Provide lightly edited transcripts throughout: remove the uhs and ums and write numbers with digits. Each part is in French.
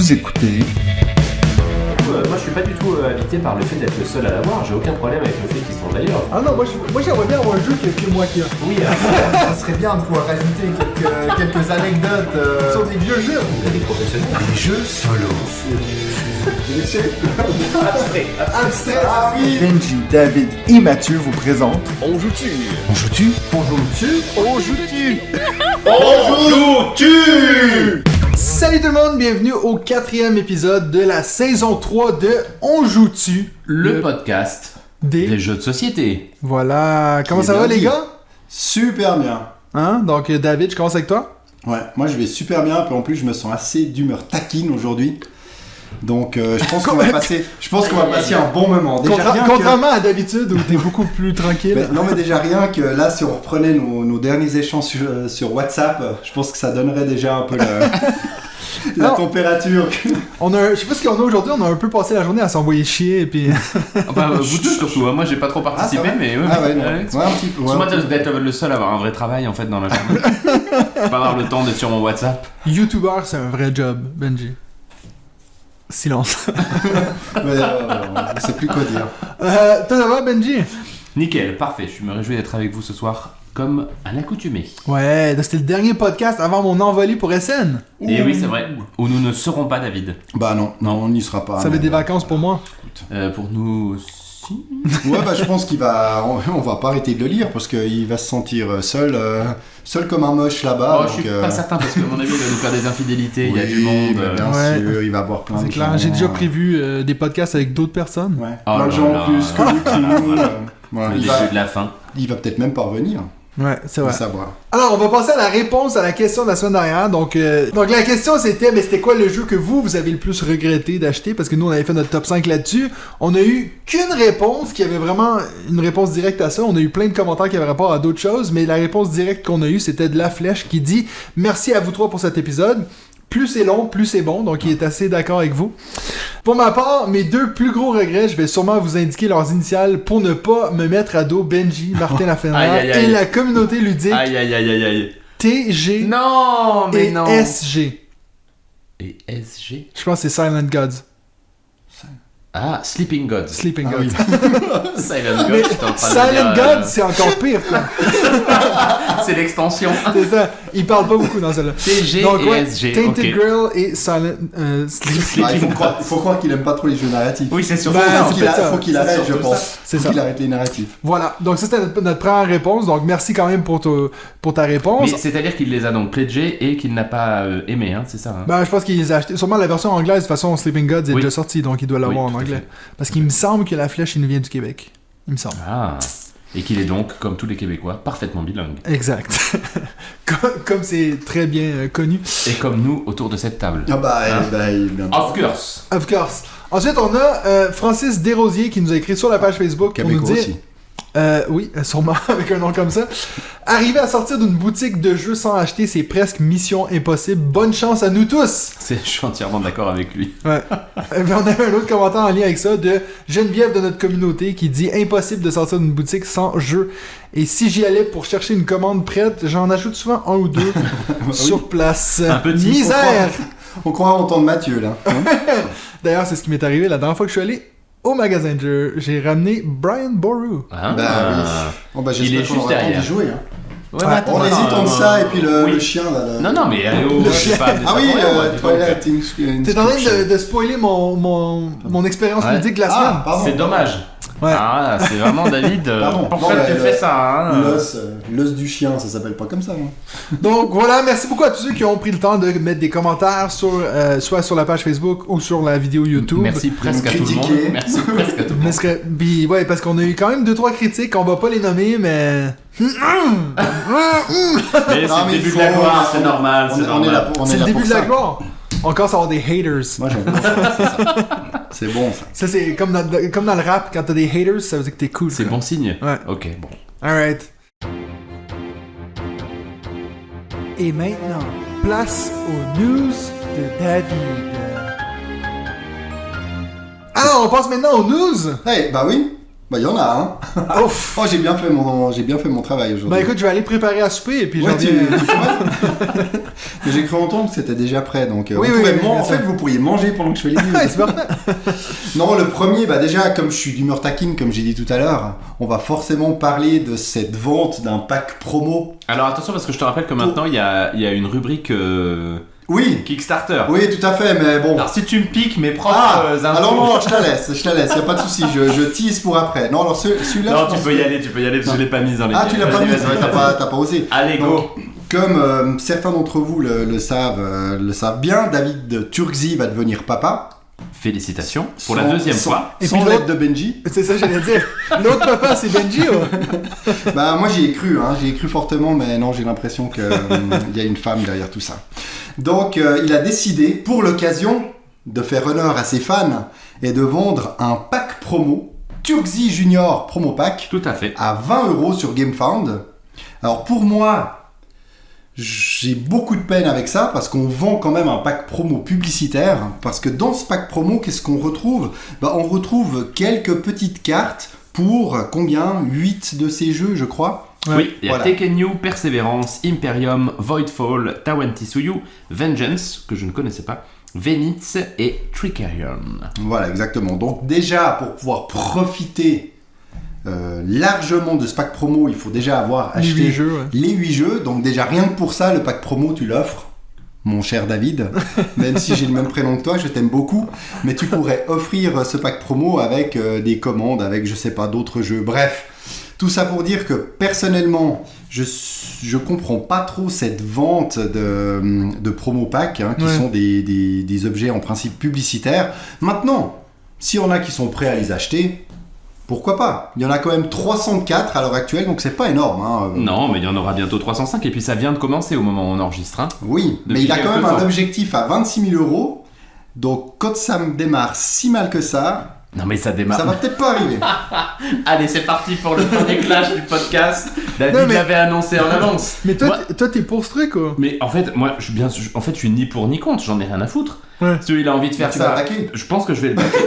Vous écoutez... Moi je suis pas du tout habité par le fait d'être le seul à l'avoir, j'ai aucun problème avec le fait qu'ils sont d'ailleurs. Ah non, moi j'aimerais bien avoir un jeu que moi qui a. Oui, Ça serait bien de pouvoir rajouter quelques anecdotes Sur des vieux jeux. vous êtes des professionnels. Des jeux solo. abstraits. Ah oui. Benji, David et Mathieu vous présentent... On joue-tu? On joue-tu? Salut tout le monde, bienvenue au 4e épisode de la saison 3 de On joue-tu? Le podcast des jeux de société. Voilà, comment Il ça est va bien les dit. gars? Super bien. Hein? Donc David, je commence avec toi. Ouais, moi je vais super bien, puis en plus je me sens assez d'humeur taquine aujourd'hui. Donc je pense qu'on va passer un bon moment. Déjà, rien que- Contrairement à d'habitude où t'es beaucoup plus tranquille. Mais- non mais déjà rien que là si on reprenait nos derniers échanges sur WhatsApp, je pense que ça donnerait déjà un peu la Non. température. Je sais pas ce qu'on a aujourd'hui, on a un peu passé la journée à s'envoyer chier et puis... Enfin, vous deux surtout, hein. Moi j'ai pas trop participé, Ah, c'est vrai mais ouais. Ah ouais, non. Ouais. Ouais, un petit peu. Parce que ouais. moi d'être le seul à avoir un vrai travail en fait dans la journée. Pas avoir le temps d'être sur mon WhatsApp. YouTuber, c'est un vrai job, Benji. Silence. Je sais plus quoi dire. Toi ça va Benji? Nickel, parfait, je me réjouis d'être avec vous ce soir comme à l'accoutumée. Ouais, c'était le dernier podcast avant mon envolée pour SN. Et oui, c'est vrai, où nous ne serons pas David. Bah non, on n'y sera pas. Ça va être des vacances pour moi. Pour nous aussi. Ouais, bah je pense on va pas arrêter de le lire parce qu'il va se sentir seul comme un moche là-bas. Oh, je suis pas certain parce que à mon avis il va nous faire des infidélités, il y a du Oui, monde. mais bien Ouais. sûr, il va avoir plein C'est de clair, gens. j'ai déjà prévu des podcasts avec d'autres personnes. Ouais, Oh plein de là gens là. en plus que lui qui nous. Voilà, Le il début de la fin. va peut-être même pas revenir, Ouais, c'est faut vrai. savoir. Alors, on va passer à la réponse à la question de la semaine dernière. Donc la question c'était, mais c'était quoi le jeu que vous avez le plus regretté d'acheter? Parce que nous, on avait fait notre top 5 là-dessus. On a eu qu'une réponse qui avait vraiment une réponse directe à ça. On a eu plein de commentaires qui avaient rapport à d'autres choses, mais la réponse directe qu'on a eue, c'était de La Flèche qui dit « Merci à vous trois pour cet épisode. Plus c'est long, plus c'est bon. » Donc, il est assez d'accord avec vous. Pour ma part, mes deux plus gros regrets, je vais sûrement vous indiquer leurs initiales pour ne pas me mettre à dos Benji, Martin Lafenard Aïe, aïe, aïe. et la communauté ludique Aïe aïe aïe aïe aïe. TG Non, mais et non. SG. Et SG. Je pense que c'est Silent Gods. Ah, Sleeping Gods. Sleeping Ah Gods. oui. Silent Mais Gods, j'étais en train de Silent dire, Gods, c'est encore pire, quoi. c'est l'extension. C'est ça. Il parle pas beaucoup dans celle-là. TG Donc, et ouais, SG. Tainted ok. Grail et Silent... Sleeping Ah, il faut croire qu'il aime pas trop les jeux narratifs. Oui, c'est sûr. Ben, Faut c'est qu'il peut-être ça. faut qu'il arrête, je surtout pense. C'est Faut ça. qu'il arrête les narratifs. Voilà. Donc, ça, c'était notre première réponse. Donc, merci quand même pour ta réponse. Mais c'est-à-dire qu'il les a donc pledgés et qu'il n'a pas aimé, hein, c'est ça. Hein. Ben, je pense qu'il les a achetés. Sûrement la version anglaise, de toute façon, Sleeping Gods est Oui. déjà sorti, donc il doit l'avoir Oui, en tout à anglais. fait. Parce qu'il me semble que La Flèche, il nous vient du Québec. Il me semble. Ah. Et qu'il est donc, comme tous les Québécois, parfaitement bilingue. Exact. Comme c'est très bien connu. Et comme nous autour de cette table. Ah bah, Hein? il est bien. Of course. Of course. Ensuite, on a Francis Desrosiers qui nous a écrit sur la page Facebook pour nous Québécois dire... aussi. Oui, sûrement, avec un nom comme ça. Arriver à sortir d'une boutique de jeux sans acheter, c'est presque mission impossible. Bonne chance à nous tous! Je suis entièrement d'accord avec lui. Ouais. Et puis on avait un autre commentaire en lien avec ça de Geneviève de notre communauté qui dit impossible de sortir d'une boutique sans jeu. Et si j'y allais pour chercher une commande prête, j'en ajoute souvent un ou deux sur place. Un petit. Misère! On croit entendre Mathieu là. D'ailleurs, c'est ce qui m'est arrivé la dernière fois que je suis allé au magasin de jeux. J'ai ramené Brian Boru. Ah. Bah oui. Bon bah Il est j'espère qu'on juste aura le temps derrière. d'y jouer. Hein. Ouais, Ouais, attends, On hésite non, entre ça et puis le oui. chien là. Non, mais allez, oh, Le c'est chien. pas. Ah oui, c'est pas Twilight Inscription. T'es en train de spoiler mon expérience Ouais. ludique de la Ah, semaine. pardon. C'est dommage. Ouais. Ah, c'est vraiment David. Pardon. Pourquoi Non, tu mais fais ça hein L'os du chien, ça s'appelle pas comme ça. Hein. Donc voilà, merci beaucoup à tous ceux qui ont pris le temps de mettre des commentaires sur, soit sur la page Facebook ou sur la vidéo YouTube. Merci presque à tout le monde. critiquer. Merci presque à tout le Mais monde. puis, ouais, parce qu'on a eu quand même 2-3 critiques, on va pas les nommer, mais... Mais c'est Non, mais le début il de la faut- gloire, c'est normal, On c'est est là normal. pour C'est le début de la ça. gloire. On commence à avoir des haters. Moi j'aime ça. C'est bon ça. Ça, c'est comme dans le rap, quand t'as des haters, ça veut dire que t'es cool. C'est quoi. bon signe. Ouais. Ok, bon. Alright. Et maintenant, place aux news de David. Alors, on passe maintenant aux news. Hey, bah oui. Bah, il y en a, hein. Ouf. Oh, j'ai bien fait mon travail aujourd'hui. Ben écoute, je vais aller préparer à souper et puis Ouais, j'en viens. Mais j'ai cru entendre que c'était déjà prêt, donc Oui, oui, oui, en bien fait, sûr. vous pourriez manger pendant que je fais les news. Ouais, c'est parfait. Non, le premier, bah déjà, comme je suis d'humeur taquine, comme j'ai dit tout à l'heure, on va forcément parler de cette vente d'un pack promo. Alors attention, parce que je te rappelle que maintenant, il y a une rubrique Oui, Kickstarter. oui, tout à fait, mais bon. Alors si tu me piques mes propres infos... alors non, je te laisse, y a pas de souci, je tease pour après. Non, alors celui-là. Non, je tu pense peux y aller, parce que je l'ai pas mise dans les... Ah, tu l'as pas mis, Vas-y. t'as pas osé. Allez, go. Donc, comme certains d'entre vous le savent bien, David Turkzy va devenir papa. Félicitations pour la deuxième fois. Et Sans puis l'aide de Benji. C'est ça, j'allais dire. L'autre papa, c'est Benji. Bah moi j'y ai cru fortement, mais non, j'ai l'impression qu'il y a une femme derrière tout ça. Donc il a décidé, pour l'occasion, de faire honneur à ses fans et de vendre un pack promo, Turkzy Junior Promo Pack, Tout à fait. à 20€ sur GameFound. Alors pour moi, j'ai beaucoup de peine avec ça parce qu'on vend quand même un pack promo publicitaire. Parce que dans ce pack promo, qu'est-ce qu'on retrouve ? Bah, on retrouve quelques petites cartes pour combien ? 8 de ces jeux, je crois. Oui, il y a Voilà. Tekken Perseverance, Imperium, Voidfall, Tawantisuyu, Vengeance, que je ne connaissais pas, Venitz et Tricarion. Voilà, exactement. Donc déjà, pour pouvoir profiter largement de ce pack promo, il faut déjà avoir Les acheté 8 jeux, ouais. les 8 jeux. Donc déjà, rien que pour ça, le pack promo, tu l'offres. Mon cher David, même si j'ai le même prénom que toi, je t'aime beaucoup, mais tu pourrais offrir ce pack promo avec des commandes, avec je sais pas, d'autres jeux. Bref, tout ça pour dire que personnellement, je comprends pas trop cette vente de promo pack, qui Ouais. sont des objets en principe publicitaires. Maintenant, s'il y en a qui sont prêts à les acheter, pourquoi pas ? Il y en a quand même 304 à l'heure actuelle, donc c'est pas énorme. Hein. Non, mais il y en aura bientôt 305, et puis ça vient de commencer au moment où on enregistre. Hein. Oui, mais Depuis il a quand quelques même un temps. objectif à 26 000 €. Donc quand ça me démarre si mal que ça, Non mais ça démarre. ça va peut-être pas arriver. Allez, c'est parti pour le premier clash du podcast. David Non, mais- l'avait annoncé en avance. Mais toi, Moi- t'es pour ce truc, quoi. Mais en fait, moi, je suis ni pour ni contre, j'en ai rien à foutre. Ouais. Si il a envie de faire Tu vas ça, le backer. je pense que je vais le backer.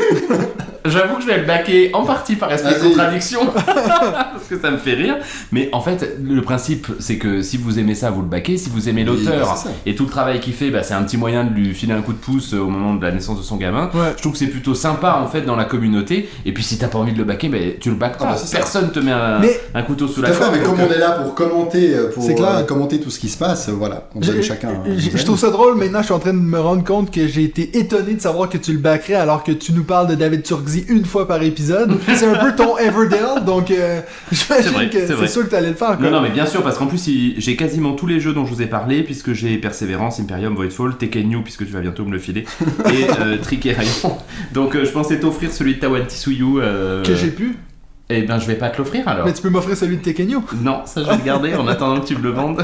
J'avoue que je vais le backer en partie par esprit de Vas-y. contradiction, parce que ça me fait rire. Mais en fait, le principe, c'est que si vous aimez ça, vous le backez. Si vous aimez l'auteur Oui, c'est ça. et tout le travail qu'il fait, bah, c'est un petit moyen de lui filer un coup de pouce au moment de la naissance de son gamin. Ouais. Je trouve que c'est plutôt sympa en fait dans la communauté. Et puis si t'as pas envie de le backer, bah, tu le backes Ah, pas. bah, c'est ça. Personne te met Mais- un couteau sous Tout la à fait, gorge. mais comme donc, on est là pour commenter, C'est clair. commenter tout ce qui se passe, voilà, on donne chacun. Je trouve ça drôle, maintenant je suis en train de me rendre compte que j'ai été étonné de savoir que tu le backerais alors que tu nous parles de David Turkzy une fois par épisode. C'est un peu ton Everdale, donc j'imagine vrai, que c'est c'est vrai. sûr que t'allais le faire. quoi. Non, non, mais bien sûr, parce qu'en plus, j'ai quasiment tous les jeux dont je vous ai parlé, puisque j'ai Perseverance, Imperium, Voidfall, Tekken New, puisque tu vas bientôt me le filer, et Tricarion. Donc, je pensais t'offrir celui de Tawantisuyu. Que j'ai pu. Eh ben, je vais pas te l'offrir alors. Mais tu peux m'offrir celui de Tekken Yo. Non, ça je vais le garder en attendant que tu me le vendes.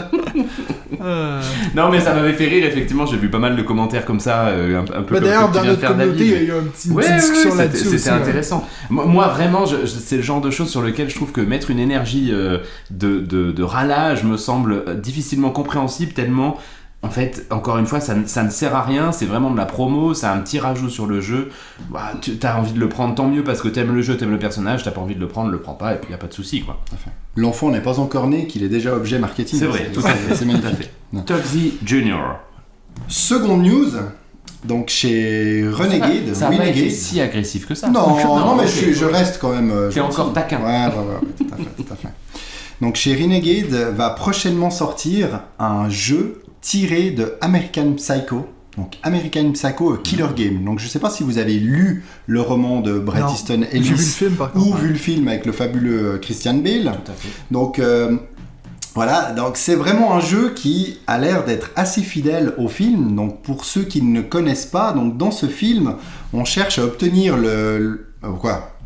Non, mais ça m'avait fait rire, effectivement, j'ai vu pas mal de commentaires comme ça, un peu Mais comme d'ailleurs, ce que tu dans viens de notre faire, communauté, David. il y a eu une Ouais, petite discussion ouais, là-dessus c'était aussi. ouais. intéressant. Moi, vraiment, c'est le genre de choses sur lequel je trouve que mettre une énergie de râlage me semble difficilement compréhensible, tellement, en fait, encore une fois, ça ne sert à rien, c'est vraiment de la promo, ça a un petit rajout sur le jeu. Bah, t'as envie de le prendre, tant mieux, parce que t'aimes le jeu, t'aimes le personnage, t'as pas envie de le prends pas, et puis y a pas de souci, quoi. L'enfant n'est pas encore né, qu'il est déjà objet marketing. C'est vrai, tout à fait. C'est Tout à magnifique. fait. Non. Turkzy Junior. Seconde news, donc chez Renegade. Ça a pas été Renegade. si agressif que ça. Non, non, mais ok. je reste quand même. T'es gentil. encore taquin. Ouais, tout à fait. Donc chez Renegade va prochainement sortir un jeu tiré de American Psycho. Donc American Psycho Killer Game. Donc je sais pas si vous avez lu le roman de Bret Non. Easton J'ai vu le Ellis film par ou contre. vu le film avec le fabuleux Christian Bale. Tout à fait. Donc voilà, donc c'est vraiment un jeu qui a l'air d'être assez fidèle au film. Donc pour ceux qui ne connaissent pas, donc dans ce film, on cherche à obtenir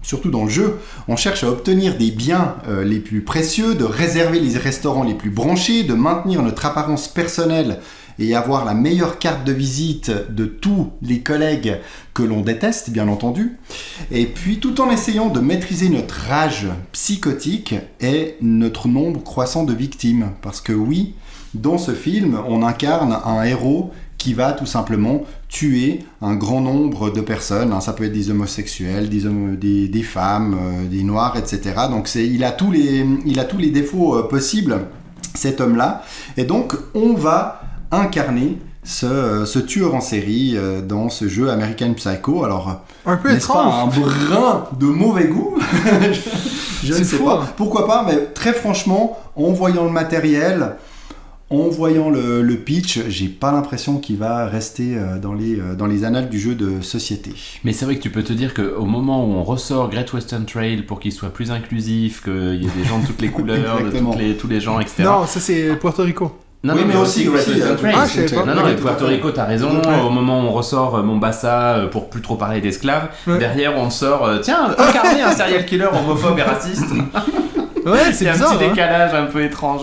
surtout dans le jeu, on cherche à obtenir des biens les plus précieux, de réserver les restaurants les plus branchés, de maintenir notre apparence personnelle et avoir la meilleure carte de visite de tous les collègues que l'on déteste, bien entendu. Et puis tout en essayant de maîtriser notre rage psychotique et notre nombre croissant de victimes. Parce que oui, dans ce film, on incarne un héros qui va tout simplement tuer un grand nombre de personnes. Ça peut être des homosexuels, des femmes, des noirs, etc. Donc il a tous les défauts possibles, cet homme-là. Et donc on va incarner ce tueur en série dans ce jeu American Psycho. Alors, Un peu n'est-ce pas un brin de mauvais goût? Je ne C'est sais fou, pas. hein. Pourquoi pas, mais très franchement, en voyant le matériel, en voyant le pitch, j'ai pas l'impression qu'il va rester dans les annales du jeu de société. Mais c'est vrai que tu peux te dire qu'au moment où on ressort Great Western Trail pour qu'il soit plus inclusif, qu'il y ait des gens de toutes les couleurs, de Exactement. tous les genres, etc. Non, ça c'est Puerto Rico. Non, Oui, non, mais aussi, Great Western Trail. Ah, je savais pas. Non, non, Oui, mais tout à Puerto fait. Rico, t'as raison. Ouais. Au moment où on ressort Mombasa pour plus trop parler d'esclaves, Ouais. derrière on sort, tiens, incarner un serial killer homophobe et raciste. Ouais, C'est c'est un bizarre. petit hein. décalage un peu étrange.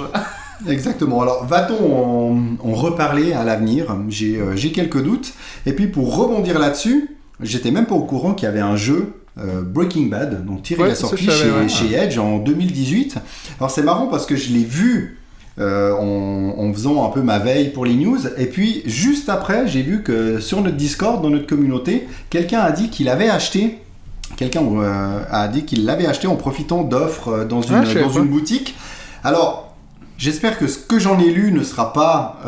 Exactement. Alors, va-t-on en reparler à l'avenir? J'ai quelques doutes. Et puis, pour rebondir là-dessus, j'étais même pas au courant qu'il y avait un jeu Breaking Bad, donc tiré de la Ouais, ça, sortie je savais, ouais. chez Edge en 2018. Alors, c'est marrant parce que je l'ai vu en faisant un peu ma veille pour les news. Et puis, juste après, j'ai vu que sur notre Discord, dans notre communauté, quelqu'un a dit qu'il avait acheté. Quelqu'un a dit qu'il l'avait acheté en profitant d'offres dans je savais une pas. boutique. Alors, j'espère que ce que j'en ai lu ne sera pas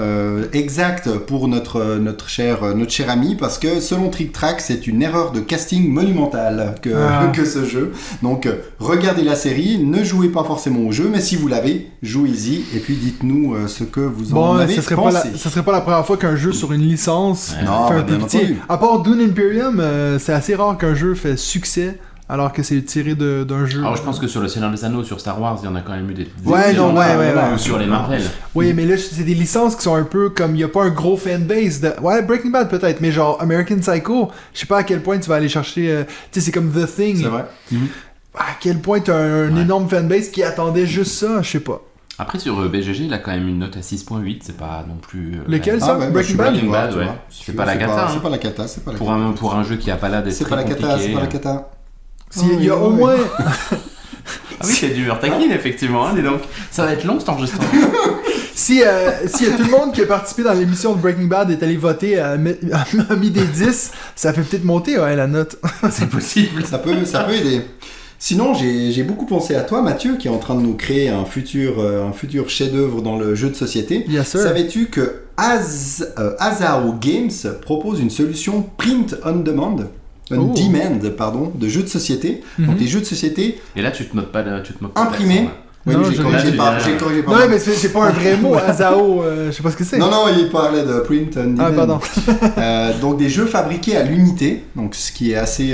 exact pour notre cher ami, parce que selon Trick Track, c'est une erreur de casting monumentale que ce jeu. Donc, regardez la série, ne jouez pas forcément au jeu, mais si vous l'avez, jouez-y, et puis dites-nous ce que vous en Bon, avez ça serait pensé. ça serait pas la première fois qu'un jeu sur une licence Non, fait un bah, peu bien pitié. entendu. À part Dune Imperium, c'est assez rare qu'un jeu fait succès alors que c'est tiré d'un jeu. Alors je pense que sur le Seigneur des Anneaux, sur Star Wars, il y en a quand même eu des Ouais, excellents non, ouais, jeux, ouais, ouais. ou sur les Marvel. Oui, mais là, c'est des licences qui sont un peu comme. Il n'y a pas un gros fanbase. Ouais, Breaking Bad peut-être, mais genre American Psycho, je sais pas à quel point tu vas aller chercher. Tu sais, c'est comme The Thing. C'est vrai. À quel point tu as un énorme fanbase qui attendait juste ça, je sais pas. Après sur BGG, il a quand même une note à 6.8, c'est pas non plus... Lequel, la- ça? bah, Breaking je suis Bad? d'accord, Breaking Bad, tu ouais. vois. C'est pas la cata, hein. C'est pas la cata, c'est pas la Pour cata. pour un jeu qui a pas l'air d'être C'est très pas la cata, compliqué. c'est pas la cata. S'il y a Ouais, au ouais. moins. Ah oui, c'est dur, taquine effectivement, hein, dis donc. Ça va être long cet enregistrement. Si y a tout le monde qui a participé dans l'émission de Breaking Bad est allé voter a mis des 10, ça fait peut-être monter la note. C'est possible. Ça peut aider. Sinon, j'ai beaucoup pensé à toi, Mathieu, qui est en train de nous créer un futur chef-d'œuvre dans le jeu de société. Yes, sir. Savais-tu que Azao Games propose une solution print on demand, Oh. pardon, de jeux de société. Donc les jeux de société Et là, tu te moques pas de imprimés. l'accent, là. Oui, Non, j'ai je- corrigé là, pas. tu- J'ai corrigé pas. Non, mais c'est pas un vrai mot, Azao, je sais pas ce que c'est. Non, il parlait de print on demand. Ah, pardon. Donc des jeux fabriqués à l'unité, donc ce qui est assez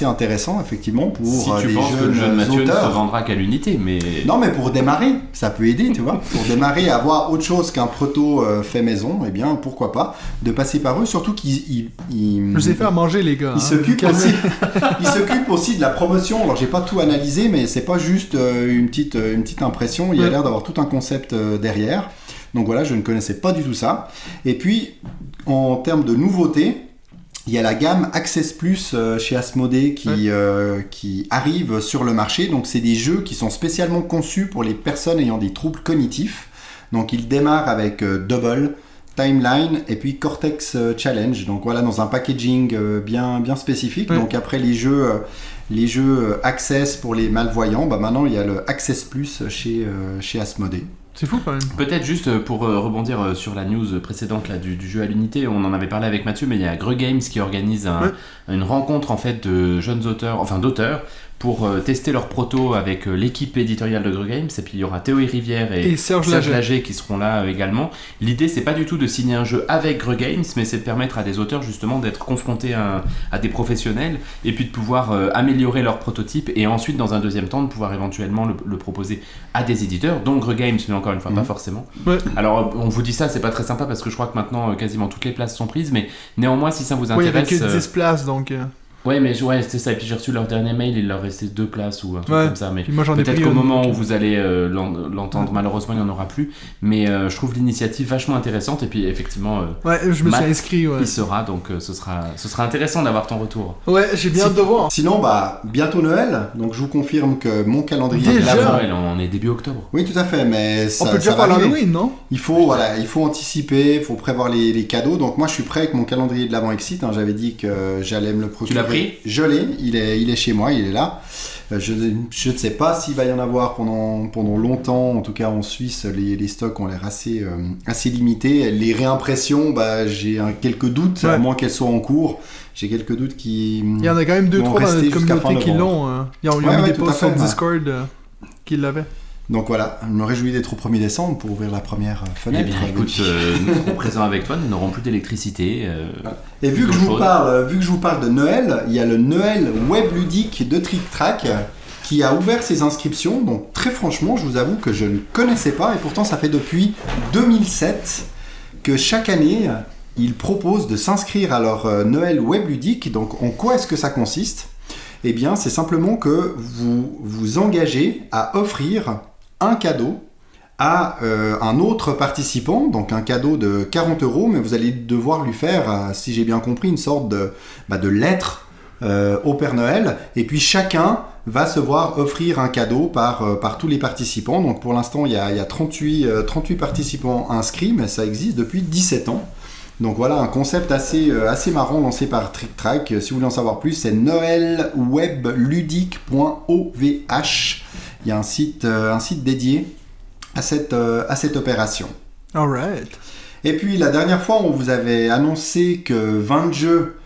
intéressant effectivement pour Si tu des penses que le jeunes jeu de Mathieu ne se auteurs. vendra qu'à l'unité, mais... Non, mais pour démarrer, ça peut aider, tu vois. Pour démarrer, avoir autre chose qu'un proto fait maison, eh bien, pourquoi pas, de passer par eux, surtout qu'ils... Je vous ai fait à manger, les gars. Ils s'occupent aussi de la promotion. Alors, j'ai pas tout analysé, mais c'est pas juste une petite impression. Il y a Ouais. l'air d'avoir tout un concept derrière. Donc voilà, je ne connaissais pas du tout ça. Et puis, en termes de nouveautés, il y a la gamme Access Plus chez Asmodée qui arrive sur le marché. Donc, c'est des jeux qui sont spécialement conçus pour les personnes ayant des troubles cognitifs. Donc, ils démarrent avec Double, Timeline et puis Cortex Challenge. Donc voilà, dans un packaging bien spécifique. Ouais. Donc après les jeux Access pour les malvoyants, bah maintenant il y a le Access Plus chez Asmodée. C'est fou quand même. Peut-être juste pour rebondir sur la news précédente là, du jeu à l'unité, on en avait parlé avec Mathieu, mais il y a Greux Games qui organise une rencontre en fait de jeunes auteurs, enfin d'auteurs, pour tester leur proto avec l'équipe éditoriale de Greux Games, et puis il y aura Théoï Rivière et Serge Laget. qui seront là également. L'idée c'est pas du tout de signer un jeu avec Greux Games, mais c'est de permettre à des auteurs justement d'être confrontés à des professionnels et puis de pouvoir améliorer leur prototype et ensuite dans un deuxième temps de pouvoir éventuellement le proposer à des éditeurs, dont Greux Games, mais encore une fois pas forcément. Ouais. Alors on vous dit ça, c'est pas très sympa parce que je crois que maintenant quasiment toutes les places sont prises, mais néanmoins si ça vous Oui, il y avait intéresse... que 10 places, donc. Ouais, mais c'est ça. Et puis j'ai reçu leur dernier mail, il leur restait 2 places ou un truc comme ça. Mais Puis moi, j'en ai peut-être pris qu'au une. moment où vous allez l'entendre, malheureusement, il n'y en aura plus. Mais je trouve l'initiative vachement intéressante. Et puis effectivement, Ouais, je me Matt, suis inscrit, ouais. il sera. Donc ce sera intéressant d'avoir ton retour. Ouais, j'ai bien hâte de voir. Sinon, bientôt Noël, donc je vous confirme que mon calendrier... Déjà Là, on est début octobre. Oui, tout à fait, mais On ça, peut déjà ça va faire arriver. l'Halloween, non? Il faut anticiper, il faut prévoir les cadeaux. Donc moi, je suis prêt avec mon calendrier de l'Avent Exit. J'avais dit que j'allais me le procurer. Tu l'as pris ? Je l'ai, il est chez moi, il est là. Je ne sais pas s'il va y en avoir pendant longtemps. En tout cas, en Suisse, les stocks ont l'air assez limités. Les réimpressions, j'ai quelques doutes, à moins qu'elles soient en cours. J'ai quelques doutes qui... Il y en a quand même 2-3 dans notre communauté qui l'ont. Ils ont mis des posts sur Discord qui l'avaient. Donc voilà, je me réjouis d'être au 1er décembre pour ouvrir la première fenêtre. Eh bien, écoute, nous serons présents avec toi, nous n'aurons plus d'électricité. Et vu que je vous parle de Noël, il y a le Noël web ludique de Trick Track qui a ouvert ses inscriptions. Donc très franchement, je vous avoue que je ne connaissais pas et pourtant ça fait depuis 2007 que chaque année, ils proposent de s'inscrire à leur Noël web ludique. Donc en quoi est-ce que ça consiste ? Eh bien, c'est simplement que vous vous engagez à offrir un cadeau à un autre participant, donc un cadeau de 40 €, mais vous allez devoir lui faire, si j'ai bien compris, une sorte de lettre au Père Noël, et puis chacun va se voir offrir un cadeau par tous les participants. Donc pour l'instant, il y a 38 participants inscrits, mais ça existe depuis 17 ans. Donc voilà, un concept assez marrant lancé par Trick Track. Si vous voulez en savoir plus, c'est noelwebludique.ovh. Il y a un site dédié à cette opération. Alright. Et puis la dernière fois, on vous avait annoncé que 20 jeux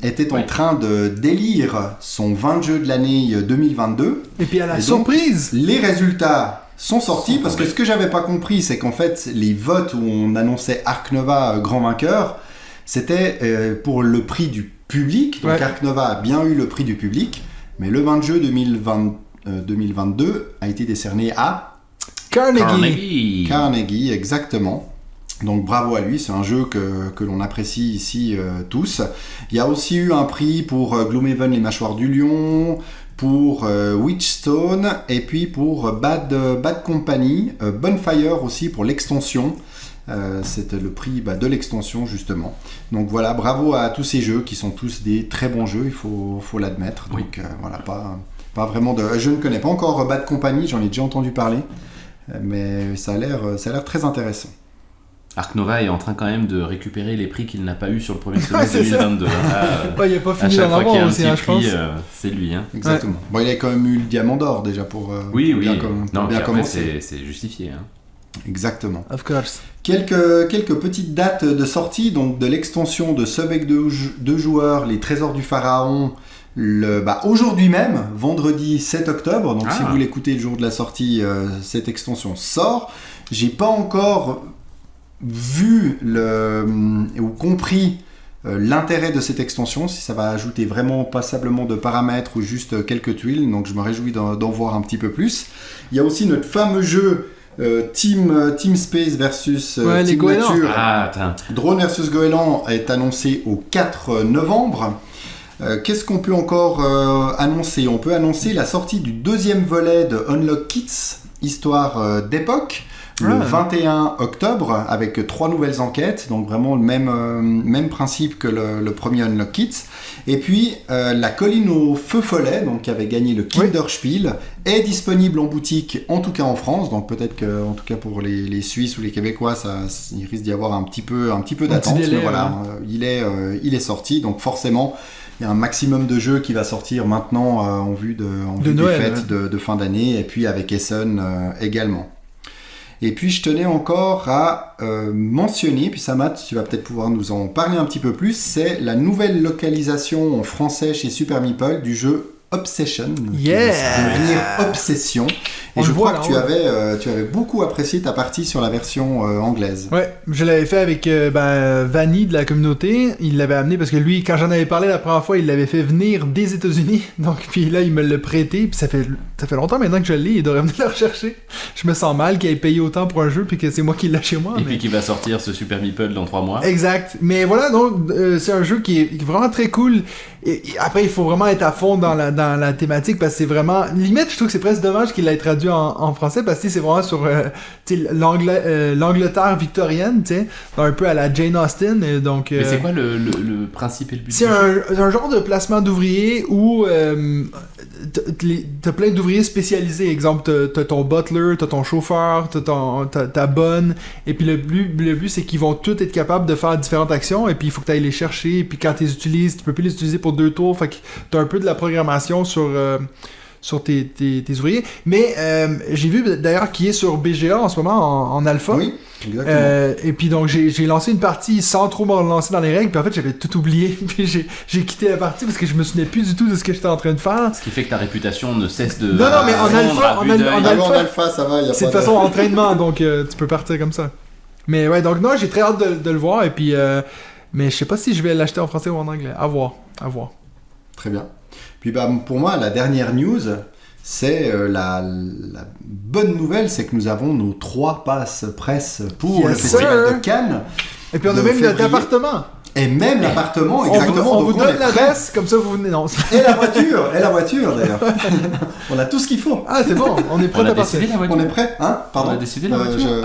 était en train de d'élire son 20 jeux de l'année 2022. Et puis à la Et surprise, donc, les résultats sont sortis parce que ce que j'avais pas compris, c'est qu'en fait, les votes où on annonçait Ark Nova grand vainqueur, c'était pour le prix du public. Donc Ark Nova a bien eu le prix du public, mais le 20 jeux 2022 a été décerné à Carnegie, exactement. Donc bravo à lui, c'est un jeu que l'on apprécie ici tous. Il y a aussi eu un prix pour Gloomhaven, les mâchoires du lion, pour Witchstone, et puis pour Bad Company, Bonfire aussi pour l'extension. C'était le prix de l'extension justement. Donc voilà, bravo à tous ces jeux qui sont tous des très bons jeux, il faut l'admettre. Oui. Donc voilà, pas vraiment de... Je ne connais pas encore Bad Company, j'en ai déjà entendu parler, mais ça a l'air très intéressant. Ark Nova est en train quand même de récupérer les prix qu'il n'a pas eu sur le premier semestre 2022. il n'a pas À fini chaque d'en fois qu'il y a avoir un aussi, petit je pense. prix, c'est lui. Exactement. Ouais. Bon, il a quand même eu le diamant d'or déjà pour Oui. bien Non, puis après, commencer. c'est justifié. Exactement. Of course. Quelques petites dates de sortie, donc de l'extension de Sub avec 2 joueurs, les Trésors du Pharaon, aujourd'hui même, vendredi 7 octobre. Donc si vous l'écoutez le jour de la sortie, cette extension sort. J'ai pas encore vu ou compris l'intérêt de cette extension, si ça va ajouter vraiment passablement de paramètres ou juste quelques tuiles, donc je me réjouis d'en voir un petit peu plus. Il y a aussi notre fameux jeu Team Space versus Team Goélands. Nature. Drone versus Goéland est annoncé au 4 novembre. Qu'est-ce qu'on peut encore annoncer ? On peut annoncer la sortie du 2e volet de Unlock Kits, histoire d'époque, le 21 octobre, avec 3 nouvelles enquêtes, donc vraiment le même principe que le premier Unlock Kits. Et puis, la colline au feu follet, donc qui avait gagné le Kinderspiel, est disponible en boutique, en tout cas en France, donc peut-être que, en tout cas pour les Suisses ou les Québécois, il risque d'y avoir un petit peu d'attente, mais voilà, il est sorti, donc forcément, il y a un maximum de jeux qui va sortir maintenant en vue des Noël, fêtes de fin d'année, et puis avec Essen également. Et puis je tenais encore à mentionner, puis ça Matt, tu vas peut-être pouvoir nous en parler un petit peu plus, c'est la nouvelle localisation en français chez Super Meeple du jeu Obsession, qui va devenir Obsession. Et je crois que tu avais beaucoup apprécié ta partie sur la version anglaise. Ouais, je l'avais fait avec Vanny de la communauté. Il l'avait amené parce que lui, quand j'en avais parlé la première fois, il l'avait fait venir des États-Unis. Donc, puis là, il me l'a prêté. Puis ça fait Ça fait longtemps maintenant que je l'ai, il devrait venir le rechercher. Je me sens mal qu'il ait payé autant pour un jeu puis que c'est moi qui l'ai chez moi. Et puis qui va sortir ce Super Meeple dans 3 mois. Exact. Mais voilà, donc c'est un jeu qui est vraiment très cool. Et après, il faut vraiment être à fond dans la thématique parce que c'est vraiment... Limite, je trouve que c'est presque dommage qu'il l'ait traduit en français parce que c'est vraiment sur l'Angleterre victorienne, tu sais, un peu à la Jane Austen. Et donc, Mais c'est quoi le principe et le but c'est du jeu? un genre de placement d'ouvriers où t'as plein d'ouvriers spécialisés. Exemple, t'as ton butler, t'as ton chauffeur, t'as ta bonne. Et puis le but c'est qu'ils vont tous être capables de faire différentes actions. Et puis il faut que t'ailles les chercher. Et puis quand tu les utilises, tu peux plus les utiliser pour 2 tours. Fait que t'as un peu de la programmation sur tes ouvriers. Mais j'ai vu d'ailleurs qu'il est sur BGA en ce moment en alpha. Oui, exactement. Et puis donc j'ai lancé une partie sans trop me relancer dans les règles. Puis en fait j'avais tout oublié. Puis j'ai quitté la partie parce que je me souvenais plus du tout de ce que j'étais en train de faire. Ce qui fait que ta réputation ne cesse de... Non, mais en alpha, En alpha, ça va, y a c'est de pas façon entraînement, donc tu peux partir comme ça. Mais ouais, donc non, j'ai très hâte de le voir. Et puis, mais je sais pas si je vais l'acheter en français ou en anglais. À voir. Très bien. Puis pour moi, la dernière news, c'est la bonne nouvelle, c'est que nous avons nos 3 passes presse pour Yes, le festival sir. de Cannes. Et puis on a De même février. notre appartement. Et même l'appartement, exactement. On vous donc donne est prêt. l'adresse, comme ça vous venez. Non. Et la voiture d'ailleurs. On a tout ce qu'il faut. Ah, c'est bon, on est prêt On a à partir. décidé la voiture. On est prêt, hein? Pardon. On a décidé la voiture.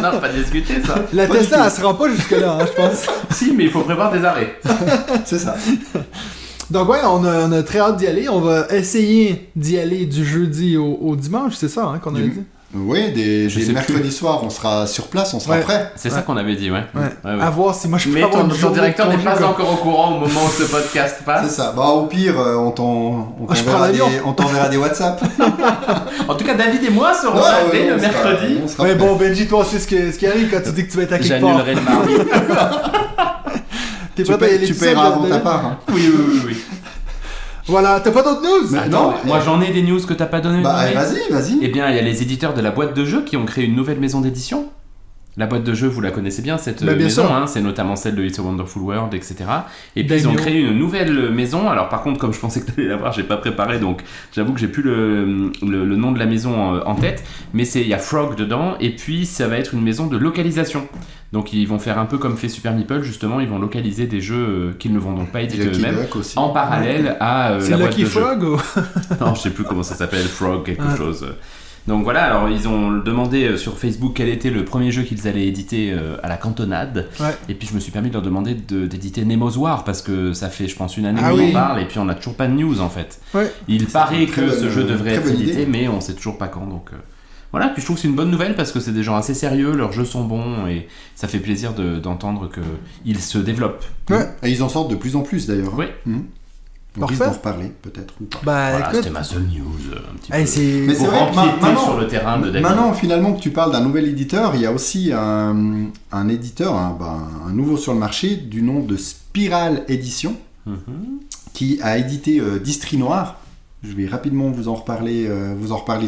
Non, pas discuter ça. La Pas du Tesla, tout. elle se rend pas jusque-là, hein, je pense. Si, mais il faut prévoir des arrêts. C'est ça. Donc ouais, on a très hâte d'y aller. On va essayer d'y aller du jeudi au dimanche, c'est ça qu'on a dit? Oui, Je des sais mercredis soirs, on sera sur place, on sera Ouais. prêt. C'est ça qu'on avait dit, ouais. Ouais. Ouais. À voir si moi je peux Mais avoir ton une journée directeur de n'est congé, pas quoi. encore au courant au moment où ce podcast C'est passe. ça. Au pire, on je prends t'enverra l'avion. on t'enverra des WhatsApp. En tout cas, David et moi serons là dès le mercredi. on sera Ouais, prêt. bon, Benji, toi, c'est ce qui arrive quand tu dis que tu vas être à quelque part. J'annulerai le mardi. T'es Tu, prêt à y aller tu tout seul, paieras avant ta David? part. Hein. Oui. Voilà, t'as pas d'autres news? Mais- Attends, non. moi j'en ai des news que t'as pas donné. Vas-y. Eh bien, il y a les éditeurs de la boîte de jeux qui ont créé une nouvelle maison d'édition. La boîte de jeux, vous la connaissez bien, cette Bah, bien maison, sûr. hein, c'est notamment celle de It's a Wonderful World, etc. Et puis Daimyo. ils ont créé une nouvelle maison. Alors par contre, comme je pensais que tu allais la voir, j'ai pas préparé, donc j'avoue que j'ai plus le nom de la maison en tête. Mais il y a Frog dedans, et puis ça va être une maison de localisation. Donc ils vont faire un peu comme fait Super Meeple, justement, ils vont localiser des jeux qu'ils ne vont donc pas éditer Lucky eux-mêmes. Duck aussi. En parallèle à C'est la boîte Lucky de jeux. Frog ou... Non, je sais plus comment ça s'appelle, Frog, quelque Ah. chose. Donc voilà, alors ils ont demandé sur Facebook quel était le premier jeu qu'ils allaient éditer à la cantonade. Ouais. Et puis je me suis permis de leur demander d'éditer Nemo's War parce que ça fait, je pense, une année Ah qu'on oui. en parle et puis on n'a toujours pas de news en fait. Ouais. Il paraît une très que ce bonne- jeu devrait très être bonne édité, idée. mais on sait toujours pas quand. Donc voilà, puis je trouve que c'est une bonne nouvelle parce que c'est des gens assez sérieux, leurs jeux sont bons et ça fait plaisir d'entendre qu'ils se développent. Ouais. Et ils en sortent de plus en plus d'ailleurs. Oui. On risque Parfait. d'en reparler peut-être ou pas. Bah, Voilà, écoute... c'était ma seule news. Un petit Hey, peu. c'est... Mais c'est Pour vrai que empiéter maintenant- sur le terrain de David. Maintenant, finalement, que tu parles d'un nouvel éditeur, il y a aussi un éditeur, un nouveau sur le marché, du nom de Spiral Edition, Mhm. qui a édité Distri Noir. Je vais rapidement vous en reparler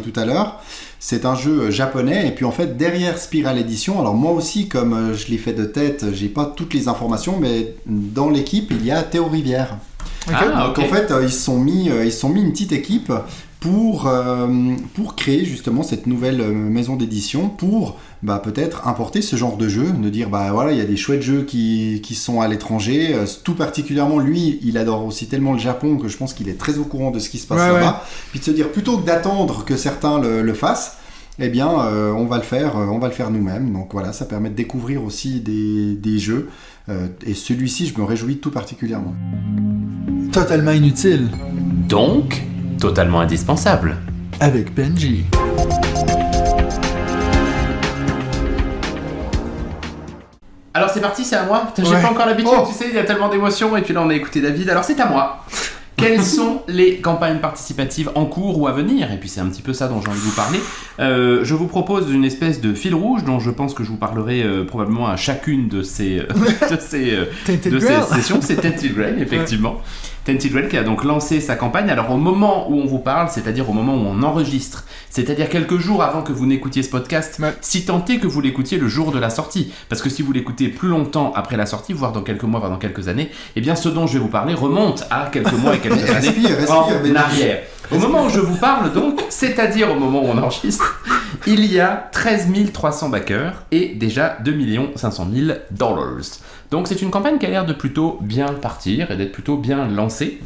tout à l'heure. C'est un jeu japonais, et puis en fait, derrière Spiral Edition, alors moi aussi, comme je l'ai fait de tête, j'ai pas toutes les informations, mais dans l'équipe, il y a Théo Rivière. Ok. Ah, Donc ok. en fait, ils se sont mis une petite équipe pour créer justement cette nouvelle maison d'édition pour peut-être importer ce genre de jeu, de dire voilà, il y a des chouettes jeux qui sont à l'étranger, tout particulièrement lui, il adore aussi tellement le Japon que je pense qu'il est très au courant de ce qui se passe Ouais, là-bas, puis de se dire plutôt que d'attendre que certains le fassent, eh bien on va le faire nous-mêmes. Donc voilà, ça permet de découvrir aussi des jeux, et celui-ci je me réjouis tout particulièrement. Totalement inutile. Donc, totalement indispensable. Avec Benji. Alors c'est parti, c'est à moi. Putain, j'ai Ouais. pas encore l'habitude, Oh. tu sais, il y a tellement d'émotions et puis là on a écouté David. Alors c'est à moi. Quelles sont les campagnes participatives en cours ou à venir? Et puis c'est un petit peu ça dont j'ai envie de vous parler. Je vous propose une espèce de fil rouge dont je pense que je vous parlerai probablement à chacune de ces Tinted de ces Grail. sessions. C'est Tented Grail, effectivement. Tented Grail qui a donc lancé sa campagne. Alors au moment où on vous parle, c'est-à-dire au moment où on enregistre, c'est-à-dire quelques jours avant que vous n'écoutiez ce podcast, Ouais. si tant est que vous l'écoutiez le jour de la sortie, parce que si vous l'écoutez plus longtemps après la sortie, voire dans quelques mois, voire dans quelques années, eh bien ce dont je vais vous parler remonte à quelques mois et quelques années Respire, en Benji. arrière. Au moment où je vous parle donc, c'est-à-dire au moment où on enregistre, il y a 13 300 backers et déjà 2 500 000 $. Donc c'est une campagne qui a l'air de plutôt bien partir et d'être plutôt bien lancée.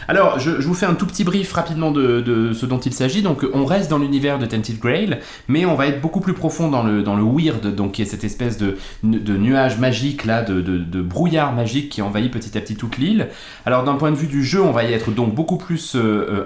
Alors, je vous fais un tout petit brief rapidement de ce dont il s'agit. Donc, on reste dans l'univers de Tainted Grail, mais on va être beaucoup plus profond dans le weird, donc qui est cette espèce de nuage magique, là, de brouillard magique qui envahit petit à petit toute l'île. Alors, d'un point de vue du jeu, on va y être donc beaucoup plus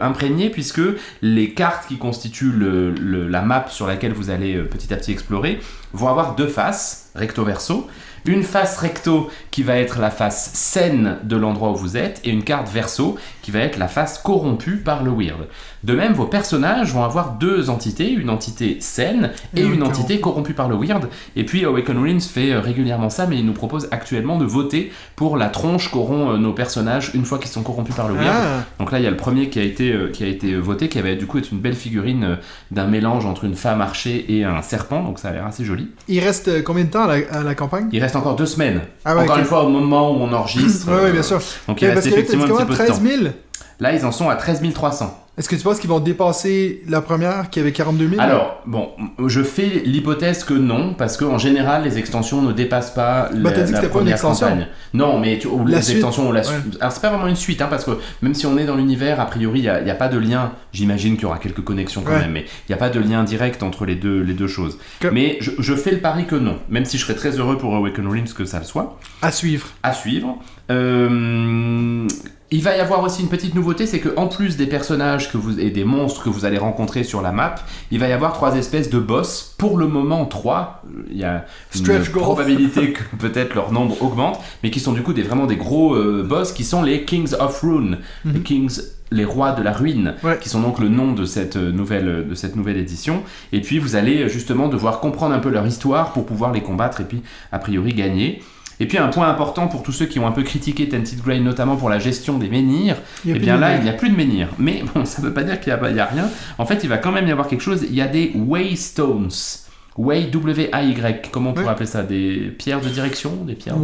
imprégné, puisque les cartes qui constituent la map sur laquelle vous allez petit à petit explorer vont avoir deux faces, recto-verso. Une face recto qui va être la face saine de l'endroit où vous êtes et une carte verso qui va être la face corrompue par le weird. De même, vos personnages vont avoir deux entités, une entité saine et une entité corrompue par le weird. Et puis Awaken Ruins fait régulièrement ça, mais il nous propose actuellement de voter pour la tronche qu'auront nos personnages une fois qu'ils sont corrompus par le weird. Donc là, il y a le premier qui a été voté, qui avait du coup été une belle figurine d'un mélange entre une femme archer et un serpent, donc ça a l'air assez joli. Il reste combien de temps à la campagne? Il reste encore 2 semaines. Encore une fois, au moment où on enregistre. Oui, bien sûr. Donc il reste effectivement un petit peu de 13 000? Là, ils en sont à 13 300. Est-ce que tu penses qu'ils vont dépasser la première qui avait 42 000? Alors, bon, je fais l'hypothèse que non, parce qu'en général, les extensions ne dépassent pas t'as dit que c'était pas une extension. campagne. Non, mais les extensions... Ouais. Alors, c'est pas vraiment une suite, parce que même si on est dans l'univers, a priori, il n'y a pas de lien. J'imagine qu'il y aura quelques connexions quand même, mais il n'y a pas de lien direct entre les deux choses. Mais je fais le pari que non, même si je serais très heureux pour Awaken Realms que ça le soit. À suivre. Il va y avoir aussi une petite nouveauté, c'est qu'en plus des personnages et des monstres que vous allez rencontrer sur la map, il va y avoir 3 espèces de boss. Pour le moment 3, il y a une probabilité que peut-être leur nombre augmente, mais qui sont du coup vraiment des gros boss qui sont les Kings of Rune, les rois de la ruine, qui sont donc le nom de cette nouvelle édition. Et puis vous allez justement devoir comprendre un peu leur histoire pour pouvoir les combattre et puis a priori gagner. Et puis un point important pour tous ceux qui ont un peu critiqué Tainted Grail, notamment pour la gestion des menhirs, eh bien là il n'y a plus de menhirs. Mais bon, ça ne veut pas dire qu'il n'y a rien. En fait, il va quand même y avoir quelque chose. Il y a des Waystones. Way, W-A-Y. Comment on pourrait appeler ça? Des pierres de direction? Des pierres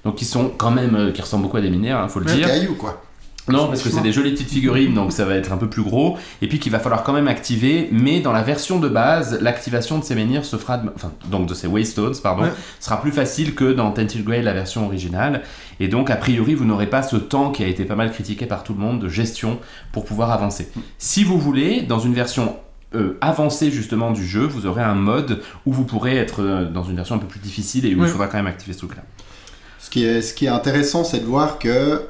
Donc qui sont quand même, qui ressemblent beaucoup à des menhirs, faut le dire. Des cailloux, quoi. Non, parce que c'est des jolies petites figurines, donc ça va être un peu plus gros. Et puis qu'il va falloir quand même activer, mais dans la version de base, l'activation de ces menhirs se fera, donc de ces Waystones, sera plus facile que dans Tainted Grail, la version originale. Et donc, a priori, vous n'aurez pas ce temps qui a été pas mal critiqué par tout le monde de gestion pour pouvoir avancer. Si vous voulez, dans une version avancée justement du jeu, vous aurez un mode où vous pourrez être dans une version un peu plus difficile et où il faudra quand même activer ce truc-là. Ce qui est intéressant, c'est de voir que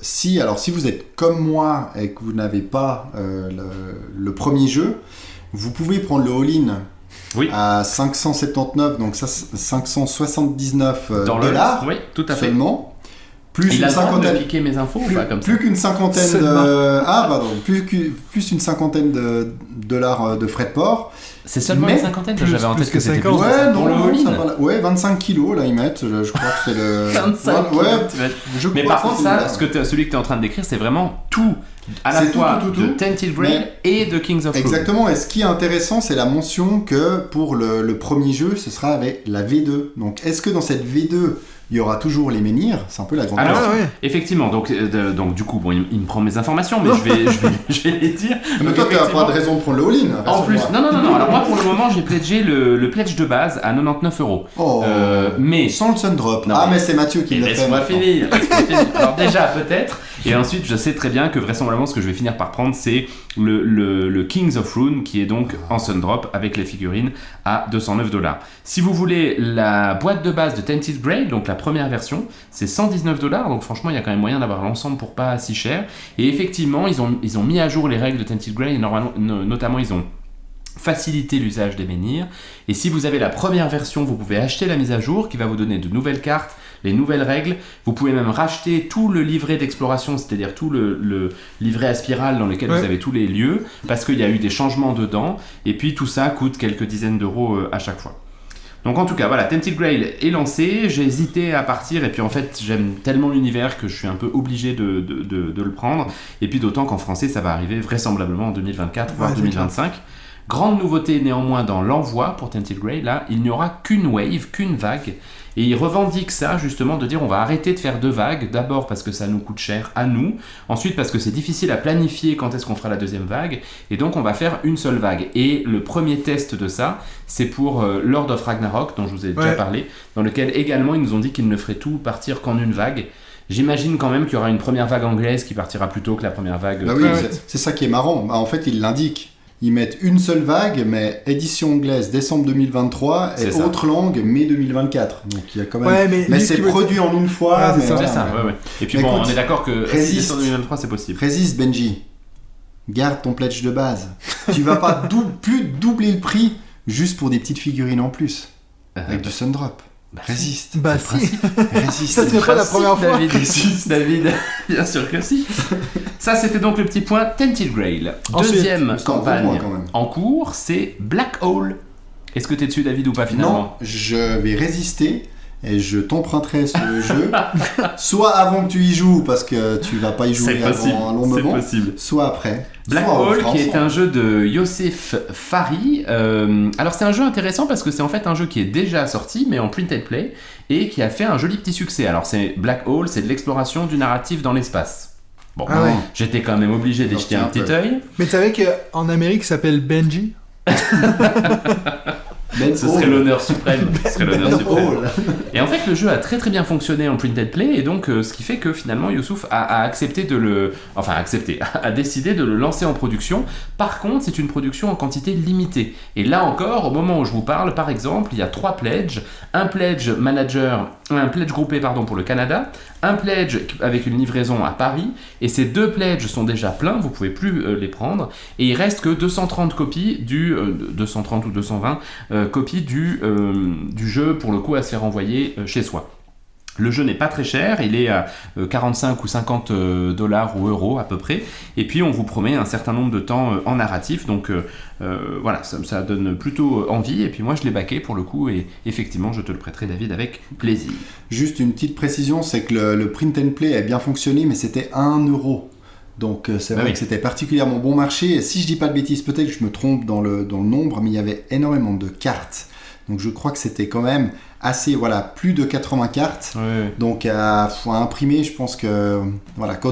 si vous êtes comme moi et que vous n'avez pas le premier jeu, vous pouvez prendre le all-in à 579, donc ça 579 $. Oui, tout à fait. Seulement. Plus une cinquantaine de piquer mes infos ou pas comme ça? Plus qu'une cinquantaine plus une cinquantaine de dollars de frais de port. C'est seulement une cinquantaine, j'avais en tête que c'était plus. Ouais, 25 kilos, là, ils mettent, je crois que c'est le... 25 kilos, mais par contre, ça, celui que tu es en train de décrire, c'est vraiment tout, à la fois de Tainted Grail et de Kings of Rune. Exactement, et ce qui est intéressant, c'est la mention que pour le premier jeu, ce sera avec la V2. Donc, est-ce que dans cette V2, il y aura toujours les menhirs? C'est un peu la grande question. Alors, effectivement, donc du coup, bon, il me prend mes informations, mais je vais les dire. Mais toi, tu n'as pas de raison de prendre le all-in. En plus, non. Alors moi, pour le moment, j'ai pledgé le pledge de base à 99 €. Mais sans le Sundrop. Mais c'est Mathieu qui l'a fait. Laisse-moi finir. Alors déjà, peut-être. Et ensuite, je sais très bien que vraisemblablement, ce que je vais finir par prendre, c'est le Kings of Rune, qui est donc en Sundrop avec les figurines à 209 $. Si vous voulez la boîte de base de Tainted Grail, donc la première version, c'est 119 $. Donc franchement, il y a quand même moyen d'avoir l'ensemble pour pas si cher. Et effectivement, ils ont mis à jour les règles de Tainted Grail. Notamment, ils ont facilité l'usage des menhirs. Et si vous avez la première version, vous pouvez acheter la mise à jour qui va vous donner de nouvelles cartes, les nouvelles règles. Vous pouvez même racheter tout le livret d'exploration, c'est-à-dire tout le livret à spirale dans lequel vous avez tous les lieux, parce qu'il y a eu des changements dedans. Et puis tout ça coûte quelques dizaines d'euros à chaque fois. Donc en tout cas, voilà, Tainted Grail est lancé, j'ai hésité à partir, et puis en fait, j'aime tellement l'univers que je suis un peu obligé de le prendre, et puis d'autant qu'en français, ça va arriver vraisemblablement en 2024, voire 2025. Grande nouveauté néanmoins dans l'envoi pour Tainted Grail, là, il n'y aura qu'une wave, qu'une vague. Et ils revendiquent ça justement de dire on va arrêter de faire 2 vagues, d'abord parce que ça nous coûte cher à nous, ensuite parce que c'est difficile à planifier quand est-ce qu'on fera la deuxième vague, et donc on va faire une seule vague. Et le premier test de ça, c'est pour Lord of Ragnarok, dont je vous ai déjà parlé, dans lequel également ils nous ont dit qu'ils ne feraient tout partir qu'en une vague. J'imagine quand même qu'il y aura une première vague anglaise qui partira plus tôt que la première vague. Bah oui, c'est ça qui est marrant. Bah, en fait, ils l'indiquent. Ils mettent une seule vague, mais édition anglaise décembre 2023 et autre langue mai 2024. Donc il y a quand même. Mais c'est produit en une fois. C'est ça. Et puis bon, on est d'accord que décembre 2023 c'est possible. Résiste, Benji. Garde ton pledge de base. Tu vas pas plus doubler le prix juste pour des petites figurines en plus. Avec du Sundrop. Résiste. Bah si. Résiste. Ça c'est pas la première fois. David, bien sûr que si. Ça c'était donc le petit point Tainted Grail. Deuxième campagne en cours, c'est Black Hole. Est-ce que t'es dessus, David, ou pas finalement? Non, je vais résister et je t'emprunterai ce jeu. Soit avant que tu y joues parce que tu vas pas y jouer avant un long moment. Soit après. Black Hole, qui est un jeu de Youssef Fari. Alors c'est un jeu intéressant parce que c'est en fait un jeu qui est déjà sorti mais en print and play et qui a fait un joli petit succès. Alors c'est Black Hole, c'est de l'exploration du narratif dans l'espace. Bon, j'étais quand même obligé d'y jeter un petit œil. Mais tu savais qu'en Amérique il s'appelle Benji? Ce serait l'honneur suprême. Et en fait, le jeu a très très bien fonctionné en print and play, et donc ce qui fait que finalement Youssouf a accepté a décidé de le lancer en production. Par contre, c'est une production en quantité limitée. Et là encore, au moment où je vous parle, par exemple, il y a 3 pledges, un pledge groupé pour le Canada, un pledge avec une livraison à Paris, et ces 2 pledges sont déjà pleins, vous pouvez plus les prendre, et il reste que 230 copies 230 ou 220 copies du jeu pour le coup à se faire envoyer chez soi. Le jeu n'est pas très cher, il est à 45 ou 50 dollars ou euros à peu près, et puis on vous promet un certain nombre de temps en narratif, donc voilà, ça donne plutôt envie, et puis moi je l'ai backé pour le coup, et effectivement je te le prêterai, David, avec plaisir. Juste une petite précision, c'est que le print and play a bien fonctionné, mais c'était 1 euro. Donc c'est vrai que c'était particulièrement bon marché, et si je dis pas de bêtises, peut-être que je me trompe dans le nombre, mais il y avait énormément de cartes. Donc je crois que c'était quand même assez, plus de 80 cartes. Donc à imprimer, je pense que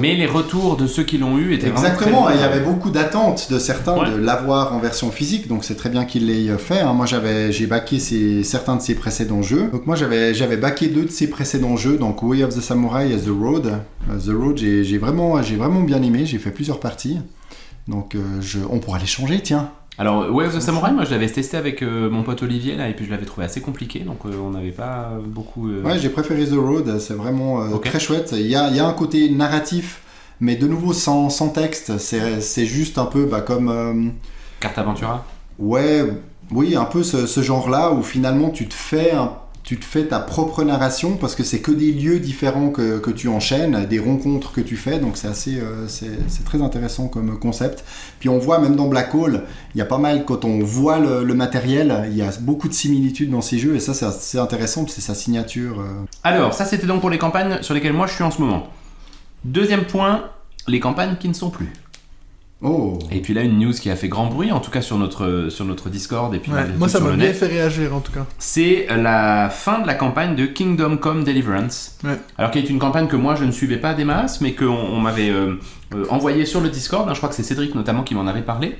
Mais les retours de ceux qui l'ont eu étaient exactement, vraiment très il y avait beaucoup d'attentes de certains de l'avoir en version physique, donc c'est très bien qu'ils l'aient fait. Moi j'ai backé certains de ses précédents jeux. Donc moi j'avais backé 2 de ses précédents jeux, donc Way of the Samurai et The Road. The Road, j'ai vraiment bien aimé, j'ai fait plusieurs parties. Donc on pourra les changer, tiens. Alors, Way of the Samurai, moi je l'avais testé avec mon pote Olivier là, et puis je l'avais trouvé assez compliqué, donc on n'avait pas beaucoup. Ouais, j'ai préféré The Road, c'est vraiment très chouette. Il y a un côté narratif, mais de nouveau sans texte, c'est juste un peu comme. Carte Aventura. Oui, un peu ce genre-là où finalement tu te fais ta propre narration parce que c'est que des lieux différents que tu enchaînes, des rencontres que tu fais, donc c'est très intéressant comme concept. Puis on voit même dans Black Hole, il y a pas mal, quand on voit le matériel, il y a beaucoup de similitudes dans ces jeux, et ça c'est intéressant, c'est sa signature. Alors ça c'était donc pour les campagnes sur lesquelles moi je suis en ce moment. Deuxième point, les campagnes qui ne sont plus. Et puis là, une news qui a fait grand bruit, en tout cas sur notre Discord. Et puis moi, ça m'a bien fait réagir, en tout cas. C'est la fin de la campagne de Kingdom Come Deliverance. Alors, qui est une campagne que moi, je ne suivais pas des masses, mais qu'on m'avait envoyée sur le Discord. Je crois que c'est Cédric, notamment, qui m'en avait parlé.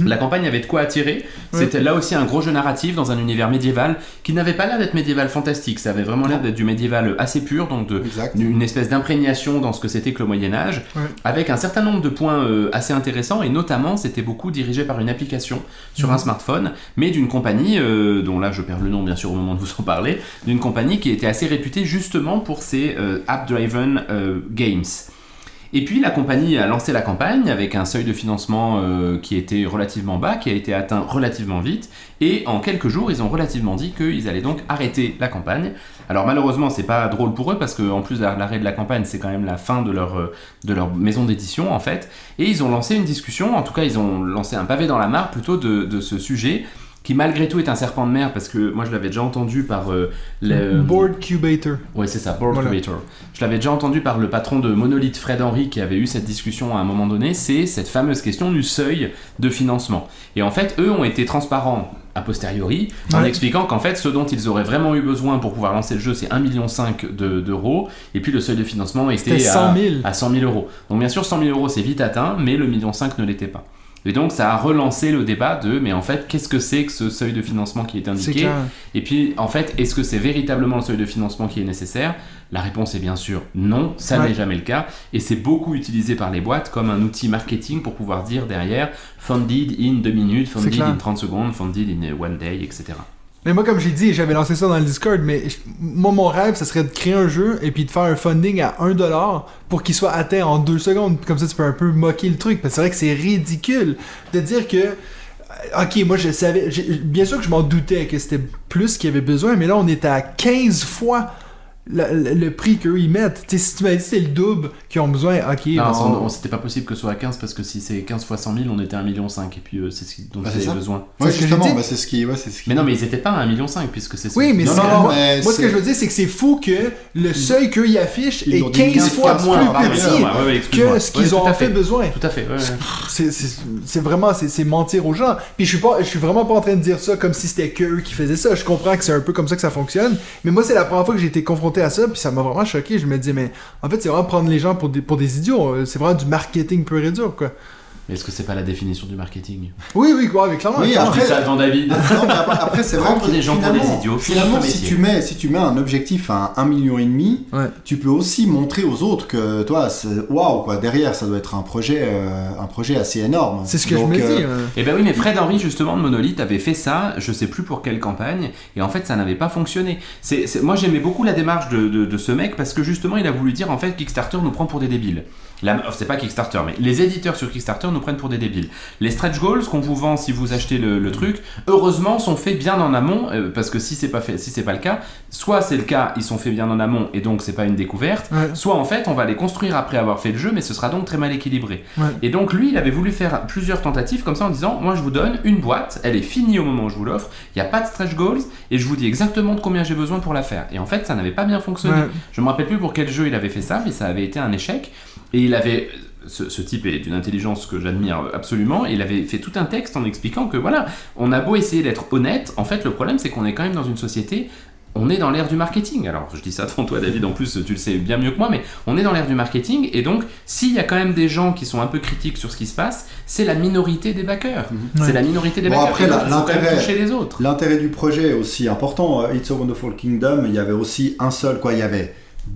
La campagne avait de quoi attirer. C'était là aussi un gros jeu narratif dans un univers médiéval qui n'avait pas l'air d'être médiéval fantastique. Ça avait vraiment l'air d'être du médiéval assez pur, donc d'une espèce d'imprégnation dans ce que c'était que le Moyen-Âge, avec un certain nombre de points assez intéressants, et notamment c'était beaucoup dirigé par une application sur un smartphone, mais d'une compagnie, dont là je perds le nom bien sûr au moment de vous en parler, d'une compagnie qui était assez réputée justement pour ses app-driven games. Et puis la compagnie a lancé la campagne avec un seuil de financement qui était relativement bas, qui a été atteint relativement vite, et en quelques jours ils ont relativement dit qu'ils allaient donc arrêter la campagne. Alors malheureusement c'est pas drôle pour eux parce qu'en plus de l'arrêt de la campagne c'est quand même la fin de leur maison d'édition en fait, et ils ont lancé une discussion, en tout cas ils ont lancé un pavé dans la mare plutôt de ce sujet, qui malgré tout est un serpent de mer, parce que moi je l'avais déjà entendu par le... Board Cubator. Ouais, c'est ça, Board Voilà. Cubator. Je l'avais déjà entendu par le patron de Monolith, Fred Henry, qui avait eu cette discussion à un moment donné, c'est cette fameuse question du seuil de financement. Et en fait, eux ont été transparents a posteriori, en Ouais. expliquant qu'en fait, ce dont ils auraient vraiment eu besoin pour pouvoir lancer le jeu, c'est 1,5 million d'euros, et puis le seuil de financement était C'était 100 000. à 100 000 euros. Donc bien sûr, 100 000 euros, c'est vite atteint, mais le 1,5 million ne l'était pas. Et donc ça a relancé le débat de mais en fait qu'est-ce que c'est que ce seuil de financement qui est C'est indiqué, clair. et puis en fait est-ce que c'est véritablement le seuil de financement qui est nécessaire? La réponse est bien sûr non, ça Ouais. n'est jamais le cas, et c'est beaucoup utilisé par les boîtes comme un outil marketing pour pouvoir dire derrière funded in 2 minutes, funded clair. in 30 secondes, funded in 1 day, etc. Mais moi, comme j'ai dit, j'avais lancé ça dans le Discord, mais moi, mon rêve, ça serait de créer un jeu et puis de faire un funding à 1$ pour qu'il soit atteint en 2 secondes. Comme ça, tu peux un peu moquer le truc. Parce que c'est vrai que c'est ridicule de dire que... Ok, moi, je savais... Bien sûr que je m'en doutais que c'était plus qu'il y avait besoin, mais là, on est à 15 fois le prix qu'eux, ils mettent. Tu sais, si tu m'as dit que c'est le double qu'ils ont besoin, ok, Non, bon... c'était pas possible que ce soit à 15 parce que si c'est 15 fois 100 000, on était à 1,5 million, et puis c'est ce dont Bah, ils c'est ça. avaient besoin. Ouais, C'est ce que justement, j'ai dit. bah, c'est ce qui. Mais non, mais ils étaient pas à 1,5 million puisque c'est Oui, mais Non, c'est... non, non, moi, mais moi, ce que c'est- je veux dire, c'est que c'est fou que le seuil qu'eux, ils affichent Ils est ont dit 15 fois plus petit que ce qu'ils ont en fait besoin. Tout à fait, ouais. C'est vraiment c'est mentir aux gens. Puis je suis vraiment pas en train de dire ça comme si c'était que eux qui faisaient ça. Je comprends que c'est un peu comme ça que ça fonctionne, mais moi c'est la première fois que j'ai été confronté à ça, puis ça m'a vraiment choqué. Je me dis mais en fait c'est vraiment prendre les gens pour des idiots. C'est vraiment du marketing pur et dur quoi. Mais est-ce que c'est pas la définition du marketing? Oui ouais, mais clairement. Oui, clairement. Je dis ça devant David. Non, mais après, c'est vrai Prendre que des gens pour des idiots, finalement, c'est si notre tu mets un objectif à 1,5 million, Ouais. tu peux aussi montrer aux autres que toi, waouh, quoi, derrière, ça doit être un projet assez énorme. C'est ce que Donc, je me dis. Et ben oui, mais Fred Henry justement de Monolith avait fait ça, je sais plus pour quelle campagne, et en fait ça n'avait pas fonctionné. Moi j'aimais beaucoup la démarche de ce mec parce que justement il a voulu dire en fait Kickstarter nous prend pour des débiles. C'est pas Kickstarter, mais les éditeurs sur Kickstarter nous prennent pour des débiles. Les stretch goals qu'on vous vend si vous achetez le truc, heureusement sont faits bien en amont, parce que si c'est pas le cas, soit c'est le cas, ils sont faits bien en amont et donc c'est pas une découverte, Ouais. soit en fait on va les construire après avoir fait le jeu, mais ce sera donc très mal équilibré. Ouais. Et donc lui, il avait voulu faire plusieurs tentatives comme ça en disant, moi je vous donne une boîte, elle est finie au moment où je vous l'offre, il n'y a pas de stretch goals et je vous dis exactement de combien j'ai besoin pour la faire. Et en fait, ça n'avait pas bien fonctionné. Ouais. Je me rappelle plus pour quel jeu il avait fait ça, mais ça avait été un échec. Et il avait... Ce type est d'une intelligence que j'admire absolument. Il avait fait tout un texte en expliquant que voilà, on a beau essayer d'être honnête, en fait le problème c'est qu'on est quand même dans une société, on est dans l'ère du marketing. Alors je dis ça devant toi David, en plus tu le sais bien mieux que moi, mais on est dans l'ère du marketing et donc s'il y a quand même des gens qui sont un peu critiques sur ce qui se passe, c'est la minorité des backers. Ouais. C'est la minorité des Bon, backers. après, Et donc, il faut quand même l'intérêt- toucher les autres. L'intérêt du projet est aussi important. It's a Wonderful Kingdom, il y avait aussi un seul, quoi. Il y avait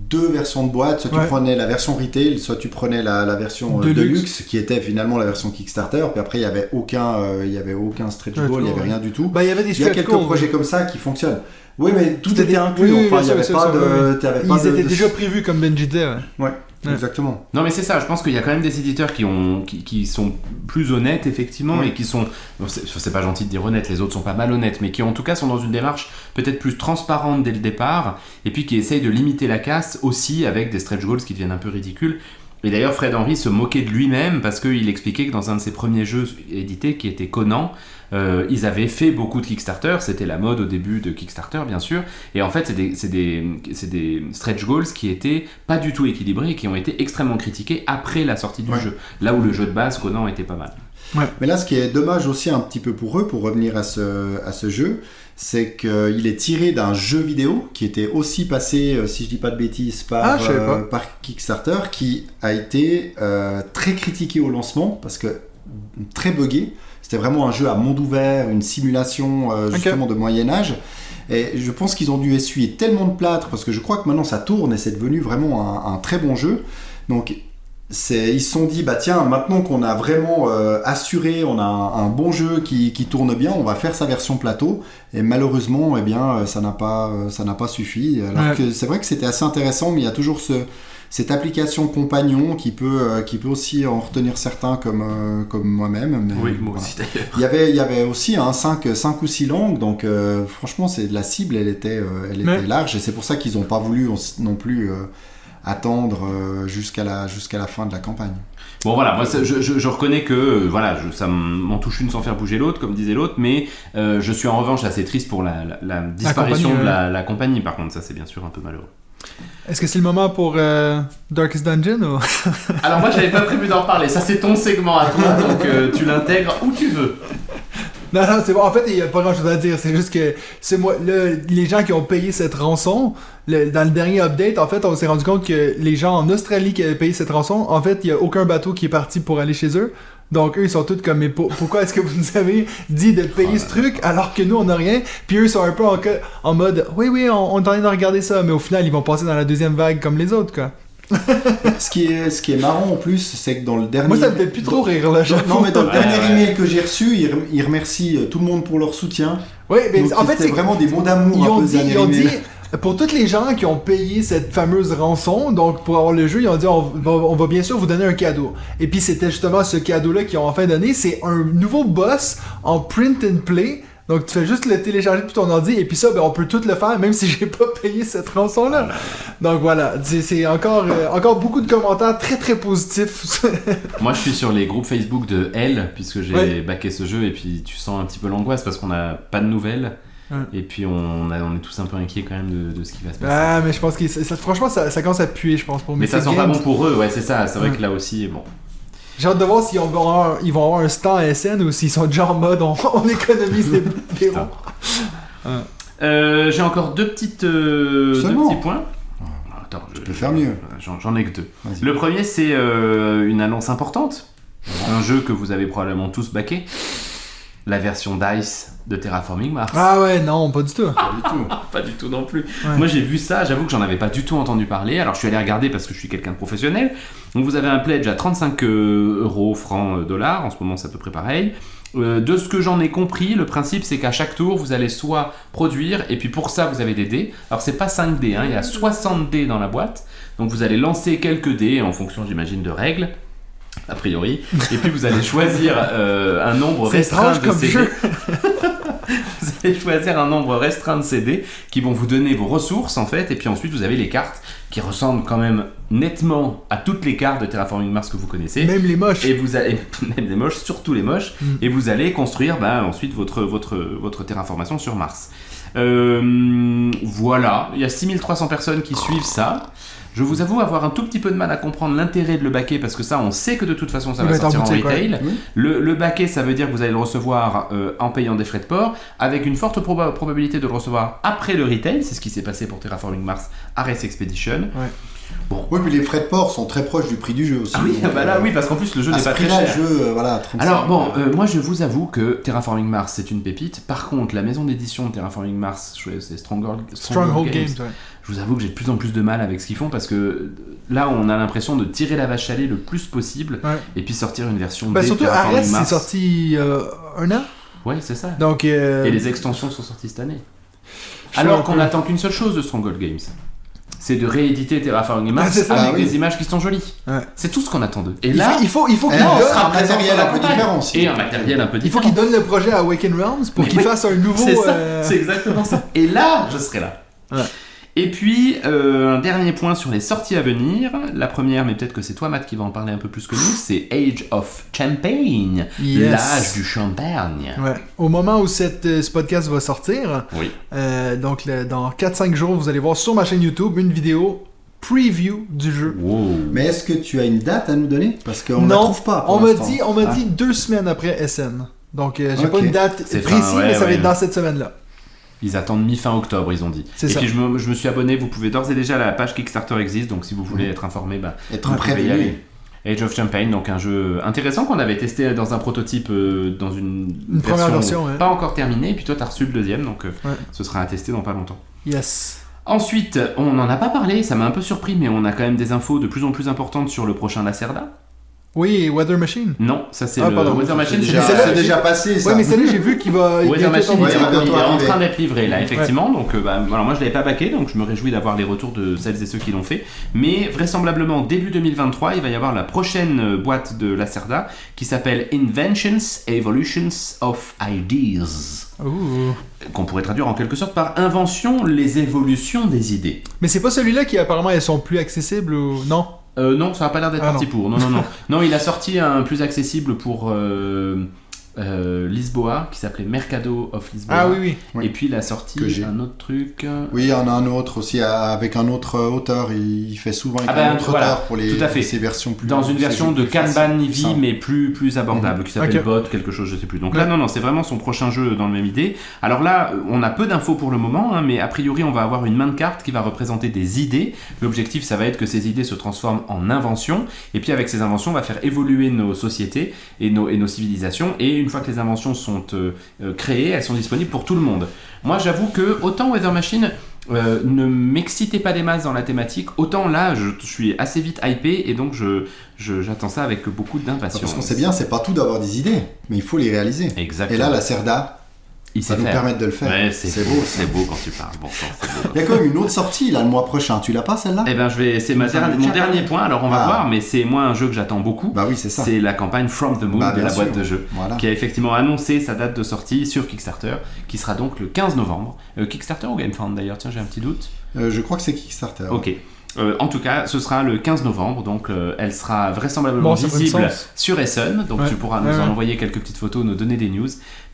2 versions de boîte. Soit tu Ouais. prenais la version retail, soit tu prenais la version Deluxe. Deluxe, qui était finalement la version Kickstarter. Puis après, il y avait aucun stretch Stretch goal, il y avait goal, rien du tout. Bah il y avait des Il y a stretch quelques goals. projets comme ça qui fonctionnent. Oui, mais tout C'était était des- inclus. oui, Enfin, bien il n'y sûr, avait sûr, pas sûr, de. ouais. t'avais pas Ils de- étaient de- déjà prévus comme Ben disait. Ouais. Ouais, Ouais. exactement. Non mais c'est ça, je pense qu'il y a quand même des éditeurs qui sont plus honnêtes effectivement Oui. et qui sont, bon, c'est pas gentil de dire honnêtes, les autres sont pas malhonnêtes, mais qui en tout cas sont dans une démarche peut-être plus transparente dès le départ et puis qui essayent de limiter la casse aussi avec des stretch goals qui deviennent un peu ridicules. Et d'ailleurs Fred Henry se moquait de lui-même parce qu'il expliquait que dans un de ses premiers jeux édités qui était Conan, ils avaient fait beaucoup de Kickstarter, c'était la mode au début de Kickstarter bien sûr, et en fait c'est des stretch goals qui étaient pas du tout équilibrés et qui ont été extrêmement critiqués après la sortie du Ouais. jeu, là où le jeu de base Conan était pas mal. Mais là, ce qui est dommage aussi un petit peu pour eux, pour revenir à ce jeu, c'est qu'il est tiré d'un jeu vidéo qui était aussi passé, si je dis pas de bêtises, Ah, je savais pas. par Kickstarter, qui a été très critiqué au lancement parce que très buggé. C'était vraiment un jeu à monde ouvert, une simulation justement de Moyen-Âge. Et je pense qu'ils ont dû essuyer tellement de plâtre parce que je crois que maintenant ça tourne et c'est devenu vraiment un très bon jeu. Donc ils se sont dit, bah tiens, maintenant qu'on a vraiment assuré, on a un bon jeu qui tourne bien, on va faire sa version plateau. Et malheureusement, eh bien, ça n'a pas suffi. Alors Ouais. que c'est vrai que c'était assez intéressant, mais il y a toujours cette application compagnon qui peut aussi en retenir certains comme moi-même. Mais Oui, moi voilà. aussi d'ailleurs. Il y avait aussi 5 ou 6 langues, donc franchement, la cible, elle était Mais- large, et c'est pour ça qu'ils n'ont pas voulu non plus attendre jusqu'à la fin de la campagne. Bon voilà, moi je reconnais que voilà, ça m'en touche une sans faire bouger l'autre, comme disait l'autre, mais je suis en revanche assez triste pour la disparition compagnie, de la compagnie. Par contre, ça c'est bien sûr un peu malheureux. Est-ce que c'est le moment pour Darkest Dungeon ou... Alors moi j'avais pas prévu d'en reparler, ça c'est ton segment à toi, donc tu l'intègres où tu veux. Non, c'est bon. En fait, il n'y a pas grand chose à dire. C'est juste que c'est moi, les gens qui ont payé cette rançon, dans le dernier update, en fait, on s'est rendu compte que les gens en Australie qui avaient payé cette rançon, en fait, il n'y a aucun bateau qui est parti pour aller chez eux. Donc eux, ils sont tous comme, mais pourquoi est-ce que vous nous avez dit de payer ce truc alors que nous, on n'a rien? Puis eux, ils sont un peu en mode, oui, on est en train de regarder ça, mais au final, ils vont passer dans la deuxième vague comme les autres, quoi. Ce qui est marrant en plus, c'est que dans le dernier... Moi, ça me fait plus trop rire, là. Non, mais dans le dernier email que j'ai reçu, ils remercient tout le monde pour leur soutien. Oui, mais donc, en fait, c'est vraiment des mots d'amour. Ils ont dit, pour tous les gens qui ont payé cette fameuse rançon, donc pour avoir le jeu, ils ont dit on va bien sûr vous donner un cadeau. Et puis c'était justement ce cadeau-là qu'ils ont enfin donné, c'est un nouveau boss en print and play. Donc tu fais juste le télécharger depuis ton ordi et puis ça, on peut tout le faire même si j'ai pas payé cette rançon-là. Donc voilà, c'est encore beaucoup de commentaires très très positifs. Moi je suis sur les groupes Facebook de L, puisque j'ai backé ce jeu, et puis tu sens un petit peu l'angoisse parce qu'on n'a pas de nouvelles. Et puis on est tous un peu inquiets quand même de ce qui va se passer. Ah mais je pense que franchement ça commence à puer, je pense, pour mais ça sent pas bon pour eux, ouais c'est ça, c'est vrai que là aussi, bon. J'ai hâte de voir s'ils vont avoir un stand à SN ou s'ils sont déjà en mode on économise des ronds. J'ai encore deux petits points. Attends, je peux faire mieux. J'en ai que deux. Vas-y. Le premier, c'est une annonce importante. Un jeu que vous avez probablement tous backé. La version DICE de Terraforming Mars. Ah ouais, non, pas du tout. Pas du tout. Pas du tout non plus. Ouais. Moi j'ai vu ça, j'avoue que j'en avais pas du tout entendu parler. Alors je suis allé regarder parce que je suis quelqu'un de professionnel. Donc vous avez un pledge à 35 euros, francs, dollars. En ce moment c'est à peu près pareil. De ce que j'en ai compris, le principe c'est qu'à chaque tour vous allez soit produire, et puis pour ça vous avez des dés. Alors c'est pas 5 dés, il y a 60 dés dans la boîte. Donc vous allez lancer quelques dés en fonction, j'imagine, de règles. A priori, et puis vous allez choisir un nombre restreint de CD. Vous allez choisir un nombre restreint de CD qui vont vous donner vos ressources en fait, et puis ensuite vous avez les cartes qui ressemblent quand même nettement à toutes les cartes de Terraforming Mars que vous connaissez. Même les moches. Et vous allez même les moches, surtout les moches, et vous allez construire ensuite votre terraformation sur Mars. Voilà, il y a 6300 personnes qui suivent ça. Je vous avoue avoir un tout petit peu de mal à comprendre l'intérêt de le backer, parce que ça, on sait que de toute façon, ça va sortir en retail. Oui. Le backer, ça veut dire que vous allez le recevoir en payant des frais de port, avec une forte probabilité de le recevoir après le retail. C'est ce qui s'est passé pour Terraforming Mars à Race Expedition. Ouais. Bon. Oui, puis les frais de port sont très proches du prix du jeu aussi. Ah oui, oui, parce qu'en plus le jeu n'est pas très cher. Voilà, alors bon, moi je vous avoue que Terraforming Mars c'est une pépite. Par contre, la maison d'édition de Terraforming Mars, c'est Stronghold Games. Ouais. Je vous avoue que j'ai de plus en plus de mal avec ce qu'ils font, parce que là on a l'impression de tirer la vache à lait le plus possible, et puis sortir une version de surtout Terraforming Ares, Mars. c'est sorti un an. Ouais, c'est ça. Donc, et les extensions sont sorties cette année. Alors qu'on n'attend qu'une seule chose de Stronghold Games. C'est de rééditer Terraforming Mars avec des images qui sont jolies. Ouais. C'est tout ce qu'on attend d'eux. Et là, il faut qu'il donne un matériel un peu différent aussi. Et un matériel un peu différent. Il faut qu'il donne le projet à Awaken Realms pour qu'il fasse un nouveau. C'est ça, c'est exactement ça. Et là, je serai là. Ouais. Et puis, un dernier point sur les sorties à venir. La première, mais peut-être que c'est toi, Matt, qui va en parler un peu plus que nous, c'est Age of Champagne, l'âge du champagne. Ouais. Au moment où ce podcast va sortir, oui. Donc dans 4-5 jours, vous allez voir sur ma chaîne YouTube une vidéo preview du jeu. Wow. Mais est-ce que tu as une date à nous donner? Parce qu'on ne la trouve pas. On m'a dit 2 semaines après SN. Donc, j'ai pas une date précise, mais ça va être dans cette semaine-là. Ils attendent mi-fin octobre, ils ont dit. C'est ça. Puis je me suis abonné, vous pouvez d'ores et déjà, la page Kickstarter existe, donc si vous voulez être informé, être prévenu. Age of Champagne, donc un jeu intéressant qu'on avait testé dans un prototype, dans une première version, pas encore terminée, et puis toi t'as reçu le deuxième, donc ce sera à tester dans pas longtemps. Yes. Ensuite, on n'en a pas parlé, ça m'a un peu surpris, mais on a quand même des infos de plus en plus importantes sur le prochain Lacerda. Oui, Weather Machine. Non, ça c'est Ah, le pardon. Weather Machine. c'est déjà passé, ça. Ouais, mais celle-là, j'ai vu qu'il va. Weather Machine tomber. il est bientôt en arriver. train d'être livré là, effectivement. Donc, alors moi je l'avais pas baqué, donc je me réjouis d'avoir les retours de celles et ceux qui l'ont fait. Mais vraisemblablement début 2023, il va y avoir la prochaine boîte de Lacerda qui s'appelle Inventions, Evolutions of Ideas. Ouh. Qu'on pourrait traduire en quelque sorte par invention, les évolutions des idées. Mais c'est pas celui-là qui apparemment elles sont plus accessibles ou. Non? Non, ça n'a pas l'air d'être parti non. pour. Non. Non, il a sorti un plus accessible pour Lisboa, qui s'appelait Mercado of Lisboa. Ah oui. Et puis il a sorti Que j'ai. un autre truc. Oui, il y en a un autre aussi avec un autre auteur. Il fait souvent avec Ah ben, un autre voilà, auteur pour tout à fait. ces versions plus. Dans une ces version jeux de plus faciles, Kanban plus Eevee, simples. mais plus abordable, qui s'appelle Ok. Bot, quelque chose, je sais plus. Donc là, non, c'est vraiment son prochain jeu dans le même idée. Alors là, on a peu d'infos pour le moment, hein, mais a priori, on va avoir une main de carte qui va représenter des idées. L'objectif, ça va être que ces idées se transforment en inventions. Et puis avec ces inventions, on va faire évoluer nos sociétés et nos civilisations. Et une fois que les inventions sont créées, elles sont disponibles pour tout le monde. Moi, j'avoue que autant Weather Machine ne m'excitait pas des masses dans la thématique, autant là, je suis assez vite hypé et donc j'attends ça avec beaucoup d'impatience. Parce qu'on sait bien, c'est pas tout d'avoir des idées, mais il faut les réaliser. Exactement. Et là, la Cerda, il ça sait nous faire. permet de le faire. Ouais, c'est c'est beau. beau, c'est beau quand tu parles. Bon sang, c'est beau. Il y a quand même une autre sortie là le mois prochain. Tu l'as pas celle-là? Eh ben, c'est mon dernier point. Alors on va Ah. voir, mais c'est moi un jeu que j'attends beaucoup. Bah oui, c'est ça. C'est la campagne From the Moon Bah, de bien la boîte sûr. de jeu, Voilà. qui a effectivement annoncé sa date de sortie sur Kickstarter, qui sera donc le 15 novembre. Kickstarter ou GameFound d'ailleurs, tiens, j'ai un petit doute. Je crois que c'est Kickstarter. Ok. En tout cas, ce sera le 15 novembre, donc elle sera vraisemblablement Bon, ça fait visible sens. sur Essen, donc Ouais. tu pourras nous Ouais. en envoyer quelques petites photos, nous donner des news.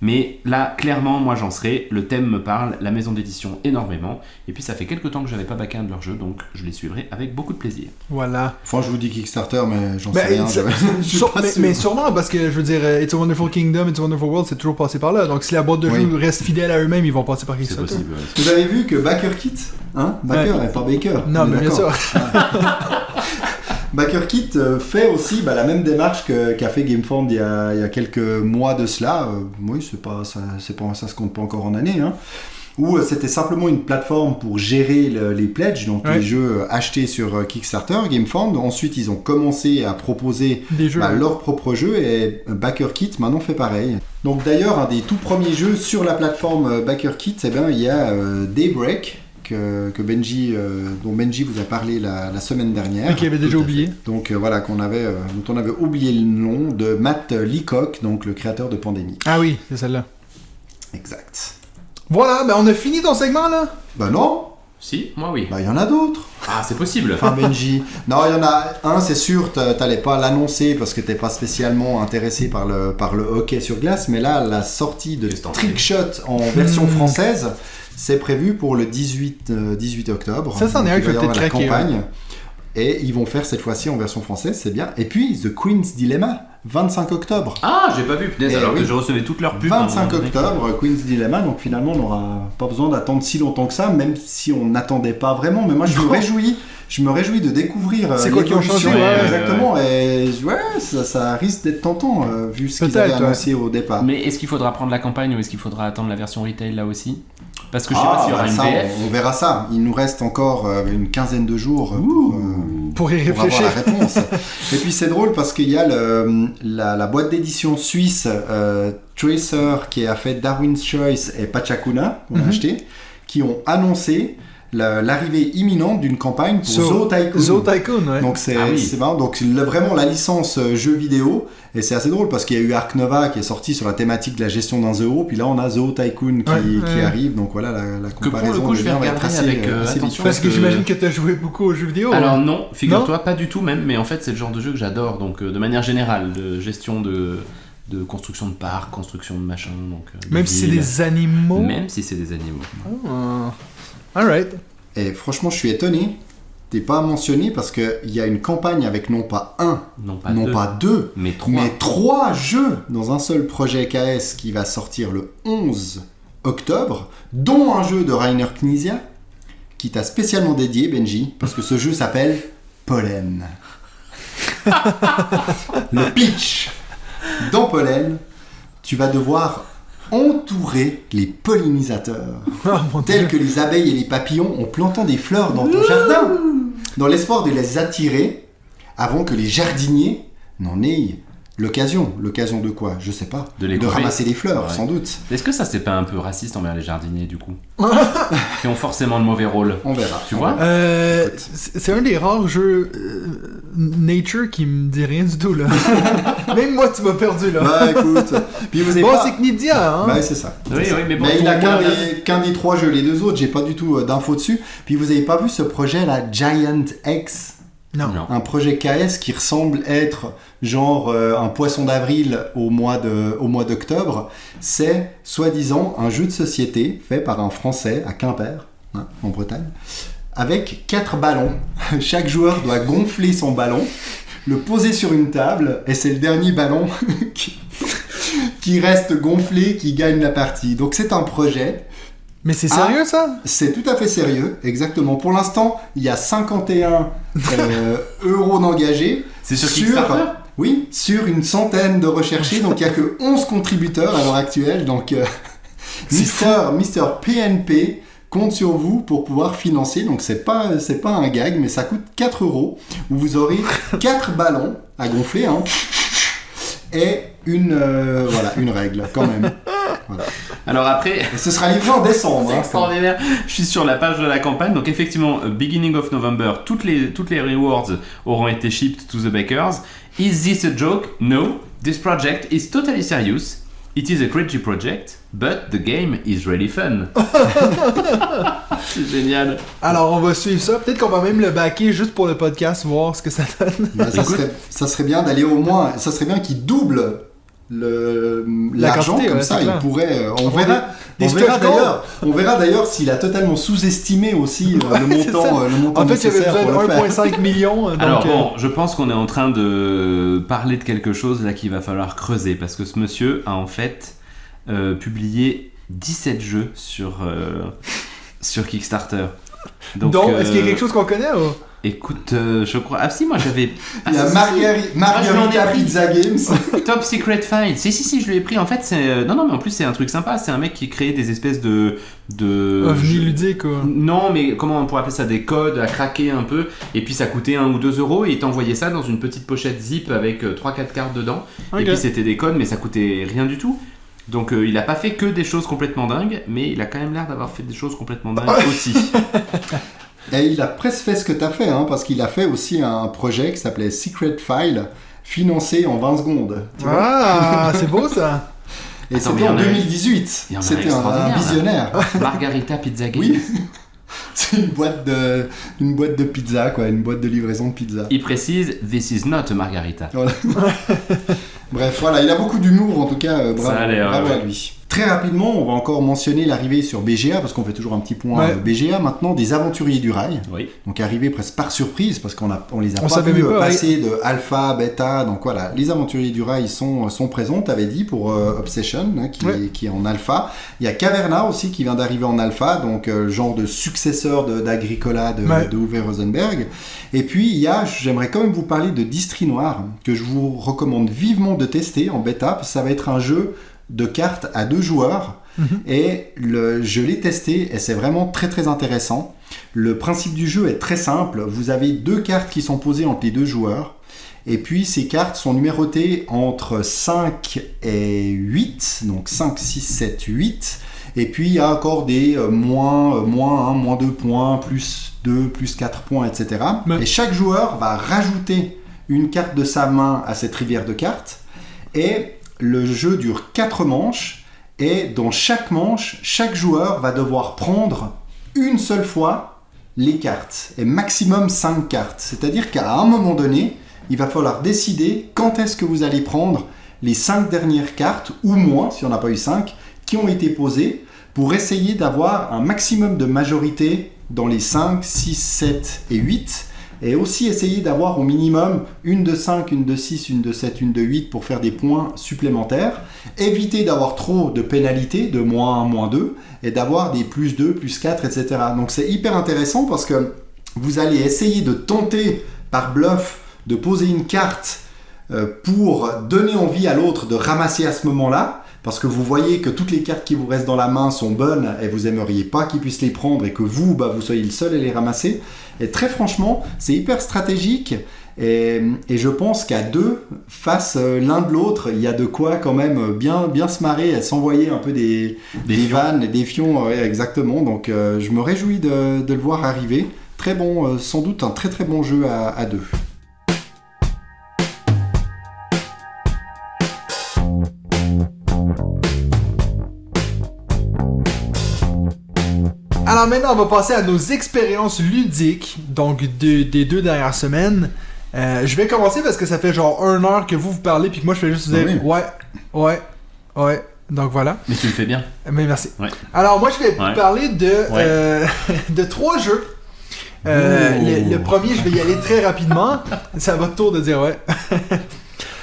Mais là, clairement, moi j'en serai, le thème me parle, la maison d'édition énormément, et puis ça fait quelques temps que j'avais pas backé un de leurs jeux, donc je les suivrai avec beaucoup de plaisir. Voilà. Enfin, je vous dis Kickstarter, mais j'en Ben, sais rien. Je suis pas sûr. mais sûrement, parce que je veux dire, It's a Wonderful Kingdom, It's a Wonderful World, c'est toujours passé par là. Donc si la boîte de Oui. jeu reste fidèle à eux-mêmes, ils vont passer par C'est Kickstarter. possible. Ouais. Vous avez vu que BackerKit, hein, Backer Ouais. et pas Baker. Non, on est mais bien d'accord. sûr. BackerKit fait aussi la même démarche qu'a fait GameFound il y a quelques mois de cela. Oui, ça se compte pas encore en années. Hein. Où c'était simplement une plateforme pour gérer les pledges, donc Ouais. les jeux achetés sur Kickstarter, GameFound. Ensuite, ils ont commencé à proposer Des jeux. leurs propres jeux et BackerKit maintenant fait pareil. Donc d'ailleurs, un des tout premiers jeux sur la plateforme BackerKit, il y a Daybreak, que Benji, dont Benji vous a parlé la semaine dernière. Et qui avait déjà oublié. Donc voilà, dont on avait oublié le nom, de Matt Leacock, donc le créateur de Pandémie. Ah oui, c'est celle-là. Exact. Voilà, ben on a fini ton segment là. Bah non, Si, moi oui. il y en a d'autres. Ah, c'est possible. Enfin Benji. Non, il y en a un, c'est sûr, t'allais pas l'annoncer parce que t'es pas spécialement intéressé par le hockey sur glace, mais là, la sortie de Qu'est-ce que t'en Trickshot en version française, c'est prévu pour le 18 octobre. Ça, c'en est un Donc, que il va je y vais avoir peut-être la craquer, campagne. Et ils vont faire cette fois-ci en version française, c'est bien. Et puis, The Queen's Dilemma, 25 octobre. Ah, j'ai pas vu, punaise, Eh alors oui. que je recevais toutes leurs pubs. à un 25 moment donné. octobre, Queen's Dilemma, donc finalement on n'aura pas besoin d'attendre si longtemps que ça, même si on n'attendait pas vraiment. Mais moi je me réjouis de découvrir C'est quoi qui ont l'évolution. changé, ouais, Exactement, et ça risque d'être tentant vu ce qu'ils Peut-être, avaient annoncé au départ. Mais est-ce qu'il faudra prendre la campagne ou est-ce qu'il faudra attendre la version retail là aussi? Parce que je sais pas s'il y aura une ça, VF. on verra ça. Il nous reste encore une quinzaine de jours Pour y pour avoir réfléchir. la réponse. Et puis c'est drôle parce qu'il y a la boîte d'édition suisse Tracer qui a fait Darwin's Choice et Pachacuna, qu'on a acheté, qui ont annoncé l'arrivée imminente d'une campagne pour Zoo Tycoon. Zoo Tycoon, ouais. Donc c'est Ah oui. c'est marrant. Donc vraiment la licence jeu vidéo, et c'est assez drôle parce qu'il y a eu Ark Nova qui est sorti sur la thématique de la gestion d'un zoo, puis là on a Zoo Tycoon qui arrive. Donc voilà la Que pour comparaison. le coup, je vais va être regarder assez, avec assez vite. attention. Parce que que- j'imagine que t'as joué beaucoup aux jeux vidéo. Alors hein. non, figure-toi, pas du tout même, mais en fait c'est le genre de jeu que j'adore, donc de manière générale, de gestion de construction de parcs, construction de machin, donc de Même si c'est villes. des animaux. Même si c'est des animaux. Ah. Alright. Et franchement, je suis étonné. T'es pas mentionné parce qu'il y a une campagne avec non pas un, Non pas non deux, pas deux, mais trois. mais 3 jeux dans un seul projet KS qui va sortir le 11 octobre, dont un jeu de Rainer Knizia qui t'a spécialement dédié, Benji, parce que ce jeu s'appelle Pollen. Le pitch. Dans Pollen, tu vas devoir entourer les pollinisateurs, Ah mon tels dieu. que les abeilles et les papillons, en plantant des fleurs dans ton jardin, dans l'espoir de les attirer avant que les jardiniers n'en ait l'occasion. L'occasion de quoi? Je sais pas. De les De couper. ramasser les fleurs, Ouais. sans doute. Est-ce que ça c'est pas un peu raciste envers les jardiniers du coup qui ont forcément le mauvais rôle? On verra. Tu vois? C'est un des rares jeux nature qui me dit rien du tout là. Même moi tu m'as perdu là. Bah écoute, puis vous avez Bon, pas... c'est Knidia, hein. Bah c'est ça. Oui, oui, mais bon. Mais il a pour moi, qu'un des 3 jeux, les 2 autres, j'ai pas du tout d'infos dessus. Puis vous avez pas vu ce projet là, Giant X? Non. Non. Un projet KS qui ressemble être genre un poisson d'avril au mois d'octobre. C'est soi-disant un jeu de société fait par un Français à Quimper, hein, en Bretagne, avec 4 ballons. Chaque joueur doit gonfler son ballon, le poser sur une table, et c'est le dernier ballon qui reste gonflé qui gagne la partie. Donc c'est un projet. Mais c'est sérieux ça? C'est tout à fait sérieux, exactement. Pour l'instant, il y a 51 euros d'engagés. C'est sur Kickstarter? Oui, sur une centaine de recherchés. Donc il n'y a que 11 contributeurs à l'heure actuelle. Donc Mister PNP compte sur vous pour pouvoir financer. Donc c'est pas un gag, mais ça coûte 4 euros. Où vous aurez 4 ballons à gonfler. Hein, et une règle quand même. Voilà. Alors après, Et ce sera livré en décembre. c'est hein, extraordinaire. Je suis sur la page de la campagne. Donc effectivement, beginning of November, toutes les rewards auront été shipped to the bakers. Is this a joke? No. This project is totally serious. It is a cringy project, but the game is really fun. C'est génial. Alors on va suivre ça. Peut-être qu'on va même le backer juste pour le podcast, voir ce que ça donne. Bah, ça serait bien d'aller au moins. Ça serait bien qu'il double l'argent quantité, comme ouais, ça. c'est Il clair. pourrait. On verra On verra d'ailleurs s'il a totalement sous-estimé aussi le montant En fait, il y avait nécessaire pour le besoin faire. de 1,5 million. Donc, Alors bon, je pense qu'on est en train de parler de quelque chose là qu'il va falloir creuser parce que ce monsieur a en fait publié 17 jeux sur Kickstarter. Donc, est-ce qu'il y a quelque chose qu'on connaît ou... Écoute, je crois. Ah si, moi j'avais. Il y a si, si. Margarita Moi, je l'en ai pris. Pizza Games. Top Secret Find. Si, je l'ai pris. En fait, c'est. Non, mais en plus, c'est un truc sympa. C'est un mec qui crée des espèces de. OVNI ludique quoi. Non, mais comment on pourrait appeler ça? Des codes à craquer un peu. Et puis ça coûtait 1 ou 2 euros. Et il t'envoyait ça dans une petite pochette zip avec 3-4 cartes dedans. Ok. Et puis c'était des codes, mais ça coûtait rien du tout. Donc il a pas fait que des choses complètement dingues, mais il a quand même l'air d'avoir fait des choses complètement dingues aussi. Et il a presque fait ce que tu as fait, hein, parce qu'il a fait aussi un projet qui s'appelait Secret File, financé en 20 secondes. Tu vois Ah, c'est beau ça. Et Attends, mais c'était il y en en a- 2018. il y en a C'était un extraordinaire, visionnaire. Margarita Pizza Game. Oui. C'est une boîte de pizza, quoi, une boîte de livraison de pizza. Il précise, this is not a margarita. Voilà. Bref, voilà, il a beaucoup d'humour en tout cas, bravo, Ça a l'air, bravo à ouais. lui. Très rapidement, on va encore mentionner l'arrivée sur BGA, parce qu'on fait toujours un petit point Ouais. BGA maintenant, des aventuriers du rail. Oui. Donc arrivé presque par surprise, parce qu'on les a On pas savait vus même pas, passer de alpha, bêta, donc voilà, les aventuriers du rail sont présents, t'avais dit, pour Obsession, hein, qui est en alpha. Il y a Caverna aussi qui vient d'arriver en alpha, donc genre de successeur d'Agricola de Uwe Rosenberg. Et puis il y a, j'aimerais quand même vous parler de Distri Noir, que je vous recommande vivement de tester en bêta, parce que ça va être un jeu de cartes à 2 joueurs. Et je l'ai testé et c'est vraiment très très intéressant. Le principe du jeu est très simple. Vous avez 2 cartes qui sont posées entre les 2 joueurs. Et puis ces cartes sont numérotées entre 5 et 8. Donc 5, 6, 7, 8. Et puis il y a encore des moins 1, moins 2 points, plus 2, plus 4 points, etc. Ouais. Et chaque joueur va rajouter une carte de sa main à cette rivière de cartes. Et le jeu dure 4 manches. Et dans chaque manche, chaque joueur va devoir prendre une seule fois les cartes. Et maximum 5 cartes. C'est-à-dire qu'à un moment donné, il va falloir décider quand est-ce que vous allez prendre les 5 dernières cartes, ou moins, si on n'a pas eu 5, qui ont été posées, pour essayer d'avoir un maximum de majorité dans les 5, 6, 7 et 8. Et aussi essayer d'avoir au minimum une de 5, une de 6, une de 7, une de 8 pour faire des points supplémentaires. Éviter d'avoir trop de pénalités, de moins 1, moins 2, et d'avoir des plus 2, plus 4, etc. Donc c'est hyper intéressant parce que vous allez essayer de tenter par bluff de poser une carte pour donner envie à l'autre de ramasser à ce moment-là. Parce que vous voyez que toutes les cartes qui vous restent dans la main sont bonnes et vous aimeriez pas qu'ils puissent les prendre et que vous soyez le seul à les ramasser. Et très franchement, c'est hyper stratégique Et je pense qu'à deux, face l'un de l'autre, il y a de quoi quand même bien se marrer, et s'envoyer un peu des vannes, des fions, ouais, exactement. Donc je me réjouis de le voir arriver. Très bon, sans doute un très très bon jeu à deux. Alors maintenant, on va passer à nos expériences ludiques, donc des 2 dernières semaines. Je vais commencer parce que ça fait genre 1 heure que vous parlez, puis que moi je fais juste vous dire ouais. Donc voilà. Mais tu le fais bien. Mais merci. Ouais. Alors moi je vais parler de 3 jeux. Le premier, je vais y aller très rapidement. C'est à votre tour de dire ouais.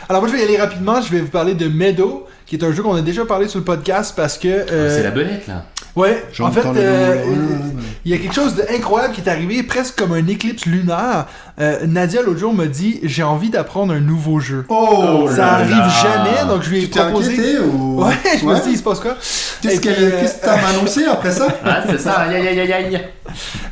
Alors moi je vais y aller rapidement. Je vais vous parler de Meadow, qui est un jeu qu'on a déjà parlé sur le podcast parce que... C'est la belette là. Ouais, en fait, J'entends il y a quelque chose d'incroyable qui est arrivé, presque comme un éclipse lunaire. Nadia, l'autre jour, m'a dit « J'ai envie d'apprendre un nouveau jeu. » Oh Ça là arrive là. jamais, donc je lui ai Tu t'es proposé... inquiété ou... Ouais, je me suis dit, il se passe quoi? Qu'est-ce que t'as annoncé après ça? Ah, c'est ça, aïe.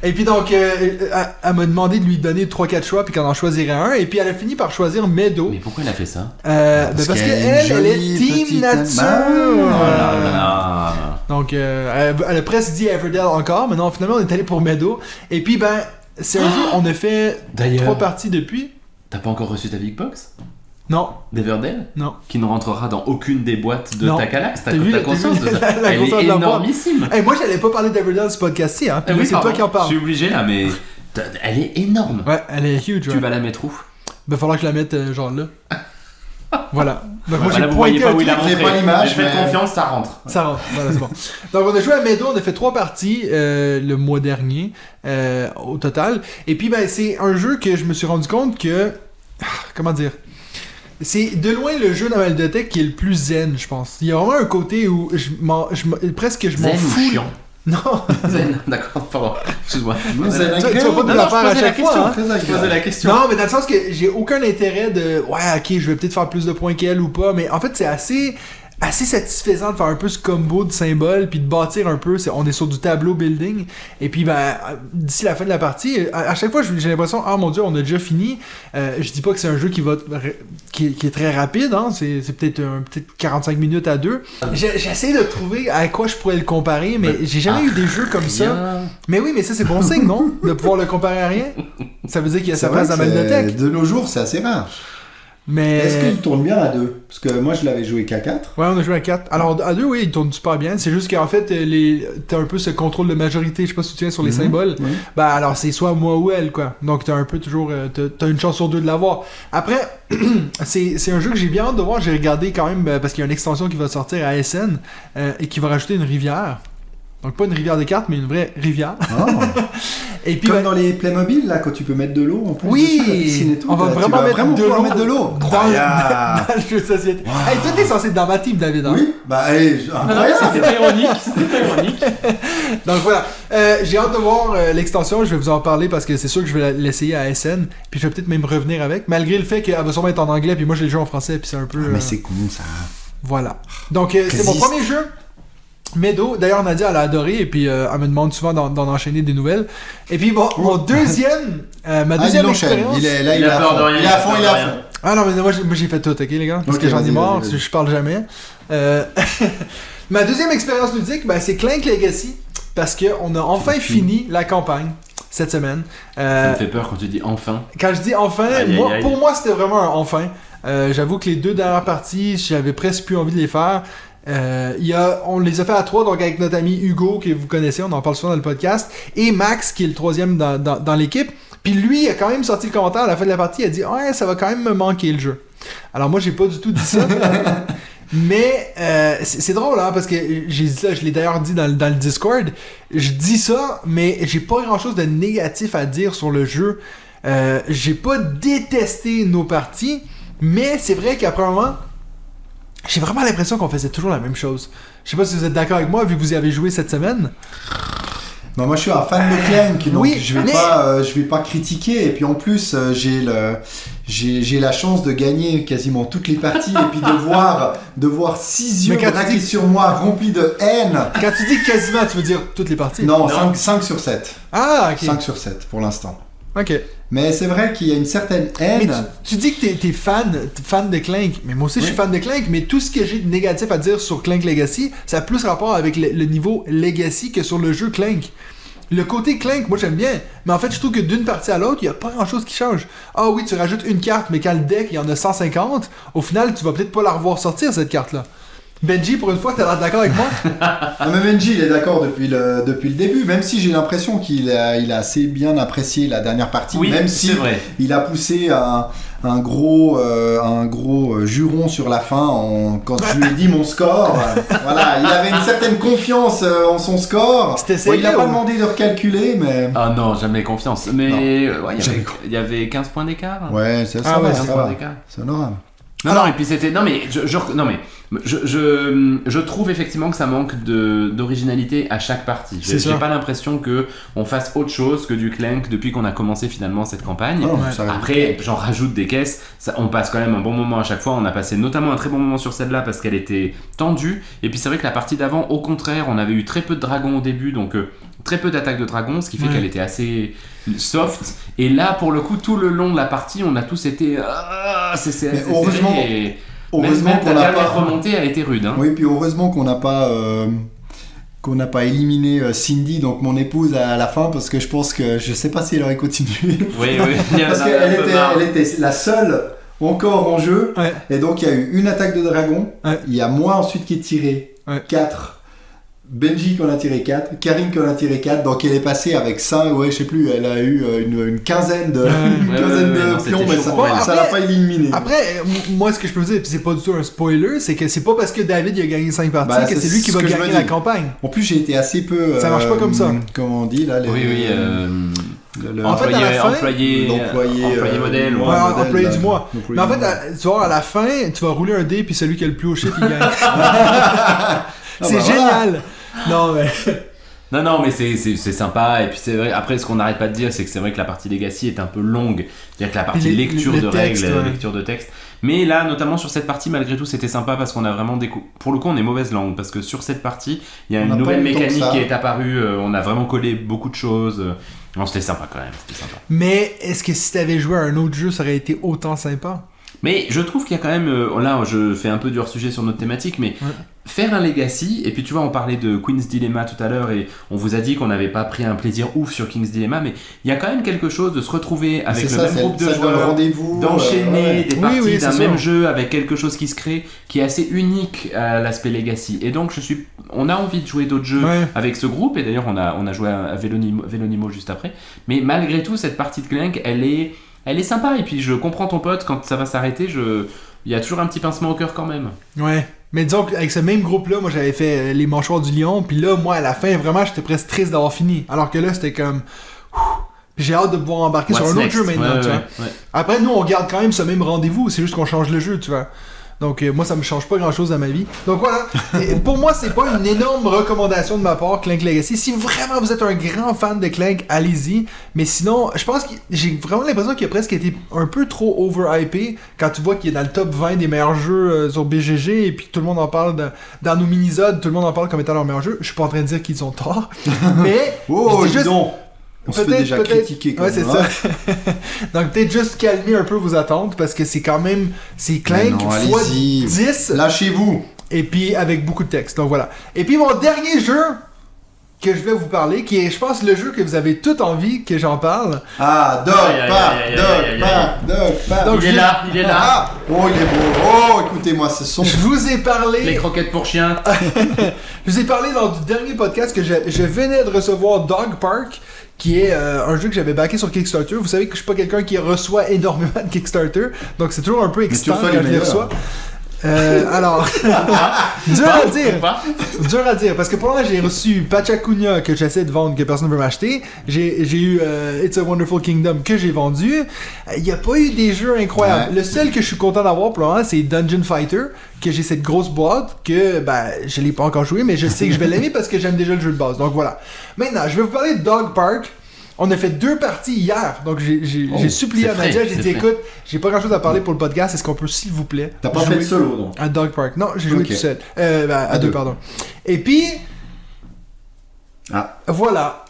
Et puis donc, elle m'a demandé de lui donner 3-4 choix, puis qu'elle en choisirait un, et puis elle a fini par choisir Meadow. Mais pourquoi elle a fait ça? Parce qu'elle est Team Nature. Oh là là. Donc, elle a presque dit Everdell encore, mais non, finalement, on est allé pour Meadow. Et puis, ben, c'est un jeu, on a fait D'ailleurs. 3 parties depuis. T'as pas encore reçu ta Big Box Non, d'Everdell? non. Qui ne rentrera dans aucune des boîtes de Non. ta Calax? T'as T'as conscience vu de ça? la Elle grosseur est de la boîte. énormissime. Hey, moi, j'allais pas parler d'Everdell ce podcast-ci, hein. Puis là, Oui, c'est toi pardon. qui en Je parles. suis obligé là, mais elle est énorme. Ouais, elle est huge. Tu Ouais. vas la mettre où? Ben, falloir que je la mette genre là. Voilà. Donc, moi, Voilà, j'ai vous voyez pointé pas un où il a truc. J'ai montré. pas l'image, J'ai fait mais- confiance, ça rentre. Ça rentre, voilà, c'est bon. Donc on a joué à Meadow, on a fait 3 parties le mois dernier au total. Et puis ben c'est un jeu que je me suis rendu compte que... Comment dire? C'est de loin le jeu dans ma ludothèque qui est le plus zen, je pense. Il y a vraiment un côté où presque je m'en Zen ou fous. chiant? Non, Zen, d'accord, pardon. Excuse-moi. Vous êtes tu vas pas nous Non, la non, faire je à posais la chaque fois. question. Hein? Très Je posais agréable. la question. Non, mais dans le sens que j'ai aucun intérêt de... Ouais, ok, je vais peut-être faire plus de points qu'elle ou pas, mais en fait, c'est assez satisfaisant de faire un peu ce combo de symboles puis de bâtir un peu. On est sur du tableau building. Et puis, ben, d'ici la fin de la partie, à chaque fois, j'ai l'impression, ah mon dieu, on a déjà fini. Je dis pas que c'est un jeu qui est très rapide, hein. C'est peut-être 45 minutes à 2. J'essaie de trouver à quoi je pourrais le comparer, mais j'ai jamais eu des jeux comme ça. Mais oui, mais ça, c'est bon signe, non? De pouvoir le comparer à rien. Ça veut dire qu'il y a sa C'est place vrai dans ma que bibliothèque. de nos jours, c'est assez rare. Mais... Est-ce qu'il tourne bien à deux? Parce que moi, je l'avais joué qu'à 4. Ouais, on a joué à 4. Alors, à 2, oui, il tourne super bien. C'est juste qu'en fait, t'as un peu ce contrôle de majorité, je sais pas si tu tiens sur les symboles. Oui. Bah, alors, c'est soit moi ou elle, quoi. Donc, t'as un peu toujours... t'as une chance sur 2 de l'avoir. Après, c'est un jeu que j'ai bien hâte de voir. J'ai regardé quand même, parce qu'il y a une extension qui va sortir à SN et qui va rajouter une rivière. Donc, pas une rivière de cartes, mais une vraie rivière. Oh. Et puis, Comme ben, dans les Playmobil, là, quand tu peux mettre de l'eau en plus. Oui, dessus, la piscine et tout, on va tu vraiment vas mettre de pouvoir l'eau mettre de l'eau. dans Incroyable. le jeu de société. Hey, toi, t'es censé être dans ma team, David. Hein? Oui, bah allez, incroyable. C'était pas ironique, c'était pas ironique. Donc voilà, j'ai hâte de voir l'extension, je vais vous en parler parce que c'est sûr que je vais l'essayer à SN, puis je vais peut-être même revenir avec, malgré le fait qu'elle va sûrement être en anglais, puis moi j'ai le jeu en français, puis c'est un peu... Mais c'est con ça. Voilà. Donc c'est mon Résiste. premier jeu, Meadow. D'ailleurs Nadia elle a adoré, et puis elle me demande souvent d'en enchaîner des nouvelles. Et puis bon, mon deuxième, ma Ah, il deuxième l'enchaîne. expérience... Il est là, Il il est a à peur fond. de rien, Il est à fond, il a il est peur à de fond. rien. Ah non, mais moi j'ai fait tout, ok les gars? Parce Ok, que j'en ai vas-y, marre, vas-y, parce vas-y. que je parle jamais. Ma deuxième expérience ludique, ben, c'est Clank Legacy, parce qu'on a enfin fini la campagne cette semaine. Ça me fait peur quand tu dis enfin. Quand je dis enfin, Aïe, aïe, aïe. pour moi c'était vraiment un enfin. J'avoue que les 2 dernières parties, j'avais presque plus envie de les faire. On les a fait à 3, donc avec notre ami Hugo, que vous connaissez, on en parle souvent dans le podcast, et Max, qui est le 3e dans l'équipe. Puis lui, il a quand même sorti le commentaire à la fin de la partie, il a dit « Ouais, ça va quand même me manquer le jeu. » Alors moi, j'ai pas du tout dit ça. Mais c'est drôle, hein, parce que j'ai dit ça, je l'ai d'ailleurs dit dans le Discord. Je dis ça, mais j'ai pas grand-chose de négatif à dire sur le jeu. J'ai pas détesté nos parties, mais c'est vrai qu'après un moment, j'ai vraiment l'impression qu'on faisait toujours la même chose. Je sais pas si vous êtes d'accord avec moi, vu que vous y avez joué cette semaine. Non, moi je suis un fan de Clank, donc Oui, je vais mais- pas critiquer. Et puis en plus, j'ai la chance de gagner quasiment toutes les parties et puis de voir 6 yeux Mais quand tu braqués dis- sur moi, remplis de haine. Quand tu dis quasiment, tu veux dire toutes les parties? Non, Non. 5 sur 7. Ah, ok. 5 sur 7 pour l'instant. Ok. Mais c'est vrai qu'il y a une certaine Mais haine. tu dis que t'es fan de Clank, mais moi aussi je suis fan de Clank, mais tout ce que j'ai de négatif à dire sur Clank Legacy, ça a plus rapport avec le niveau Legacy que sur le jeu Clank. Le côté Clank, moi j'aime bien, mais en fait je trouve que d'une partie à l'autre, il y a pas grand chose qui change. Ah oui, tu rajoutes une carte, mais quand le deck il y en a 150, au final tu vas peut-être pas la revoir sortir cette carte-là. Benji, pour une fois, t'as l'air d'accord avec moi? Ah, mais Benji, il est d'accord depuis le début, même si j'ai l'impression qu'il a assez bien apprécié la dernière partie, Oui, même si c'est vrai. il a poussé un gros juron sur la fin quand je lui ai dit mon score. Voilà, il avait une certaine confiance en son score. C'était Bon, serré, il n'a pas ou- demandé de recalculer, mais... Ah non, jamais confiance. Mais ouais, Jamais il y avait 15 points d'écart. Ouais, ça Ah va, ouais, ça 15 va. points d'écart. C'est honorable. Non, non, et puis c'était. Non, mais je trouve effectivement que ça manque d'originalité à chaque partie. C'est J'ai ça. pas l'impression qu'on fasse autre chose que du Clank depuis qu'on a commencé finalement cette campagne. Non, Ouais. ça va. Après, j'en rajoute des caisses, on passe quand même un bon moment à chaque fois. On a passé notamment un très bon moment sur celle-là parce qu'elle était tendue. Et puis c'est vrai que la partie d'avant, au contraire, on avait eu très peu de dragons au début, donc très peu d'attaques de dragons, ce qui fait Ouais. qu'elle était assez soft. Et là, pour le coup, tout le long de la partie, on a tous été. C'est Mais assez heureusement- serré et Heureusement même qu'on la n'a dernière pas... remontée a été rude. Hein. Oui, puis heureusement qu'on n'a pas éliminé Cindy, donc mon épouse, à la fin, parce que je pense que je sais pas si elle aurait continué. Oui. Parce qu'elle était la seule encore en jeu, Ouais. et donc il y a eu une attaque de dragon, Ouais. il y a moi ensuite qui ai tiré Ouais. 4, Benji qui en a tiré 4, Karine qui en a tiré 4, donc elle est passée avec 5, ouais je sais plus, elle a eu une quinzaine de, Ouais. non, de c'était pions, mais chaud ça pour elle. ça l'a pas éliminé. Après, moi ce que je peux vous dire, puis c'est pas du tout un spoiler, c'est que c'est pas parce que David il a gagné 5 parties Bah, que c'est c'est lui qui ce va que je gagner me la dis. campagne. En plus j'ai été assez peu... Ça marche pas comme ça. Comment on dit là les, Oui. En fait, à la fin, employé modèle. Ouais, modèle, employé là. du mois. Employé Mais en du fait, mois. tu vois, à la fin, tu vas rouler un dé, puis celui qui a le plus haut chiffre, il gagne. C'est bah, génial! Non, mais. Non, mais c'est sympa. Et puis c'est vrai, après, ce qu'on n'arrête pas de dire, c'est que c'est vrai que la partie Legacy est un peu longue. C'est-à-dire que la partie Les- lecture les de textes, règles, ouais. lecture de texte. Mais là, notamment sur cette partie, malgré tout, c'était sympa parce qu'on a vraiment pour le coup, on est mauvaise langue. Parce que sur cette partie, il y a On une n'a pas nouvelle eu tant que mécanique ça. qui est apparue. On a vraiment collé beaucoup de choses. Non, c'était sympa quand même. C'était sympa. Mais est-ce que si t'avais joué à un autre jeu, ça aurait été autant sympa? Mais je trouve qu'il y a quand même, là je fais un peu du hors-sujet sur notre thématique, mais Ouais. faire un Legacy, et puis tu vois on parlait de Queen's Dilemma tout à l'heure, et on vous a dit qu'on n'avait pas pris un plaisir ouf sur King's Dilemma, mais il y a quand même quelque chose de se retrouver avec C'est le ça, même groupe de ça donne joueurs, rendez-vous, d'enchaîner des Oui, parties oui, c'est d'un sûr. même jeu avec quelque chose qui se crée, qui est assez unique à l'aspect Legacy. Et donc on a envie de jouer d'autres jeux Ouais. avec ce groupe, et d'ailleurs on a joué à Vélonimo juste après, mais malgré tout cette partie de Clank, elle est sympa, et puis je comprends ton pote, quand ça va s'arrêter, il y a toujours un petit pincement au cœur quand même. Ouais. Mais disons qu'avec ce même groupe-là, moi j'avais fait les mâchoires du lion, puis là, moi à la fin, vraiment, j'étais presque triste d'avoir fini. Alors que là, c'était comme. Puis j'ai hâte de pouvoir embarquer sur What's un autre next? jeu maintenant, Ouais, tu vois. ouais. Après, nous, on garde quand même ce même rendez-vous, c'est juste qu'on change le jeu, tu vois. Donc, moi, ça me change pas grand-chose à ma vie. Donc, voilà. Et pour moi, c'est pas une énorme recommandation de ma part, Clank Legacy. Si vraiment vous êtes un grand fan de Clank, allez-y. Mais sinon, je pense que j'ai vraiment l'impression qu'il a presque été un peu trop overhypé quand tu vois qu'il est dans le top 20 des meilleurs jeux sur BGG et puis tout le monde en parle dans nos mini-zodes, tout le monde en parle comme étant leur meilleur jeu. Je suis pas en train de dire qu'ils ont tort. Mais, Oh, je dis dis juste... donc. On se fait déjà critiquer quand Ouais, c'est même, ça. hein. Donc peut-être juste calmer un peu vos attentes parce que c'est quand même c'est Clank Mais non, fois allez-y. 10 Lâchez-vous. et puis avec beaucoup de texte. Donc voilà. Et puis mon dernier jeu que je vais vous parler, qui est je pense le jeu que vous avez tout envie que j'en parle. Ah, Dog Aïe, aïe, Park, aïe, aïe, Dog aïe, Park, Dog Park. Donc, Il est là. Ah, oh, il est beau. Oh, écoutez-moi, ce son. Je vous ai parlé Les croquettes pour chiens. Je vous ai parlé lors du dernier podcast que je venais de recevoir Dog Park, qui est un jeu que j'avais backé sur Kickstarter. Vous savez que je suis pas quelqu'un qui reçoit énormément de Kickstarter, donc c'est toujours un peu excitant reçois quand les je les meilleurs. reçois. Alors, dur à dire. Dur à dire, parce que pour l'instant j'ai reçu Pachacunya que j'essaie de vendre, que personne ne veut m'acheter. J'ai eu It's a Wonderful Kingdom que j'ai vendu. Il n'y a pas eu des jeux incroyables. Ouais. Le seul que je suis content d'avoir pour l'instant, c'est Dungeon Fighter, que j'ai cette grosse boîte, que je l'ai pas encore joué, mais je sais que je vais l'aimer parce que j'aime déjà le jeu de base. Donc voilà. Maintenant, je vais vous parler de Dog Park. On a fait 2 parties hier, donc j'ai supplié c'est à Nadia, frais, j'ai c'est dit frais. écoute, j'ai pas grand chose à parler pour le podcast, est-ce qu'on peut s'il vous plaît T'as pas jouer fait de solo, donc. à Dog Park? Non, j'ai joué Ok. tout seul. À deux, deux. pardon. Et puis, Ah, Voilà.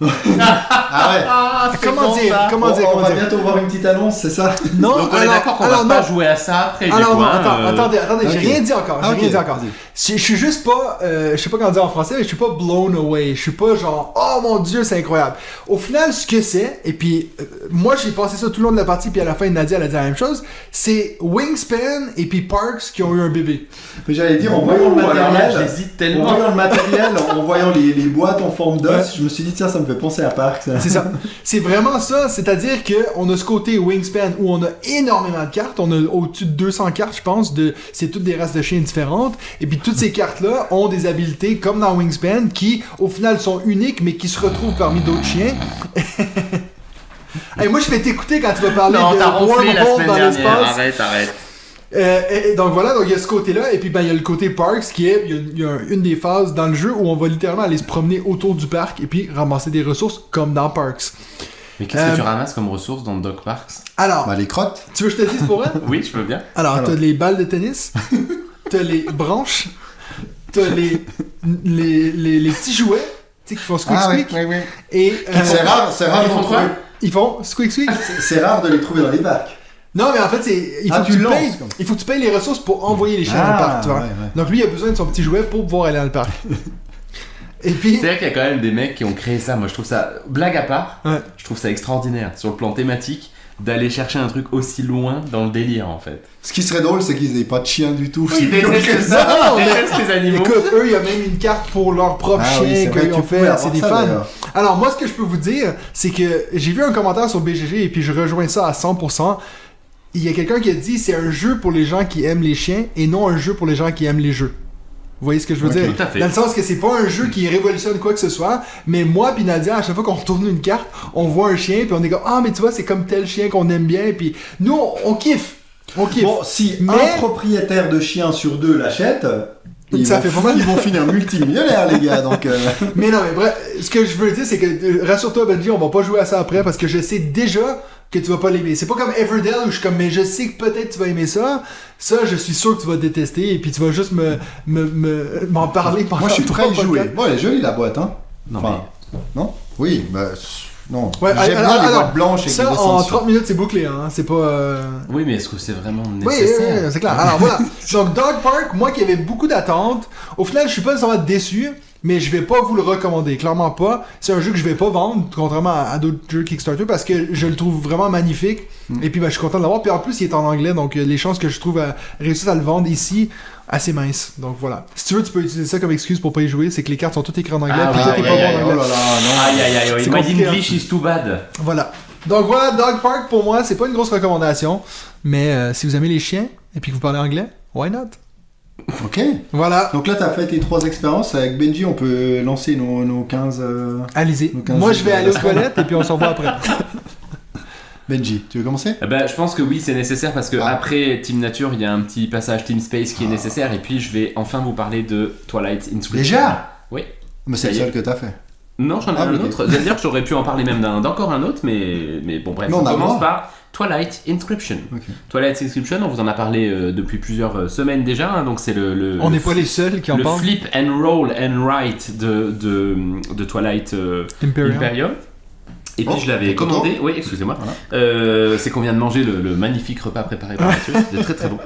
Ah ouais. Comment dire On va bientôt voir une petite annonce, c'est ça? Non, Donc on est d'accord qu'on va pas jouer à ça après. Alors du coup, non, hein, attendez, j'ai ok. rien dit encore. J'ai Ah, ok. rien dit encore. Je suis juste pas, je sais pas comment dire en français, mais je suis pas blown away. Je suis pas genre, oh mon dieu, c'est incroyable. Au final, ce que c'est, et puis moi j'ai pensé ça tout le long de la partie, puis à la fin Nadia elle a dit la même chose, c'est Wingspan et puis Parks qui ont eu un bébé. Mais j'allais dire, en voyant le alors là, matériel, j'hésite tellement. en voyant les boîtes en forme d'os, je me suis dit, tiens, ça me fait penser à Parks. C'est ça. C'est vraiment ça. C'est-à-dire qu'on a ce côté Wingspan où on a énormément de cartes. On a au-dessus de 200 cartes, je pense. C'est toutes des races de chiens différentes. Et puis toutes ces cartes-là ont des habiletés comme dans Wingspan qui, au final, sont uniques mais qui se retrouvent parmi d'autres chiens. Hey, moi, je vais t'écouter quand tu vas parler Non, de t'as ronflé la Wormhole semaine dans dernière. l'espace. Arrête. Et donc voilà, donc il y a ce côté-là, et puis ben il y a le côté Parks qui est, il y a une des phases dans le jeu où on va littéralement aller se promener autour du parc et puis ramasser des ressources comme dans Parks. Mais qu'est-ce que tu ramasses comme ressources dans Dog Parks? Alors, Bah, les crottes. tu veux que je te dise pour elle? Oui, je veux bien. Alors, t'as les balles de tennis, t'as les branches, t'as les petits jouets, tu sais, qui font squeak squeak, oui. et C'est rare Ils font d'en quoi? trouver. ils font squeak squeak. C'est rare de les trouver dans les parcs. Non, mais en fait, il faut Ah, que tu tu lances, payes. comme. Il faut que tu payes les ressources pour envoyer les chiens dans le parc, tu vois. ouais. Donc lui, il a besoin de son petit jouet pour pouvoir aller dans le parc. Et puis, C'est vrai qu'il y a quand même des mecs qui ont créé ça. Moi, je trouve ça, blague à part, ouais. je trouve ça extraordinaire sur le plan thématique d'aller chercher un truc aussi loin dans le délire en fait. Ce qui serait drôle, c'est qu'ils n'aient pas de chien du tout. Ils détestent ça, Non, ils mais- détestent les animaux. Écoute, eux, il y a même une carte pour leur propre Ah oui, chien c'est vrai qu'ils que ont tu pouvais fait. avoir C'est des ça, fans. d'ailleurs. Alors, moi, ce que je peux vous dire, c'est que j'ai vu un commentaire sur BGG et puis je rejoins ça à 100%. Il y a quelqu'un qui a dit c'est un jeu pour les gens qui aiment les chiens et non un jeu pour les gens qui aiment les jeux. Vous voyez ce que je veux Ok, dire? tout à fait. Dans le sens que c'est pas un jeu qui révolutionne quoi que ce soit, mais moi puis Nadia, à chaque fois qu'on retourne une carte, on voit un chien puis on est comme ah mais tu vois c'est comme tel chien qu'on aime bien puis nous on kiffe. On kiffe. Bon, si Mais- un propriétaire de chien sur deux l'achète, Ça fait pas mal. ils vont finir multimillionnaires, les gars. Donc, Mais non, mais bref, ce que je veux dire, c'est que, rassure-toi, Benji, on va pas jouer à ça après parce que je sais déjà que tu vas pas l'aimer. C'est pas comme Everdell où je suis comme, mais je sais que peut-être tu vas aimer ça. Ça, je suis sûr que tu vas détester et puis tu vas juste m'en parler pendant moi, je suis prêt à y 3 jouer. podcasts. Bon, elle est jolie, la boîte, hein. Non, Enfin, non? Oui, bah, non. Ouais, J'aime alors- bien les alors, boîtes blanches avec des Ça, en dessins dessus. 30 minutes, c'est bouclé, hein. C'est pas. mais... Oui, mais est-ce que c'est vraiment Oui, nécessaire? c'est clair. Alors voilà. Donc, Dog Park, moi qui avais beaucoup d'attentes, au final, je suis pas nécessairement déçu, mais je vais pas vous le recommander. Clairement pas. C'est un jeu que je vais pas vendre, contrairement à d'autres jeux Kickstarter, parce que je le trouve vraiment magnifique. Et puis, ben, je suis content de l'avoir. Puis en plus, il est en anglais, donc les chances que je trouve à réussir à le vendre ici, assez minces. Donc voilà. Si tu veux, tu peux utiliser ça comme excuse pour pas y jouer. C'est que les cartes sont toutes écrites en anglais, Ah puis oui, tout est aïe, pas aïe, bon en Oh anglais. là là, non. Aïe aïe aïe, C'est my compliqué, English is too bad. Voilà. Donc voilà, Dog Park pour moi, c'est pas une grosse recommandation, mais si vous aimez les chiens et puis que vous parlez anglais, why not? Ok. Voilà, Donc là, t'as fait tes 3 expériences. Avec Benji, on peut lancer nos 15... allez-y. Donc, un Moi jeu je vais de aller aux la toilettes et puis on s'en voit après. Benji, tu veux commencer? Eh ben, je pense que oui, c'est nécessaire parce que Ah. après Team Nature, il y a un petit passage Team Space qui est nécessaire et puis je vais enfin vous parler de Twilight Inscription. Déjà? Oui. Mais c'est Ça le y est. seul que t'as fait. Non, j'en ai Ah, un ok. autre. C'est-à-dire que j'aurais pu en parler même d'encore un autre, mais bon, bref, Non, on on a le commence droit. par Twilight Inscription. Ok. Twilight Inscription, on vous en a parlé depuis plusieurs semaines déjà, hein, donc c'est le On n'est pas les seuls qui en le parlent. flip and roll and write de Twilight Imperium. Et puis Oh, je l'avais t'es content? commandé, oui, excusez-moi. Voilà. C'est qu'on vient de manger le magnifique repas préparé par Mathieu, c'était très très bon.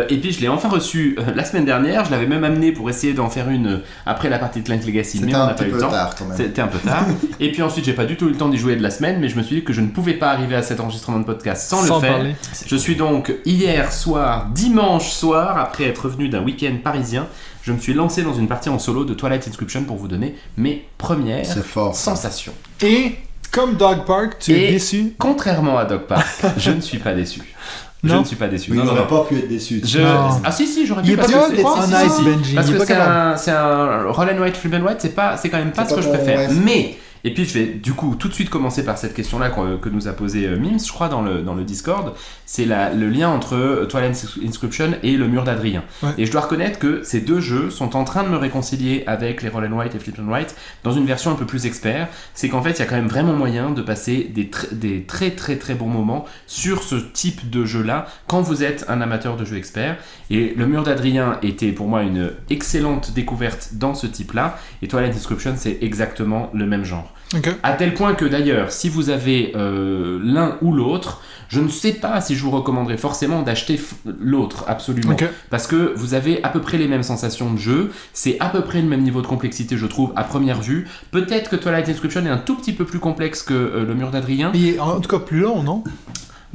Et puis je l'ai enfin reçu la semaine dernière, je l'avais même amené pour essayer d'en faire une après la partie de Clank Legacy, mais C'était on un n'a pas petit eu peu le temps. tard quand même. C'était un peu tard. Et puis ensuite, j'ai pas du tout eu le temps d'y jouer de la semaine, mais je me suis dit que je ne pouvais pas arriver à cet enregistrement de podcast sans le faire. parler. Je suis donc hier soir, dimanche soir, après être revenu d'un week-end parisien, je me suis lancé dans une partie en solo de Twilight Inscription pour vous donner mes premières C'est fort. ça. sensations. Et comme Dog Park, tu es Et- déçu. Contrairement à Dog Park, je ne suis pas déçu. Je Non. ne suis pas déçu. Oui, Non, il non, n'aurait non. pas pu être déçu. Non. Ah si, j'aurais Il pu est pas parce que capable c'est- d'être si, nice, si, Benji. parce Il est que pas c'est capable. un roll and write, flip and white, c'est quand même pas C'est ce que pas je ton préfère. rêve. Mais Et puis je vais du coup tout de suite commencer par cette question-là que nous a posée Mims, je crois, dans le Discord. C'est le lien entre Twilight Inscription et le mur d'Adrien. Ouais. Et je dois reconnaître que ces deux jeux sont en train de me réconcilier avec les Roll and Write et Flip and Write dans une version un peu plus expert. C'est qu'en fait, il y a quand même vraiment moyen de passer des très très très bons moments sur ce type de jeu-là quand vous êtes un amateur de jeux experts. Et le mur d'Adrien était pour moi une excellente découverte dans ce type-là. Et Twilight Inscription, c'est exactement le même genre. Ok. À tel point que d'ailleurs, si vous avez l'un ou l'autre, je ne sais pas si je vous recommanderais forcément d'acheter l'autre, absolument. Ok. Parce que vous avez à peu près les mêmes sensations de jeu, c'est à peu près le même niveau de complexité, je trouve, à première vue. Peut-être que Twilight Inscription est un tout petit peu plus complexe que le mur d'Adrien. Il est en tout cas plus long, non?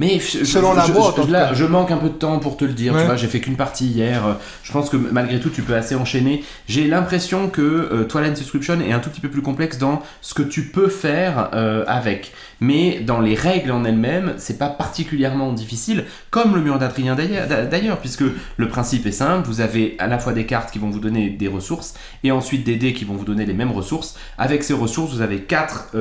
Mais Selon la boîte, en tout cas. je manque un peu de temps pour te le dire. Ouais. Tu vois, j'ai fait qu'une partie hier. Je pense que malgré tout, tu peux assez enchaîner. J'ai l'impression que Twilight Inscription est un tout petit peu plus complexe dans ce que tu peux faire avec. Mais dans les règles en elles-mêmes, c'est pas particulièrement difficile, comme le mur d'Adrien d'ailleurs, puisque le principe est simple. Vous avez à la fois des cartes qui vont vous donner des ressources et ensuite des dés qui vont vous donner les mêmes ressources. Avec ces ressources, vous avez 4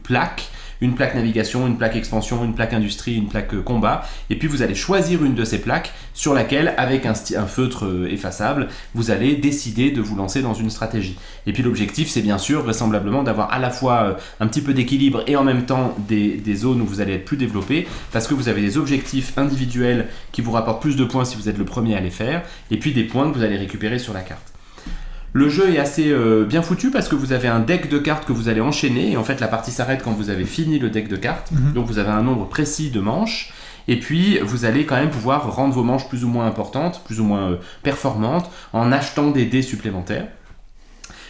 plaques. Une plaque navigation, une plaque expansion, une plaque industrie, une plaque combat. Et puis vous allez choisir une de ces plaques sur laquelle, avec un feutre effaçable, vous allez décider de vous lancer dans une stratégie. Et puis l'objectif, c'est bien sûr, vraisemblablement, d'avoir à la fois un petit peu d'équilibre et en même temps des zones où vous allez être plus développé, parce que vous avez des objectifs individuels qui vous rapportent plus de points si vous êtes le premier à les faire, et puis des points que vous allez récupérer sur la carte. Le jeu est assez bien foutu parce que vous avez un deck de cartes que vous allez enchaîner et en fait la partie s'arrête quand vous avez fini le deck de cartes. Donc vous avez un nombre précis de manches et puis vous allez quand même pouvoir rendre vos manches plus ou moins importantes, plus ou moins performantes en achetant des dés supplémentaires.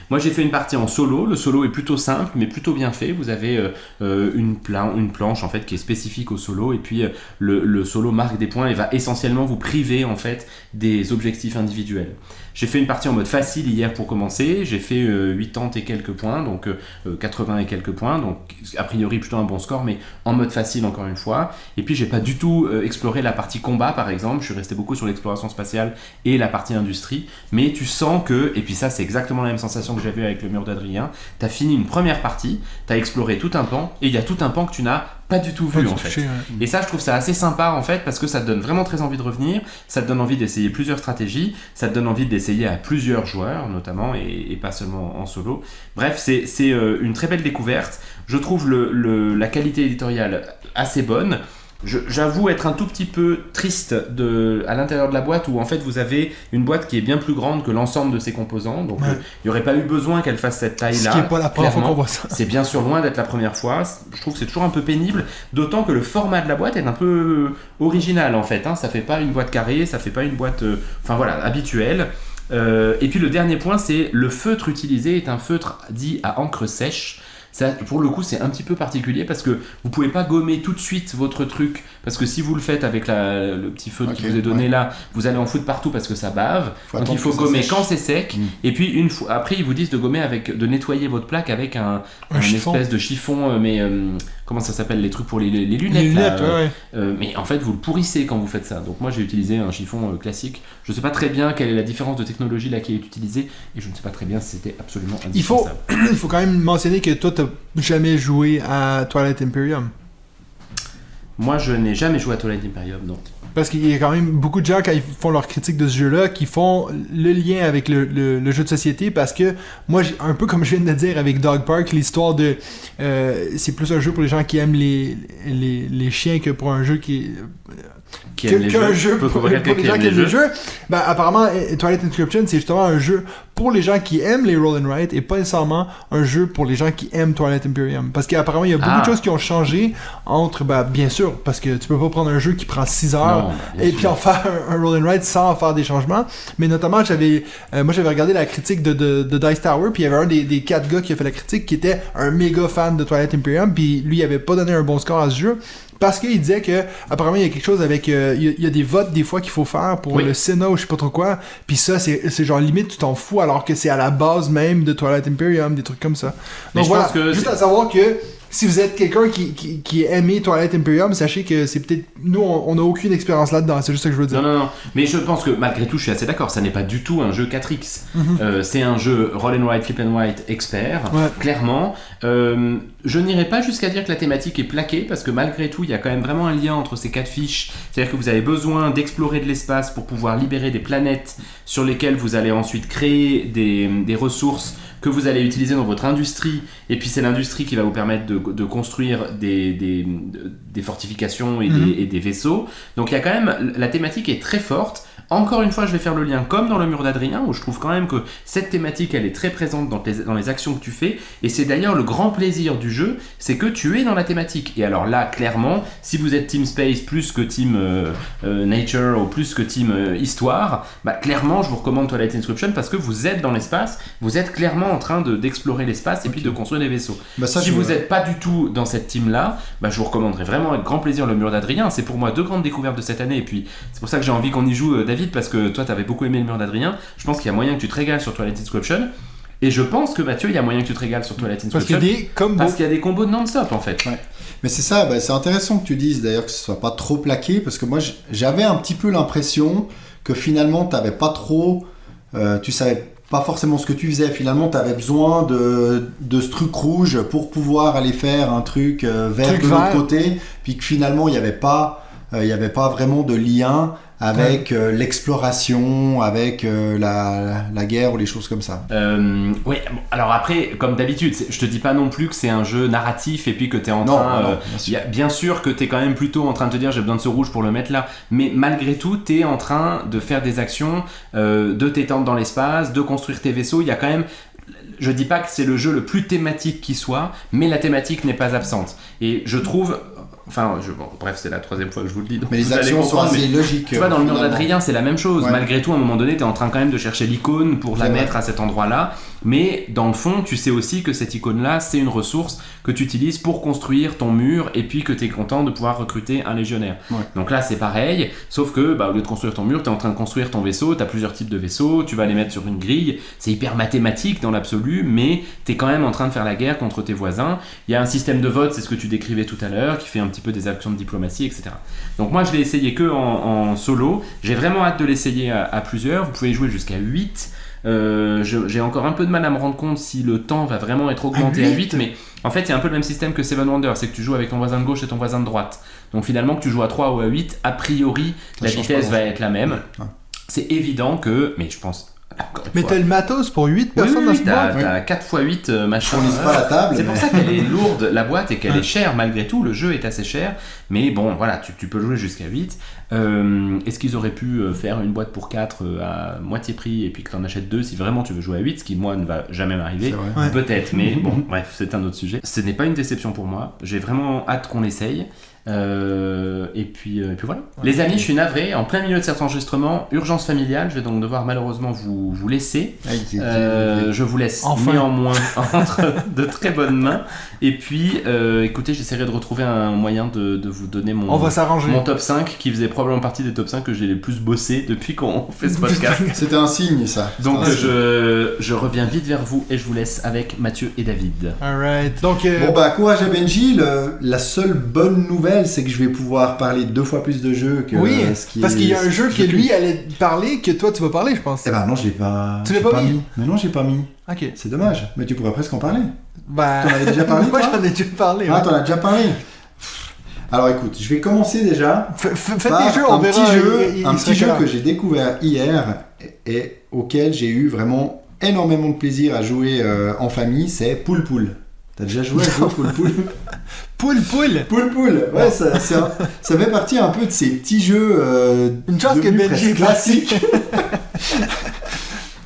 Moi j'ai fait une partie en solo, le solo est plutôt simple mais plutôt bien fait, vous avez une planche en fait qui est spécifique au solo et puis le solo marque des points et va essentiellement vous priver en fait des objectifs individuels. J'ai fait une partie en mode facile hier pour commencer, j'ai fait 80 et quelques points, donc 80 et quelques points, donc a priori plutôt un bon score, mais en mode facile encore une fois. Et puis j'ai pas du tout exploré la partie combat par exemple, je suis resté beaucoup sur l'exploration spatiale et la partie industrie, mais tu sens que, et puis ça c'est exactement la même sensation que j'avais avec le mur d'Adrien, t'as fini une première partie, t'as exploré tout un pan, et il y a tout un pan que tu n'as pas du tout vu en fait. Et ça je trouve ça assez sympa en fait parce que ça te donne vraiment très envie de revenir, ça te donne envie d'essayer plusieurs stratégies, ça te donne envie d'essayer à plusieurs joueurs notamment et pas seulement en solo. Bref, c'est une très belle découverte. Je trouve la qualité éditoriale assez bonne. J'avoue être un tout petit peu triste à l'intérieur de la boîte où en fait vous avez une boîte qui est bien plus grande que l'ensemble de ses composants, donc il n'y aurait pas eu besoin qu'elle fasse cette taille-là. Ce qui n'est pas la première fois qu'on voit ça. C'est bien sûr loin d'être la première fois, je trouve que c'est toujours un peu pénible, d'autant que le format de la boîte est un peu original en fait, hein. Ça fait pas une boîte carrée, ça fait pas une boîte habituelle. Et puis le dernier point, c'est le feutre utilisé est un feutre dit à encre sèche. Ça, pour le coup, c'est un petit peu particulier parce que vous pouvez pas gommer tout de suite votre truc parce que si vous le faites avec le petit feutre qui vous est donné là, vous allez en foutre partout parce que ça bave. Donc il faut gommer quand c'est sec. Et puis une fois après, ils vous disent de nettoyer votre plaque avec un espèce de chiffon, comment ça s'appelle, les trucs pour les lunettes. Les lunettes, mais en fait, vous le pourrissez quand vous faites ça. Donc moi, j'ai utilisé un chiffon classique. Je sais pas très bien quelle est la différence de technologie là qui est utilisée et je ne sais pas très bien si c'était absolument indispensable. Il faut quand même mentionner que toi, t'as jamais joué à Twilight Imperium. Moi, je n'ai jamais joué à Twilight Imperium, non. Parce qu'il y a quand même beaucoup de gens, quand ils font leur critique de ce jeu-là, qui font le lien avec le jeu de société, parce que moi, un peu comme je viens de le dire avec Dog Park, l'histoire de... c'est plus un jeu pour les gens qui aiment les chiens que pour un jeu qui aime les jeux. Pour les gens qui aiment les jeux. Ben, apparemment, Twilight Inscription, c'est justement un jeu pour les gens qui aiment les roll and write et pas nécessairement un jeu pour les gens qui aiment Twilight Imperium. Parce qu'apparemment, il y a beaucoup de choses qui ont changé entre, bien sûr, parce que tu peux pas prendre un jeu qui prend 6 heures et puis en faire un roll and write sans faire des changements. Mais notamment, moi j'avais regardé la critique de Dice Tower, puis il y avait un des 4 gars qui a fait la critique qui était un méga fan de Twilight Imperium, puis lui, il avait pas donné un bon score à ce jeu. Parce qu'il disait que apparemment il y a quelque chose avec il y a des votes des fois qu'il faut faire pour le Sénat ou je sais pas trop quoi, puis ça c'est genre limite tu t'en fous alors que c'est à la base même de Twilight Imperium, des trucs comme ça. Donc voilà, juste à savoir que si vous êtes quelqu'un qui a aimé Twilight Imperium, sachez que c'est peut-être... Nous, on n'a aucune expérience là-dedans, c'est juste ça que je veux dire. Non. Mais je pense que malgré tout, je suis assez d'accord, ça n'est pas du tout un jeu 4X. C'est un jeu roll and write, flip and write expert, clairement. Je n'irai pas jusqu'à dire que la thématique est plaquée, parce que malgré tout, il y a quand même vraiment un lien entre ces 4 fiches. C'est-à-dire que vous avez besoin d'explorer de l'espace pour pouvoir libérer des planètes sur lesquelles vous allez ensuite créer des ressources que vous allez utiliser dans votre industrie, et puis c'est l'industrie qui va vous permettre de construire des fortifications et des vaisseaux. Donc il y a quand même, la thématique est très forte. Encore une fois, je vais faire le lien comme dans le mur d'Adrien, où je trouve quand même que cette thématique, elle est très présente dans les actions que tu fais, et c'est d'ailleurs le grand plaisir du jeu, c'est que tu es dans la thématique. Et alors là, clairement, si vous êtes Team Space plus que Team Nature ou plus que Team Histoire, bah clairement, je vous recommande Twilight Inscription parce que vous êtes dans l'espace, vous êtes clairement en train d'explorer l'espace et puis de construire des vaisseaux. Bah ça, si vous n'êtes pas du tout dans cette team-là, bah je vous recommanderais vraiment avec grand plaisir le mur d'Adrien. C'est pour moi 2 grandes découvertes de cette année, et puis c'est pour ça que j'ai envie qu'on y joue, David, parce que toi t'avais beaucoup aimé le mur d'Adrien. Je pense qu'il y a moyen que tu te régales sur Twilight Inscription, et je pense que Mathieu, il y a moyen que tu te régales sur Twilight Inscription parce qu'il y a des combos de non-stop en fait. Mais c'est ça, c'est intéressant que tu dises d'ailleurs que ce soit pas trop plaqué, parce que moi j'avais un petit peu l'impression que finalement t'avais pas trop, tu savais pas forcément ce que tu faisais, finalement tu avais besoin de ce truc rouge pour pouvoir aller faire un truc vert de l'autre côté, puis que finalement il n'y avait pas vraiment de lien avec l'exploration, avec la guerre ou les choses comme ça. Oui, alors après, comme d'habitude, je te dis pas non plus que c'est un jeu narratif et puis que t'es en train... bien sûr que t'es quand même plutôt en train de te dire j'ai besoin de ce rouge pour le mettre là, mais malgré tout, t'es en train de faire des actions, de t'étendre dans l'espace, de construire tes vaisseaux. Il y a quand même... Je dis pas que c'est le jeu le plus thématique qui soit, mais la thématique n'est pas absente. Et je trouve... Enfin, bref, c'est la 3e fois que je vous le dis. Mais les actions sont assez logiques. Tu vois, dans le mur d'Adrien, c'est la même chose. Ouais. Malgré tout, à un moment donné, tu es en train quand même de chercher l'icône pour la mettre à cet endroit-là. Mais dans le fond, tu sais aussi que cette icône-là, c'est une ressource que tu utilises pour construire ton mur, et puis que tu es content de pouvoir recruter un légionnaire. Ouais. Donc là, c'est pareil, sauf que au lieu de construire ton mur, tu es en train de construire ton vaisseau, tu as plusieurs types de vaisseaux, tu vas les mettre sur une grille. C'est hyper mathématique dans l'absolu, mais tu es quand même en train de faire la guerre contre tes voisins. Il y a un système de vote, c'est ce que tu décrivais tout à l'heure, qui fait un petit peu des actions de diplomatie, etc. Donc moi, je l'ai essayé que en solo. J'ai vraiment hâte de l'essayer à plusieurs. Vous pouvez y jouer jusqu'à 8. J'ai encore un peu de mal à me rendre compte si le temps va vraiment être augmenté à 8, mais en fait, il y a un peu le même système que Seven Wonders, c'est que tu joues avec ton voisin de gauche et ton voisin de droite. Donc finalement, que tu joues à 3 ou à 8, a priori, la vitesse va être la même. Ouais. C'est évident que, mais je pense... Mais t'as le matos pour 8 personnes dans ce boîte. T'as 4x8 machin. On lise pas la table. C'est pour ça qu'elle est lourde, la boîte, et qu'elle est chère malgré tout. Le jeu est assez cher, mais bon, voilà, tu peux jouer jusqu'à 8. Est-ce qu'ils auraient pu faire une boîte pour 4 à moitié prix et puis que t'en achètes 2 si vraiment tu veux jouer à 8, ce qui moi ne va jamais m'arriver? Peut-être, mais bon, bref, c'est un autre sujet. Ce n'est pas une déception pour moi. J'ai vraiment hâte qu'on l'essaye. Et puis voilà. Les amis, je suis navré, en plein milieu de cet enregistrement, urgence familiale, je vais donc devoir malheureusement vous laisser. Je vous laisse néanmoins entre de très bonnes mains. Et puis, écoutez, j'essaierai de retrouver un moyen de vous donner mon top 5 qui faisait probablement partie des top 5 que j'ai les plus bossé depuis qu'on fait ce podcast. C'était un signe, ça. Donc je reviens vite vers vous et je vous laisse avec Mathieu et David. Alright. Donc, courage à Benji. La seule bonne nouvelle, c'est que je vais pouvoir parler 2 fois plus de jeux que ce qui parce qu'il y a un jeu que lui allait parler que toi tu vas parler, je pense. Eh ben non, je l'ai pas. Tu l'as pas mis? Mais non, j'ai pas mis. Ok. C'est dommage. Mais tu pourrais presque en parler. T'en avais déjà parlé? Moi, j'en ai déjà parlé. Ah, t'en as déjà parlé. Alors écoute, je vais commencer déjà. Faites des jeux, on verra. Un petit jeu que j'ai découvert hier et auquel j'ai eu vraiment énormément de plaisir à jouer en famille, c'est Pool Pool. T'as déjà joué à Pool Pool? Pool Pool, ouais, ça fait partie un peu de ces petits jeux une chance que Benji est classique.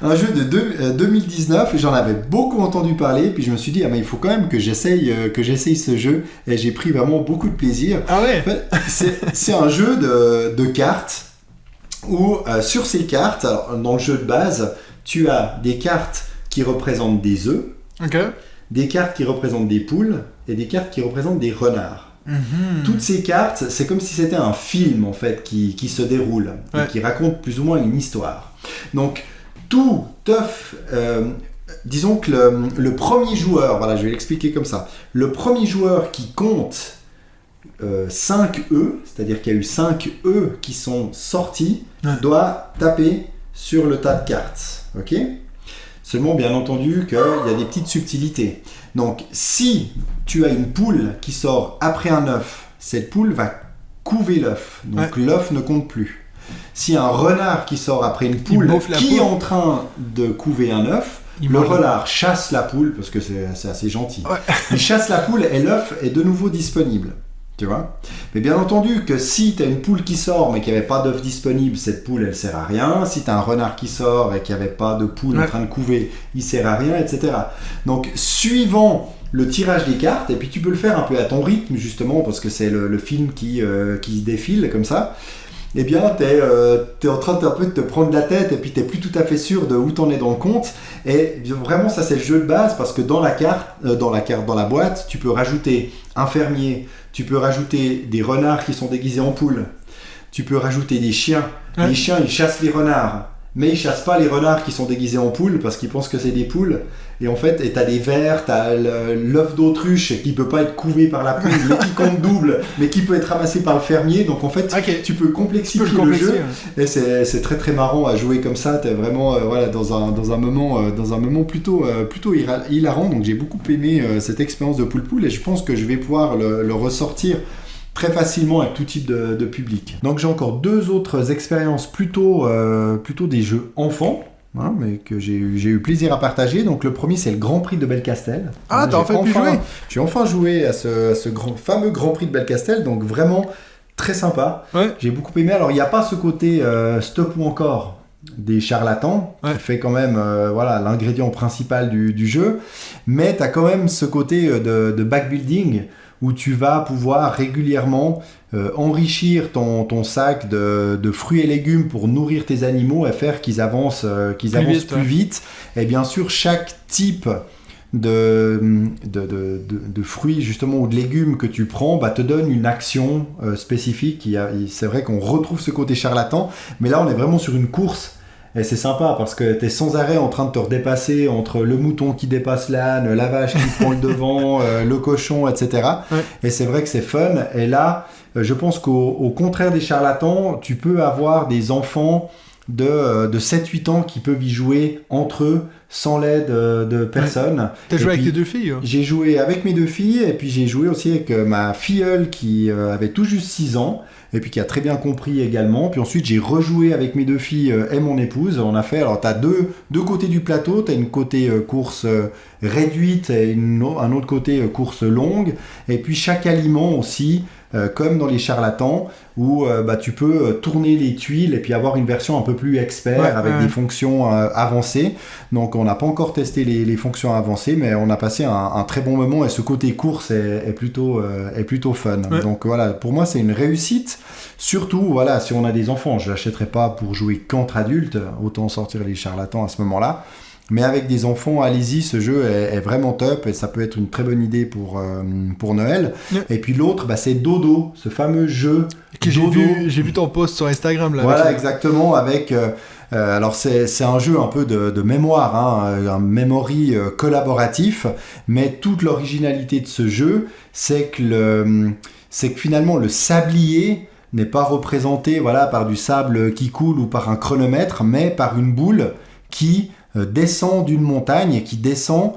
Un jeu de 2019, et j'en avais beaucoup entendu parler, puis je me suis dit mais il faut quand même que j'essaye ce jeu, et j'ai pris vraiment beaucoup de plaisir. Ah ouais. En fait, c'est un jeu de cartes où sur ces cartes, alors, dans le jeu de base, tu as des cartes qui représentent des œufs. OK. Des cartes qui représentent des poules et des cartes qui représentent des renards. Toutes ces cartes, c'est comme si c'était un film en fait qui se déroule et qui raconte plus ou moins une histoire. Donc tout œuf disons que le premier joueur, voilà, je vais l'expliquer comme ça, le premier joueur qui compte 5 E, c'est-à-dire qu'il y a eu 5 E qui sont sortis, doit taper sur le tas de cartes. Ok ? Seulement, bien entendu, qu'il y a des petites subtilités. Donc, si tu as une poule qui sort après un œuf, cette poule va couver l'œuf. Donc, l'œuf ne compte plus. Si un renard qui sort après une poule qui est en train de couver un œuf, le renard chasse la poule, parce que c'est assez gentil. Il chasse la poule et l'œuf est de nouveau disponible. Tu vois ? Mais bien entendu que si tu as une poule qui sort mais qu'il n'y avait pas d'œuf disponible, cette poule elle sert à rien. Si tu as un renard qui sort et qu'il n'y avait pas de poule en train de couver, il sert à rien, etc. Donc suivant le tirage des cartes, et puis tu peux le faire un peu à ton rythme justement parce que c'est le film qui défile comme ça. Eh bien, t'es en train un peu de te prendre la tête et puis t'es plus tout à fait sûr de où t'en es dans le compte. Et vraiment, ça c'est le jeu de base parce que dans la boîte, tu peux rajouter un fermier, tu peux rajouter des renards qui sont déguisés en poules, tu peux rajouter des chiens. Les chiens, ils chassent les renards, mais ils chassent pas les renards qui sont déguisés en poules parce qu'ils pensent que c'est des poules. Et en fait, t'as des vers, t'as l'œuf d'autruche qui peut pas être couvé par la poule, mais qui compte double, mais qui peut être ramassé par le fermier. Donc en fait, tu peux complexifier le jeu. Et c'est très très marrant à jouer comme ça. T'es vraiment dans un moment plutôt hilarant. Donc j'ai beaucoup aimé cette expérience de poule et je pense que je vais pouvoir le ressortir très facilement avec tout type de public. Donc j'ai encore 2 autres expériences plutôt des jeux enfants. Mais que j'ai eu plaisir à partager. Donc le premier c'est le Grand Prix de Belcastel. Ah, t'as enfin pu jouer ? J'ai enfin joué à ce fameux Grand Prix de Belcastel, donc vraiment très sympa. J'ai beaucoup aimé. Alors il n'y a pas ce côté stop ou encore des charlatans qui fait quand même l'ingrédient principal du jeu, mais t'as quand même ce côté de backbuilding où tu vas pouvoir régulièrement enrichir ton sac de fruits et légumes pour nourrir tes animaux et faire qu'ils avancent plus vite. Et bien sûr, chaque type de fruits justement ou de légumes que tu prends te donne une action spécifique. C'est vrai qu'on retrouve ce côté charlatan, mais là on est vraiment sur une course. Et c'est sympa parce que t'es sans arrêt en train de te redépasser entre le mouton qui dépasse l'âne, la vache qui prend le devant, le cochon, etc. Et c'est vrai que c'est fun. Et là, je pense qu'au contraire des charlatans, tu peux avoir des enfants de 7-8 ans qui peuvent y jouer entre eux sans l'aide de personne. T'as joué avec tes 2 filles ? J'ai joué avec mes 2 filles et puis j'ai joué aussi avec ma filleule qui avait tout juste 6 ans et puis qui a très bien compris également. Puis ensuite j'ai rejoué avec mes 2 filles et mon épouse. On a fait, alors t'as deux côtés du plateau, t'as une côté course réduite et un autre côté course longue, et puis chaque aliment aussi comme dans les charlatans où tu peux tourner les tuiles et puis avoir une version un peu plus expert avec des fonctions avancées. Donc on n'a pas encore testé les fonctions avancées, mais on a passé un très bon moment et ce côté course est plutôt fun. Donc voilà, pour moi c'est une réussite. Surtout si on a des enfants, je l'achèterai pas pour jouer qu'entre adultes, autant sortir les charlatans à ce moment-là. Mais avec des enfants, allez-y, ce jeu est vraiment top et ça peut être une très bonne idée pour Noël. Et puis l'autre, c'est Dodo, ce fameux jeu. Que j'ai vu ton post sur Instagram là. Voilà, exactement, avec... alors c'est un jeu un peu de mémoire, un memory collaboratif, mais toute l'originalité de ce jeu, c'est que finalement le sablier n'est pas représenté par du sable qui coule ou par un chronomètre, mais par une boule qui descend d'une montagne et qui descend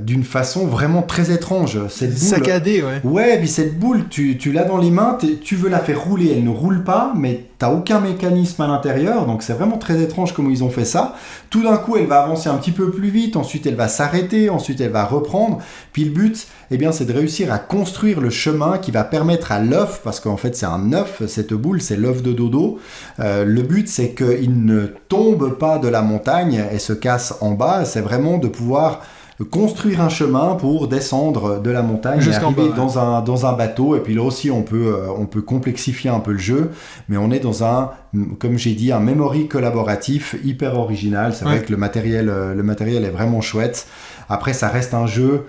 d'une façon vraiment très étrange. Cette boule, saccadée, ouais, puis cette boule, tu l'as dans les mains, tu veux la faire rouler, elle ne roule pas, mais t'as aucun mécanisme à l'intérieur, donc c'est vraiment très étrange comment ils ont fait ça. Tout d'un coup, elle va avancer un petit peu plus vite, ensuite elle va s'arrêter, ensuite elle va reprendre, puis le but, c'est de réussir à construire le chemin qui va permettre à l'œuf, parce qu'en fait c'est un œuf, cette boule, c'est l'œuf de Dodo, le but c'est qu'il ne tombe pas de la montagne et se casse en bas, c'est vraiment de pouvoir construire un chemin pour descendre de la montagne et arriver dans un bateau. Et puis là aussi on peut complexifier un peu le jeu, mais on est dans comme j'ai dit, un memory collaboratif hyper original. C'est vrai que le matériel est vraiment chouette. Après ça reste un jeu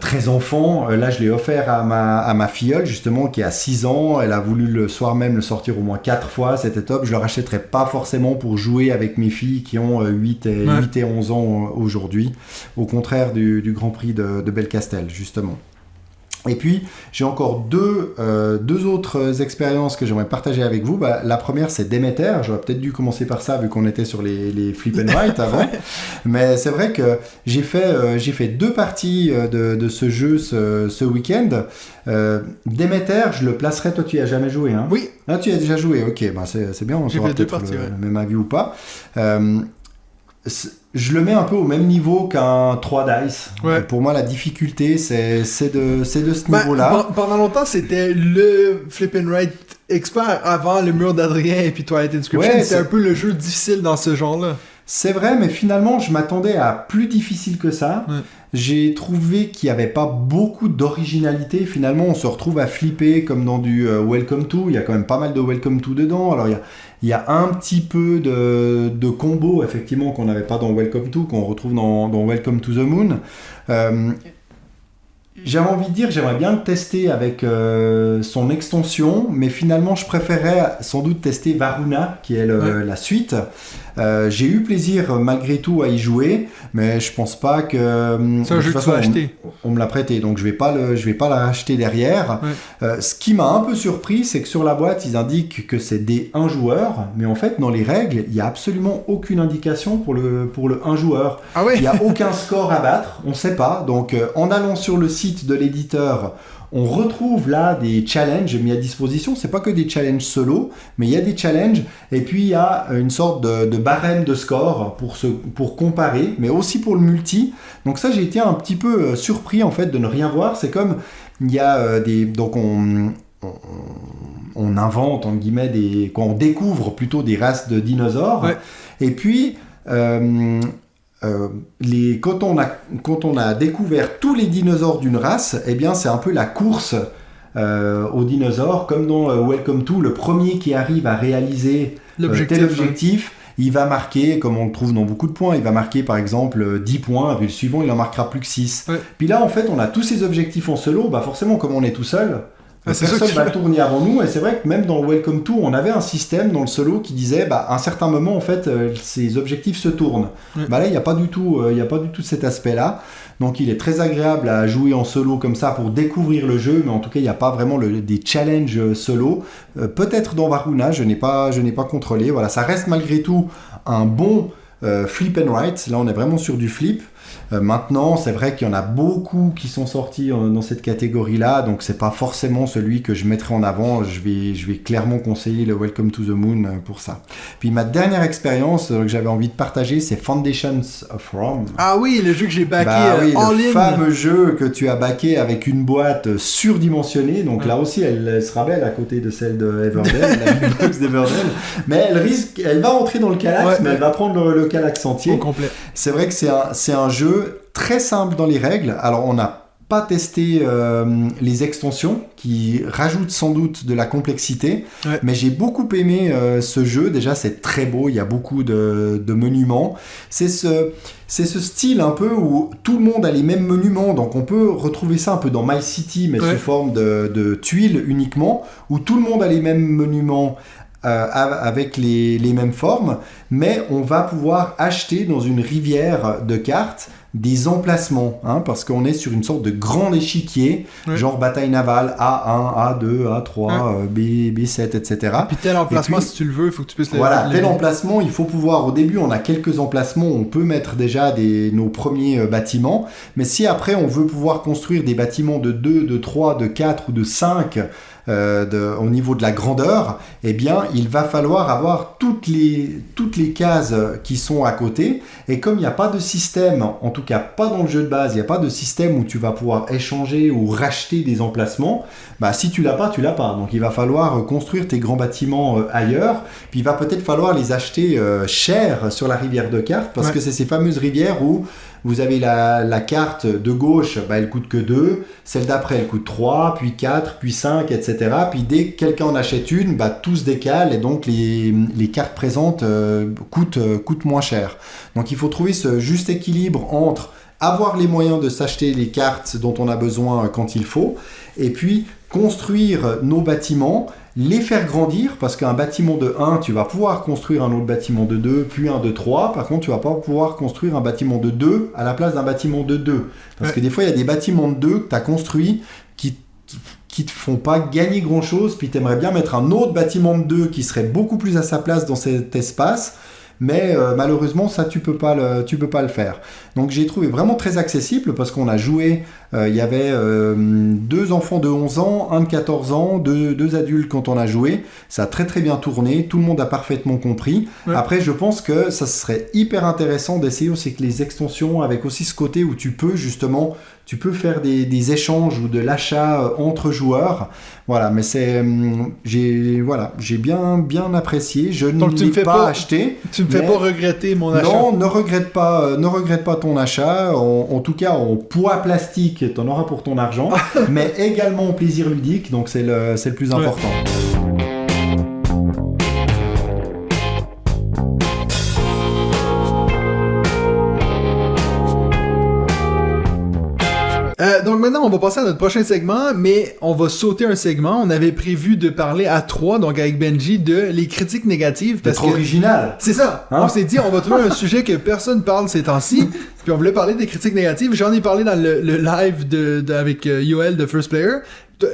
très enfant. Là, je l'ai offert à ma filleule, justement, qui a 6 ans. Elle a voulu le soir même le sortir au moins 4 fois. C'était top. Je le rachèterai pas forcément pour jouer avec mes filles qui ont 8 et 11 ans aujourd'hui. Au contraire du Grand Prix de Belcastel, justement. Et puis, j'ai encore deux autres expériences que j'aimerais partager avec vous. La première, c'est Demeter. J'aurais peut-être dû commencer par ça, vu qu'on était sur les flip and write avant. Mais c'est vrai que j'ai fait 2 parties de ce jeu ce week-end. Demeter, je le placerai. Toi, tu y as jamais joué, hein? Oui. Ah, tu y as déjà joué. Ok, c'est bien. On j'ai aura fait 2 peut-être parties, le même avis ou pas. Je le mets un peu au même niveau qu'un 3 dice. Ouais. Pour moi, la difficulté, c'est de ce niveau-là. Pendant longtemps, c'était le flip and write expert avant le mur d'Adrien et puis Twilight Inscription. Ouais, c'était un peu le jeu difficile dans ce genre-là. C'est vrai, mais finalement, je m'attendais à plus difficile que ça. Ouais. J'ai trouvé qu'il n'y avait pas beaucoup d'originalité. Finalement, on se retrouve à flipper comme dans du Welcome to. Il y a quand même pas mal de Welcome to dedans. Alors, il y a un petit peu de combos, effectivement, qu'on n'avait pas dans Welcome to, qu'on retrouve dans Welcome to the Moon. J'avais envie de dire, j'aimerais bien le tester avec son extension, mais finalement, je préférerais sans doute tester Varuna, qui est la suite. J'ai eu plaisir malgré tout à y jouer, mais je pense pas que c'est un jeu que tu vas acheter. On me l'a prêté, donc je vais pas la racheter derrière. Ce qui m'a un peu surpris, c'est que sur la boîte ils indiquent que c'est des 1 joueur, mais en fait dans les règles il y a absolument aucune indication pour le 1 joueur. Ah ouais. Il y a aucun score à battre, on sait pas. Donc en allant sur le site de l'éditeur, on retrouve là des challenges mis à disposition. C'est pas que des challenges solo, mais il y a des challenges et puis il y a une sorte de barème de score pour comparer, mais aussi pour le multi. Donc ça, j'ai été un petit peu surpris en fait de ne rien voir. C'est comme il y a donc on invente en guillemets on découvre plutôt des races de dinosaures. Ouais. Et puis quand on a découvert tous les dinosaures d'une race, eh bien c'est un peu la course aux dinosaures, comme dans Welcome to, le premier qui arrive à réaliser tel objectif, il va marquer, comme on le trouve dans beaucoup de points, il va marquer par exemple 10 points, puis le suivant il en marquera plus que 6. Ouais. Puis là en fait on a tous ces objectifs en solo, forcément comme on est tout seul, personne va le tourner avant nous, et c'est vrai que même dans le Welcome to, on avait un système dans le solo qui disait, à un certain moment, en fait, ces objectifs se tournent. Ouais. Là, il n'y a pas du tout cet aspect-là. Donc, il est très agréable à jouer en solo comme ça pour découvrir le jeu, mais en tout cas, il n'y a pas vraiment des challenges solo. Peut-être dans Varuna, je n'ai pas contrôlé. Voilà, ça reste malgré tout un bon flip and write. Là, on est vraiment sur du flip. Maintenant, c'est vrai qu'il y en a beaucoup qui sont sortis dans cette catégorie-là, donc c'est pas forcément celui que je mettrai en avant. Je vais clairement conseiller le Welcome to the Moon pour ça. Puis ma dernière expérience que j'avais envie de partager, c'est Foundations of Rome. Ah oui, le jeu que j'ai backé le fameux jeu que tu as backé avec une boîte surdimensionnée. Donc là aussi, elle sera belle à côté de celle de Everdell, la Big Box d'Everdell. Mais elle va entrer dans le Kallax, mais elle va prendre le Kallax entier. Au complet. C'est vrai que c'est un jeu très simple dans les règles. Alors on n'a pas testé les extensions qui rajoutent sans doute de la complexité, mais j'ai beaucoup aimé ce jeu. Déjà c'est très beau, il y a beaucoup de monuments. C'est ce style un peu où tout le monde a les mêmes monuments, donc on peut retrouver ça un peu dans My City, mais sous forme de tuiles uniquement, où tout le monde a les mêmes monuments avec les mêmes formes, mais on va pouvoir acheter dans une rivière de cartes des emplacements, parce qu'on est sur une sorte de grand échiquier, genre bataille navale A1, A2, A3, B7, etc. Et puis tel emplacement, si tu le veux, il faut que tu puisses tel emplacement, il faut pouvoir, au début on a quelques emplacements, on peut mettre déjà nos premiers bâtiments, mais si après on veut pouvoir construire des bâtiments de 2, de 3, de 4 ou de 5 au niveau de la grandeur, eh bien il va falloir avoir toutes les cases qui sont à côté, et comme il n'y a pas de système, en tout cas pas dans le jeu de base, il n'y a pas de système où tu vas pouvoir échanger ou racheter des emplacements, si tu l'as pas, tu l'as pas. Donc il va falloir construire tes grands bâtiments ailleurs, puis il va peut-être falloir les acheter cher sur la rivière de cartes, parce que c'est ces fameuses rivières où vous avez la carte de gauche, elle coûte que 2, celle d'après elle coûte 3, puis 4, puis 5, etc. Puis dès que quelqu'un en achète une, tout se décale, et donc les cartes présentes coûtent moins cher. Donc il faut trouver ce juste équilibre entre avoir les moyens de s'acheter les cartes dont on a besoin quand il faut, et puis construire nos bâtiments, les faire grandir, parce qu'un bâtiment de 1, tu vas pouvoir construire un autre bâtiment de 2, puis un de 3. Par contre, tu vas pas pouvoir construire un bâtiment de 2 à la place d'un bâtiment de 2. Parce que des fois, il y a des bâtiments de 2 que tu as construits qui te font pas gagner grand-chose, puis tu aimerais bien mettre un autre bâtiment de 2 qui serait beaucoup plus à sa place dans cet espace. Mais malheureusement, ça, tu peux pas le faire. Donc, j'ai trouvé vraiment très accessible parce qu'on a joué. Il y avait 2 enfants de 11 ans, un de 14 ans, deux adultes quand on a joué. Ça a très très bien tourné. Tout le monde a parfaitement compris. Ouais. Après, je pense que ça serait hyper intéressant d'essayer aussi que les extensions, avec aussi ce côté où tu peux justement... Tu peux faire des échanges ou de l'achat entre joueurs. Voilà, mais j'ai bien apprécié. Je ne l'ai pas acheté. Tu me fais pas regretter mon achat. Non, ne regrette pas ton achat. En tout cas, en poids plastique, tu en auras pour ton argent. Mais également en plaisir ludique, donc c'est le plus important. Donc maintenant, on va passer à notre prochain segment, mais on va sauter un segment. On avait prévu de parler à 3, donc avec Benji, de les critiques négatives. C'est trop original. C'est ça. Hein? On s'est dit, on va trouver un sujet que personne parle ces temps-ci, puis on voulait parler des critiques négatives. J'en ai parlé dans le live avec Yoel de First Player.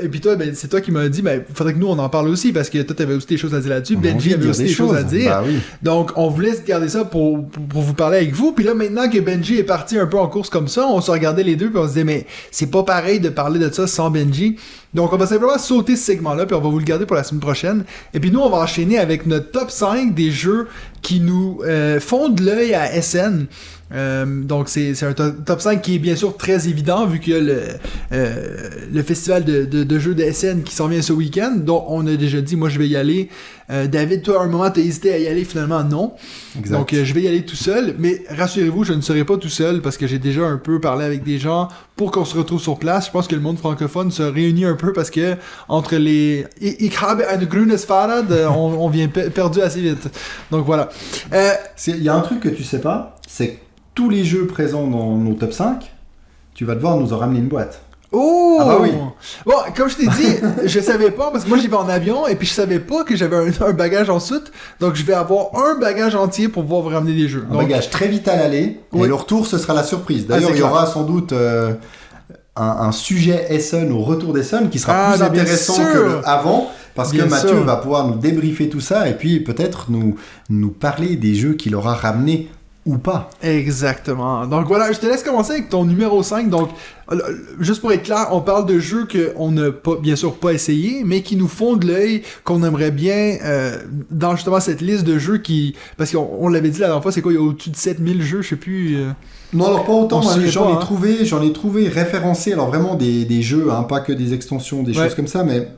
Et puis toi, ben, c'est toi qui m'as dit, ben, faudrait que nous on en parle aussi parce que toi t'avais aussi des choses à dire là-dessus, Benji avait aussi des choses à dire. Bah oui. Donc on voulait garder ça pour vous parler avec vous. Puis là maintenant que Benji est parti un peu en course comme ça, on se regardait les deux puis on se disait mais c'est pas pareil de parler de ça sans Benji. Donc on va simplement sauter ce segment-là puis on va vous le garder pour la semaine prochaine. Et puis nous on va enchaîner avec notre top 5 des jeux qui nous font de l'œil à SN. Donc c'est un top 5 qui est bien sûr très évident vu qu'il y a le festival de jeux de SN qui s'en vient ce week-end, dont on a déjà dit moi je vais y aller. David, toi à un moment t'as hésité à y aller, finalement non. Exact. Donc je vais y aller tout seul, mais rassurez-vous, je ne serai pas tout seul parce que j'ai déjà un peu parlé avec des gens pour qu'on se retrouve sur place. Je pense que le monde francophone se réunit un peu parce que entre les Ich habe ein grünes Fahrrad, on vient perdu assez vite. Donc voilà. Il y a un truc que tu sais pas, c'est que tous les jeux présents dans nos top 5, tu vas devoir nous en ramener une boîte. Oh! Ah bah oui. Bon, comme je t'ai dit, je savais pas, parce que moi j'y vais en avion, et puis je savais pas que j'avais un bagage en soute, donc je vais avoir un bagage entier pour pouvoir vous ramener des jeux. Un bagage très vite à l'aller, oui. Et le retour ce sera la surprise. D'ailleurs, il y aura sans doute un sujet Essen au retour d'Essen qui sera plus intéressant que avant, parce que Mathieu va pouvoir nous débriefer tout ça, et puis peut-être nous parler des jeux qu'il aura ramenés ou pas. Exactement. Donc voilà, je te laisse commencer avec ton numéro 5. Donc, juste pour être clair, on parle de jeux qu'on n'a pas, bien sûr pas essayé, mais qui nous font de l'œil, qu'on aimerait bien dans justement cette liste de jeux qui... Parce qu'on l'avait dit la dernière fois, c'est quoi, il y a au-dessus de 7000 jeux, je sais plus... Non, alors pas autant, j'en ai trouvé référencés, alors vraiment des jeux, hein, pas que des extensions, des choses comme ça, mais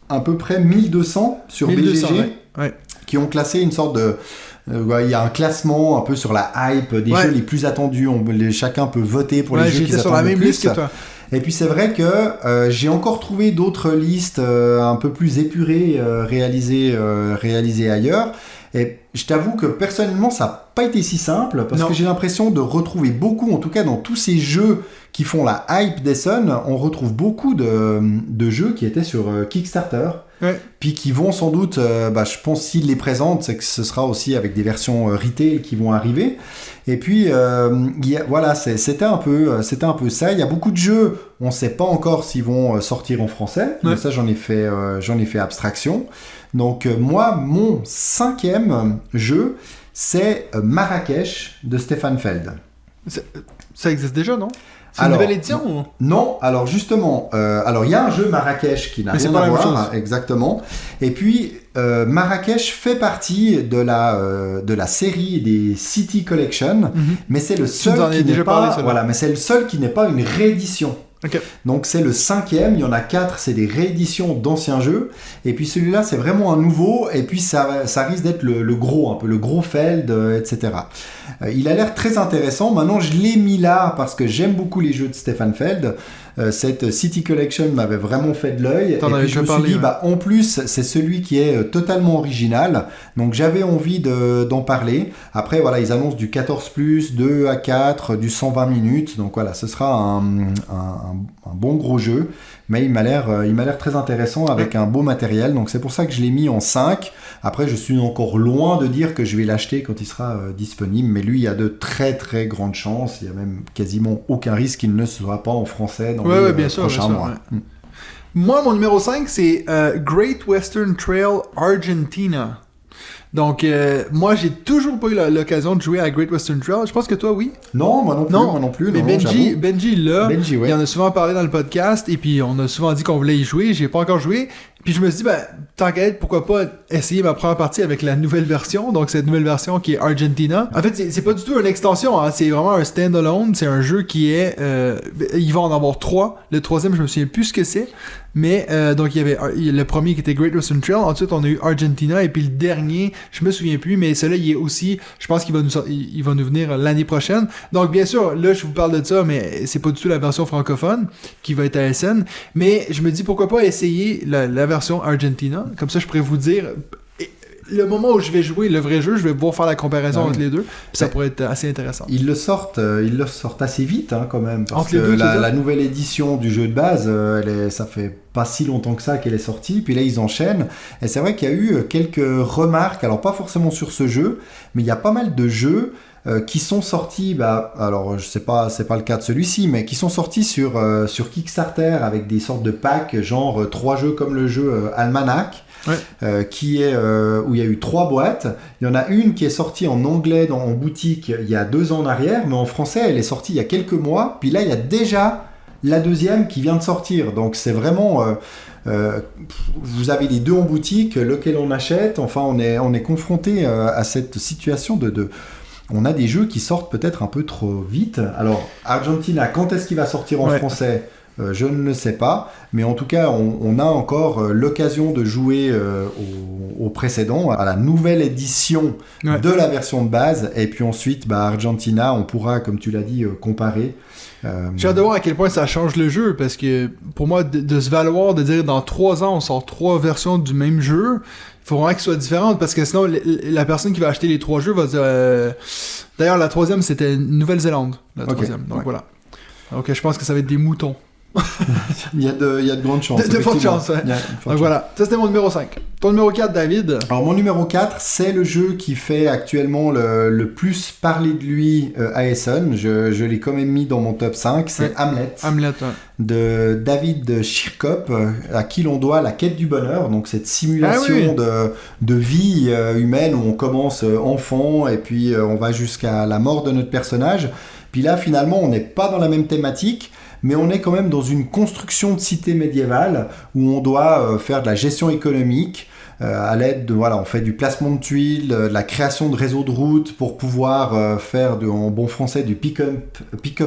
à peu près 1200 sur 1200, BGG, qui ont classé une sorte de... Il y a un classement un peu sur la hype des jeux les plus attendus. Chacun peut voter pour les jeux qu'ils attendent le plus. Et puis c'est vrai que j'ai encore trouvé d'autres listes un peu plus épurées réalisées ailleurs. Et je t'avoue que personnellement ça n'a pas été si simple parce que j'ai l'impression de retrouver beaucoup, en tout cas dans tous ces jeux qui font la hype d'Essen, on retrouve beaucoup de jeux qui étaient sur Kickstarter. Ouais. Puis qui vont sans doute, je pense s'ils les présentent, c'est que ce sera aussi avec des versions retail qui vont arriver. Et puis voilà, c'était un peu ça. Il y a beaucoup de jeux, on ne sait pas encore s'ils vont sortir en français. Mais ça, j'en ai fait abstraction. Donc moi, mon 5e jeu, c'est Marrakech de Stefan Feld. Ça existe déjà, non? C'est une nouvelle édition ou... Non, alors justement, il y a un jeu Marrakech qui n'a rien à voir, exactement. Et puis Marrakech fait partie de la série des City Collection, mais c'est le seul mais c'est le seul qui n'est pas une réédition. Okay. Donc c'est le 5e, il y en a 4, c'est des rééditions d'anciens jeux, et puis celui-là c'est vraiment un nouveau, et puis ça risque d'être le gros, un peu le gros Feld, etc. Il a l'air très intéressant. Maintenant je l'ai mis là parce que j'aime beaucoup les jeux de Stefan Feld. Cette City Collection m'avait vraiment fait de l'œil. T'en Et avais puis je déjà me parlé, suis dit, ouais. en plus, c'est celui qui est totalement original. Donc j'avais envie d'en parler. Après, voilà, ils annoncent du 14+, 2 à 4, du 120 minutes. Donc voilà, ce sera un bon gros jeu. Mais il m'a l'air très intéressant avec un beau matériel. Donc c'est pour ça que je l'ai mis en 5. Après, je suis encore loin de dire que je vais l'acheter quand il sera disponible. Mais lui, il y a de très très grandes chances. Il y a même quasiment aucun risque qu'il ne sera pas en français dans les bien sûr, prochains bien sûr, mois. ouais. Moi, mon numéro 5, c'est Great Western Trail Argentina. Donc, moi, j'ai toujours pas eu l'occasion de jouer à Great Western Trail. Je pense que toi, oui. Non, moi non plus. Mais non, Benji, j'avoue. Benji, là, Benji, ouais. il en a souvent parlé dans le podcast, et puis on a souvent dit qu'on voulait y jouer. J'ai pas encore joué. Puis je me suis dit, tant qu'à être, pourquoi pas essayer ma première partie avec la nouvelle version. Donc, cette nouvelle version qui est Argentina. En fait, c'est pas du tout une extension, hein. C'est vraiment un standalone. C'est un jeu qui est... il va en avoir 3. Le troisième, je me souviens plus ce que c'est. Mais, donc, il y avait le premier qui était Great Western Trail. Ensuite, on a eu Argentina. Et puis le dernier, je me souviens plus, mais celui-là, il est aussi... Je pense qu'il va il va nous venir l'année prochaine. Donc, bien sûr, là, je vous parle de ça, mais c'est pas du tout la version francophone qui va être à SN. Mais je me dis, pourquoi pas essayer la version Argentina. Comme ça, je pourrais vous dire... Le moment où je vais jouer le vrai jeu, je vais pouvoir faire la comparaison entre les deux. Puis ça pourrait être assez intéressant. Ils le sortent assez vite, hein, quand même. Parce Entre les que deux, la nouvelle édition du jeu de base, ça fait pas si longtemps que ça qu'elle est sortie. Puis là, ils enchaînent. Et c'est vrai qu'il y a eu quelques remarques. Alors, pas forcément sur ce jeu, mais il y a pas mal de jeux qui sont sortis, alors je sais pas, c'est pas le cas de celui-ci, mais qui sont sortis sur Kickstarter avec des sortes de packs, genre 3 jeux comme le jeu Almanac. Ouais. Qui est où il y a eu 3 boîtes. Il y en a une qui est sortie en anglais en boutique il y a 2 ans en arrière, mais en français elle est sortie il y a quelques mois. Puis là il y a déjà la deuxième qui vient de sortir. Donc c'est vraiment vous avez les deux en boutique, lequel on achète. Enfin on est confronté à cette situation on a des jeux qui sortent peut-être un peu trop vite. Alors Argentina, quand est-ce qu'il va sortir en français? Je ne le sais pas, mais en tout cas, on a encore l'occasion de jouer au précédent, à la nouvelle édition de la version de base, et puis ensuite, Argentina, on pourra, comme tu l'as dit, comparer. J'ai hâte de voir à quel point ça change le jeu, parce que pour moi, de se valoir, de dire dans 3 ans, on sort 3 versions du même jeu, il faut vraiment qu'elles soient différentes, parce que sinon, la personne qui va acheter les 3 jeux va dire... D'ailleurs, la troisième, c'était Nouvelle-Zélande, la troisième, donc voilà. Donc je pense que ça va être des moutons. Il y a de grandes chances. De fortes chances, ouais. Donc voilà, ça c'était mon numéro 5. Ton numéro 4, David? Alors mon numéro 4, c'est le jeu qui fait actuellement le plus parler de lui à Essen. Je l'ai quand même mis dans mon top 5, c'est Hamlet. De David Schirkop, à qui l'on doit La Quête du Bonheur, donc cette simulation de vie humaine où on commence enfant et puis on va jusqu'à la mort de notre personnage. Puis là finalement on n'est pas dans la même thématique, mais on est quand même dans une construction de cité médiévale où on doit faire de la gestion économique à l'aide de, on fait du placement de tuiles, de la création de réseaux de routes pour pouvoir faire, en bon français, du pick-up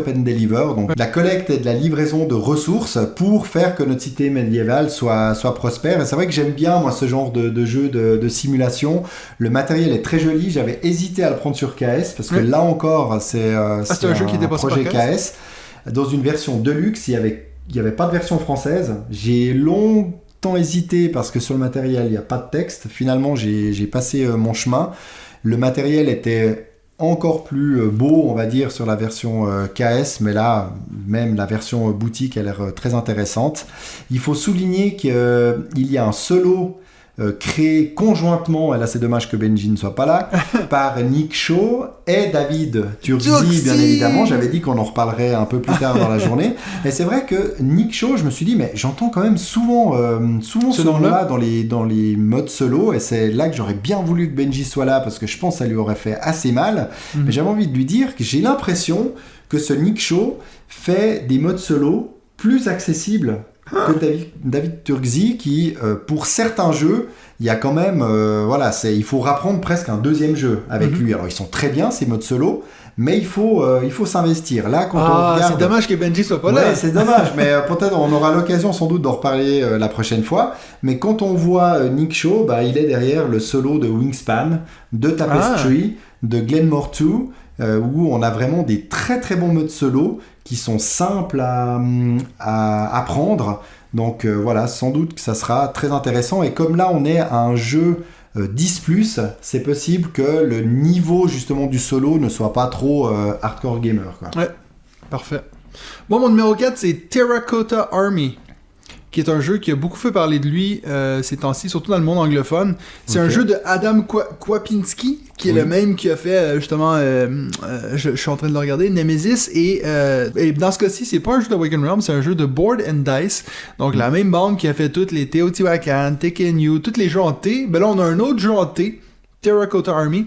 and deliver, donc de la collecte et de la livraison de ressources pour faire que notre cité médiévale soit prospère. Et c'est vrai que j'aime bien, moi, ce genre de jeu de simulation. Le matériel est très joli. J'avais hésité à le prendre sur KS parce que là encore, c'est un jeu qui était pas projet KS. Dans une version deluxe, il y avait pas de version française. J'ai longtemps hésité parce que sur le matériel, il n'y a pas de texte. Finalement, j'ai passé mon chemin. Le matériel était encore plus beau, on va dire, sur la version KS, mais là, même la version boutique a l'air très intéressante. Il faut souligner qu'il y a un solo créé conjointement, et là c'est dommage que Benji ne soit pas là, par Nick Shaw et David Turzi, bien évidemment. J'avais dit qu'on en reparlerait un peu plus tard dans la journée. Et c'est vrai que Nick Shaw, je me suis dit, mais j'entends quand même souvent ce nom-là dans les modes solo, et c'est là que j'aurais bien voulu que Benji soit là, parce que je pense que ça lui aurait fait assez mal. Mais j'avais envie de lui dire que j'ai l'impression que ce Nick Shaw fait des modes solo plus accessibles que David Turzi, qui pour certains jeux, il y a quand même il faut rapprendre presque un deuxième jeu avec lui. Alors ils sont très bien ces modes solo, mais il faut s'investir. Là, quand on regarde, c'est dommage que Benji soit pas là. Ouais, c'est dommage, mais peut-être on aura l'occasion sans doute d'en reparler la prochaine fois. Mais quand on voit Nick Shaw, il est derrière le solo de Wingspan, de Tapestry, de Glenmore 2, où on a vraiment des très très bons modes solo qui sont simples à apprendre. Donc voilà, sans doute que ça sera très intéressant. Et comme là, on est à un jeu 10+, c'est possible que le niveau justement du solo ne soit pas trop hardcore gamer, quoi. Ouais, parfait. Bon, mon numéro 4, c'est Terracotta Army, qui est un jeu qui a beaucoup fait parler de lui ces temps-ci, surtout dans le monde anglophone. C'est un jeu de Adam Kwapinski, qui est le même qui a fait, justement, je suis en train de le regarder, Nemesis, et dans ce cas-ci, c'est pas un jeu de Awaken Realm, c'est un jeu de Board and Dice, donc la même bande qui a fait toutes les Teotihuacan, Tekken, tous les jeux en T. Ben là, on a un autre jeu en T, Terracotta Army.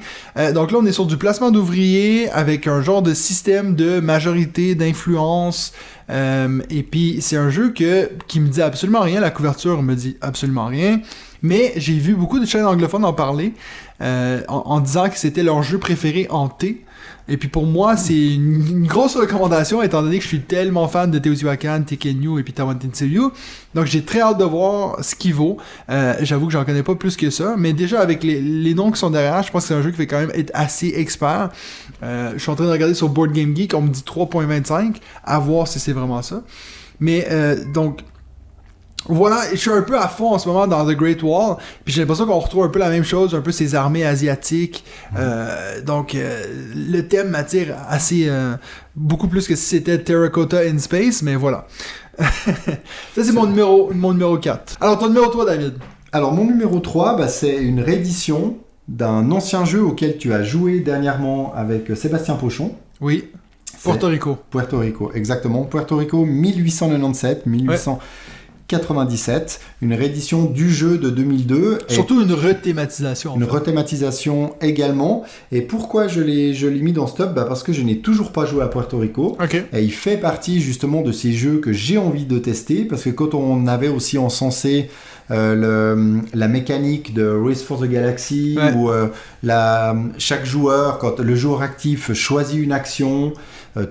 Donc là, on est sur du placement d'ouvriers avec un genre de système de majorité, d'influence. Et puis, c'est un jeu qui me dit absolument rien. La couverture me dit absolument rien. Mais j'ai vu beaucoup de chaînes anglophones en parler en disant que c'était leur jeu préféré en T. Et puis pour moi, c'est une grosse recommandation étant donné que je suis tellement fan de Teotihuacan, Tekken et puis Tawantinsuyu. Donc j'ai très hâte de voir ce qu'il vaut. J'avoue que j'en connais pas plus que ça, mais déjà avec les noms qui sont derrière, je pense que c'est un jeu qui va quand même être assez expert. Je suis en train de regarder sur Board Game Geek, on me dit 3.25, à voir si c'est vraiment ça. Mais donc... Voilà, je suis un peu à fond en ce moment dans The Great Wall, puis j'ai l'impression qu'on retrouve un peu la même chose, un peu ces armées asiatiques. Donc, le thème m'attire assez, beaucoup plus que si c'était Terracotta in Space, mais voilà. Ça, c'est mon numéro 4. Alors, ton numéro 3, David? Alors, mon numéro 3, c'est une réédition d'un ancien jeu auquel tu as joué dernièrement avec Sébastien Pochon. Oui, Puerto Rico. Puerto Rico, exactement. Puerto Rico 1897, une réédition du jeu de 2002. Surtout une rethématisation. Une rethématisation également. Et pourquoi je l'ai mis dans ce top ? Parce que je n'ai toujours pas joué à Puerto Rico. Okay. Et il fait partie justement de ces jeux que j'ai envie de tester. Parce que quand on avait aussi encensé la mécanique de Race for the Galaxy, où chaque joueur, quand le joueur actif choisit une action,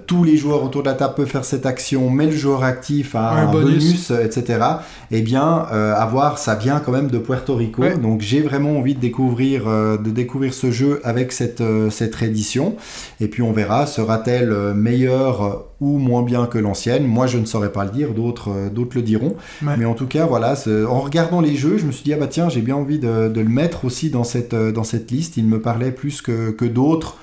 tous les joueurs autour de la table peuvent faire cette action, mais le joueur actif a un bonus, etc. Eh bien, avoir ça vient quand même de Puerto Rico. Ouais. Donc, j'ai vraiment envie de découvrir ce jeu avec cette réédition. Et puis, on verra, sera-t-elle meilleure ou moins bien que l'ancienne ? Moi, je ne saurais pas le dire, d'autres le diront. Ouais. Mais en tout cas, voilà, en regardant les jeux, je me suis dit, ah bah tiens, j'ai bien envie de le mettre aussi dans cette liste. Il me parlait plus que d'autres.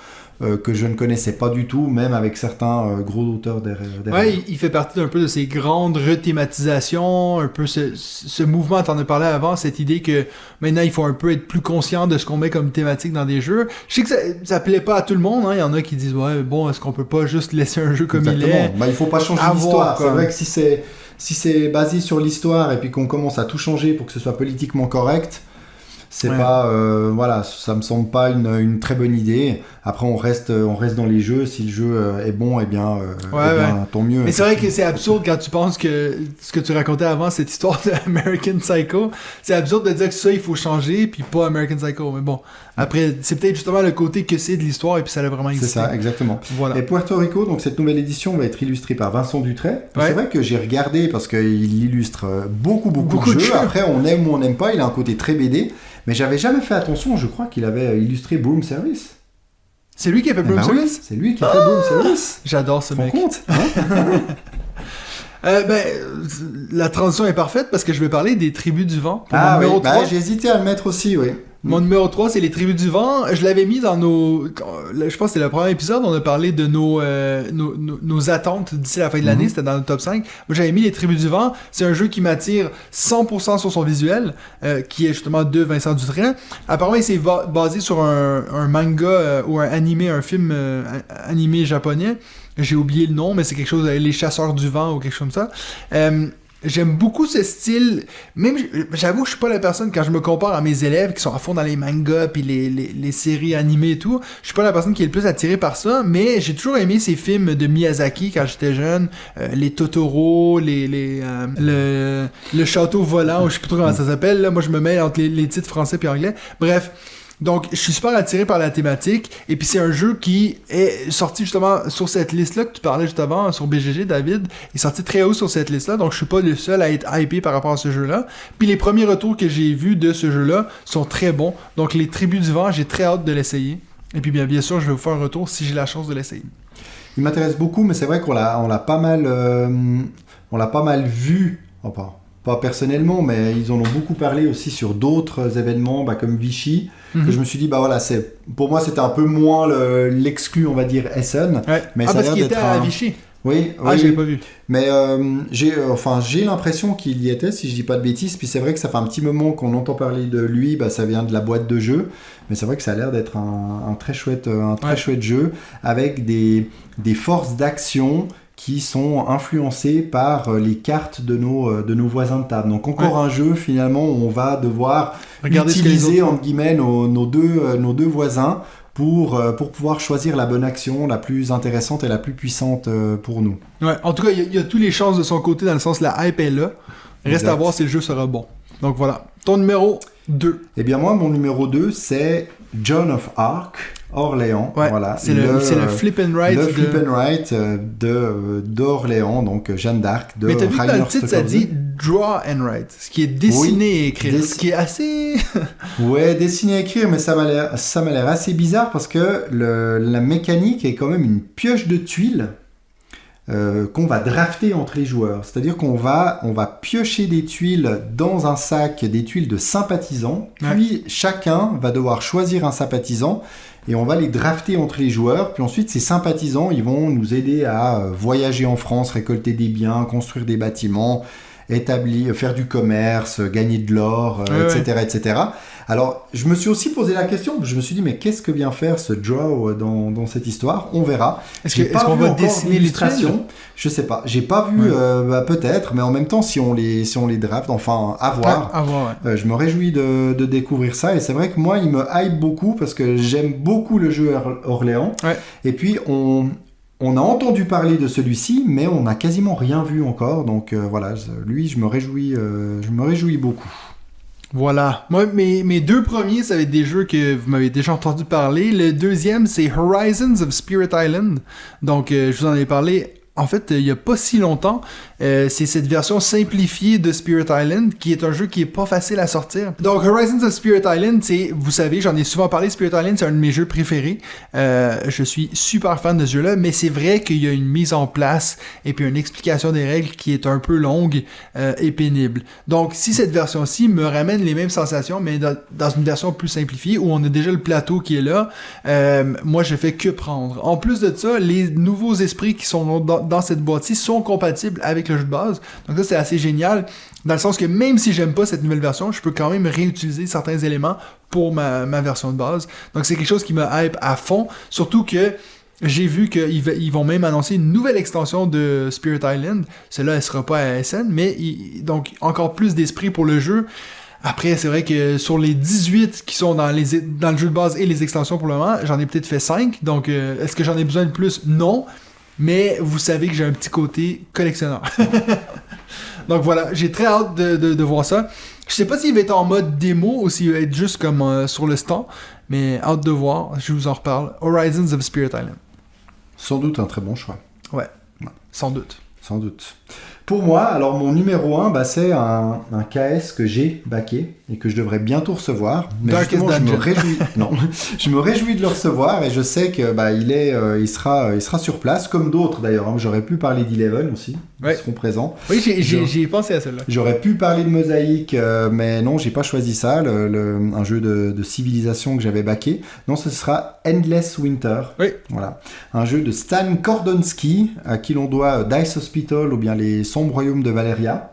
Que je ne connaissais pas du tout, même avec certains gros auteurs derrière. Ouais, il fait partie d'un peu de ces grandes rethématisations, un peu ce mouvement, t'en as parlé avant, cette idée que maintenant il faut un peu être plus conscient de ce qu'on met comme thématique dans des jeux. Je sais que ça plaît pas à tout le monde, hein. Il y en a qui disent ouais, bon, est-ce qu'on peut pas juste laisser un jeu comme il est? Il faut pas changer l'histoire. C'est vrai que si c'est basé sur l'histoire et puis qu'on commence à tout changer pour que ce soit politiquement correct, c'est pas ça me semble pas une très bonne idée. Après on reste dans les jeux, si le jeu est bon, tant mieux. Mais c'est vrai que c'est absurde quand tu penses que ce que tu racontais avant, cette histoire de American Psycho, c'est absurde de dire que ça il faut changer puis pas American Psycho. Mais bon, après c'est peut-être justement le côté que c'est de l'histoire et puis ça a vraiment existé. C'est ça, exactement. Voilà. Et Puerto Rico, donc cette nouvelle édition va être illustrée par Vincent Dutray. C'est vrai que j'ai regardé parce qu'il illustre beaucoup de jeux. Après on aime ou on n'aime pas, il a un côté très BD. Mais j'avais jamais fait attention, je crois qu'il avait illustré Broom Service. C'est lui qui a fait Broom Service ? Oui, c'est lui qui a fait Broom Service. J'adore ce mec. Compte, hein? La transition est parfaite parce que je vais parler des Tribus du Vent. Pour mon numéro 3. J'ai hésité à le mettre aussi, oui. Mon numéro 3, c'est les Tribus du Vent. Je l'avais mis dans je pense que c'est le premier épisode, on a parlé de nos attentes d'ici la fin de l'année, c'était dans le top 5. Moi, j'avais mis les Tribus du Vent. C'est un jeu qui m'attire 100% sur son visuel, qui est justement de Vincent Dutray. Apparemment, il s'est basé sur un manga ou un animé, un film animé japonais. J'ai oublié le nom, mais c'est quelque chose, Les Chasseurs du Vent ou quelque chose comme ça. J'aime beaucoup ce style. Même, j'avoue que je suis pas la personne, quand je me compare à mes élèves qui sont à fond dans les mangas puis les séries animées et tout, je suis pas la personne qui est le plus attirée par ça, mais j'ai toujours aimé ces films de Miyazaki quand j'étais jeune, les Totoro, le Château volant, ou je sais plus trop comment ça s'appelle, là. Moi je me mets entre les titres français puis anglais. Bref. Donc, je suis super attiré par la thématique. Et puis, c'est un jeu qui est sorti justement sur cette liste-là que tu parlais juste avant, sur BGG, David. Il est sorti très haut sur cette liste-là. Donc, je suis pas le seul à être hypé par rapport à ce jeu-là. Puis, les premiers retours que j'ai vus de ce jeu-là sont très bons. Donc, les Tribus du Vent, j'ai très hâte de l'essayer. Et puis bien sûr, je vais vous faire un retour si j'ai la chance de l'essayer. Il m'intéresse beaucoup, mais c'est vrai qu'on l'a pas mal vu, enfin, pas personnellement, mais ils en ont beaucoup parlé aussi sur d'autres événements, comme Vichy, que je me suis dit, voilà, pour moi c'était un peu moins l'exclu, on va dire, Essen, mais ça a parce l'air qu'il d'être était à Vichy. Oui, je l'ai pas vu. Mais j'ai l'impression qu'il y était, si je dis pas de bêtises. Puis c'est vrai que ça fait un petit moment qu'on entend parler de lui. Ça vient de la boîte de jeu, mais c'est vrai que ça a l'air d'être un très chouette, chouette jeu avec des forces d'action qui sont influencées par les cartes de nos voisins de table. Donc encore un jeu finalement où on va devoir utiliser entre guillemets nos deux voisins pour pouvoir choisir la bonne action, la plus intéressante et la plus puissante pour nous. Ouais, en tout cas, il y a toutes les chances de son côté, dans le sens la hype est là. Reste à voir si le jeu sera bon. Donc voilà. Ton numéro 2. Eh bien moi, mon numéro 2, c'est Joan of Arc, Orléans. Ouais, voilà. C'est le flip and write. Le flip and write d'Orléans, donc Jeanne d'Arc de Mais t'as vu que dans le titre, ça dit Draw and Write, ce qui est dessiner et écrire, ce qui est assez... Ouais, dessiner et écrire, mais ça m'a l'air assez bizarre parce que la mécanique est quand même une pioche de tuiles qu'on va drafter entre les joueurs. C'est-à-dire qu'on va piocher des tuiles dans un sac, des tuiles de sympathisants, puis chacun va devoir choisir un sympathisant et on va les drafter entre les joueurs. Puis ensuite, ces sympathisants, ils vont nous aider à voyager en France, récolter des biens, construire des bâtiments, faire du commerce, gagner de l'or, etc., etc. Alors, je me suis aussi posé la question, je me suis dit, mais qu'est-ce que vient faire ce draw dans cette histoire ? On verra. Est-ce qu'on va dessiner l'illustration ? Je sais pas, j'ai pas vu, peut-être, mais en même temps, si on les draft, enfin, à voir. À voir, ouais. Je me réjouis de découvrir ça, et c'est vrai que moi, il me hype beaucoup, parce que j'aime beaucoup le jeu Orléans, et puis on a entendu parler de celui-ci, mais on n'a quasiment rien vu encore. Donc voilà, lui, je me réjouis beaucoup. Voilà. Moi, mes deux premiers, ça va être des jeux que vous m'avez déjà entendu parler. Le deuxième, c'est Horizons of Spirit Island. Donc, je vous en ai parlé, en fait, il n'y a pas si longtemps. C'est cette version simplifiée de Spirit Island, qui est un jeu qui est pas facile à sortir. Donc, Horizons of Spirit Island, vous savez, j'en ai souvent parlé, Spirit Island, c'est un de mes jeux préférés. Je suis super fan de ce jeu-là, mais c'est vrai qu'il y a une mise en place et puis une explication des règles qui est un peu longue et pénible. Donc, si cette version-ci me ramène les mêmes sensations, mais dans une version plus simplifiée, où on a déjà le plateau qui est là, moi, je fais que prendre. En plus de ça, les nouveaux esprits qui sont dans cette boîte-ci sont compatibles avec le jeu de base. Donc ça, c'est assez génial, dans le sens que même si j'aime pas cette nouvelle version, je peux quand même réutiliser certains éléments pour ma version de base. Donc c'est quelque chose qui me hype à fond, surtout que j'ai vu qu'ils vont même annoncer une nouvelle extension de Spirit Island. Celle-là, elle sera pas à SN, mais donc encore plus d'esprit pour le jeu. Après, c'est vrai que sur les 18 qui sont dans le jeu de base et les extensions pour le moment, j'en ai peut-être fait 5. Donc, est-ce que j'en ai besoin de plus? Non. Mais vous savez que j'ai un petit côté collectionneur. Donc voilà, j'ai très hâte de voir ça. Je sais pas s'il va être en mode démo ou s'il va être juste comme sur le stand, mais hâte de voir, je vous en reparle. Horizons of Spirit Island. Sans doute un très bon choix. Ouais. Sans doute. Sans doute. Pour moi, alors mon numéro 1, c'est un KS que j'ai backé et que je devrais bientôt recevoir. Mais justement, je me réjouis de le recevoir et je sais que il sera sur place, comme d'autres d'ailleurs. Hein. J'aurais pu parler d'Eleven aussi, ils seront présents. Oui, j'ai pensé à celle-là. J'aurais pu parler de Mosaïque, mais non, j'ai pas choisi ça, un jeu de civilisation que j'avais backé. Non, ce sera Endless Winter. Oui. Voilà. Un jeu de Stan Kordonski, à qui l'on doit Dice Hospital ou bien les Sombres Royaumes de Valéria,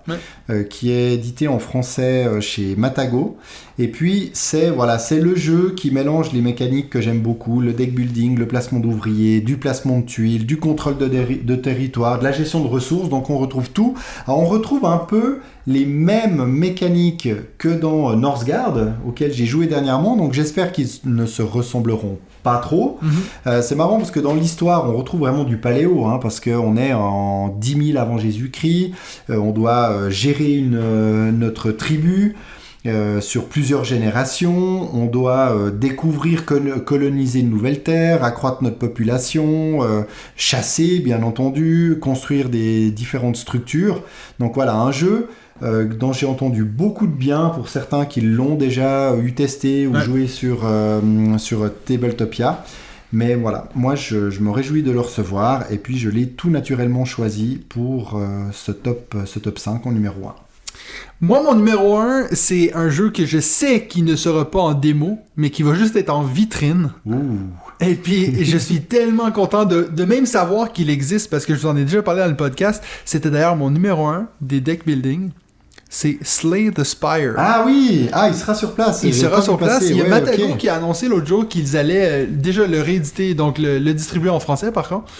qui est édité en français chez Matago. Et puis, c'est le jeu qui mélange les mécaniques que j'aime beaucoup, le deck building, le placement d'ouvriers, du placement de tuiles, du contrôle de territoire, de la gestion de ressources. Donc, on retrouve tout. Alors, on retrouve un peu les mêmes mécaniques que dans Northgard, auquel j'ai joué dernièrement. Donc, j'espère qu'ils ne se ressembleront pas trop. C'est marrant parce que dans l'histoire, on retrouve vraiment du paléo, parce qu'on est en 10 000 avant Jésus-Christ. On doit gérer notre tribu. Sur plusieurs générations, on doit découvrir, coloniser une nouvelle terre, accroître notre population, chasser bien entendu, construire des différentes structures. Donc voilà, un jeu dont j'ai entendu beaucoup de bien pour certains qui l'ont déjà eu testé ou joué sur Tabletopia. Mais voilà, moi je me réjouis de le recevoir et puis je l'ai tout naturellement choisi pour ce top 5 en numéro 1. Moi, mon numéro 1, c'est un jeu que je sais qui ne sera pas en démo, mais qui va juste être en vitrine. Ouh. Et puis, je suis tellement content de même savoir qu'il existe, parce que je vous en ai déjà parlé dans le podcast. C'était d'ailleurs mon numéro 1 des deck building. C'est Slay the Spire. Ah oui! Ah, il sera sur place. Il sera sur place. Il y a Matago okay. qui a annoncé l'autre jour qu'ils allaient déjà le rééditer, donc le distribuer en français par contre.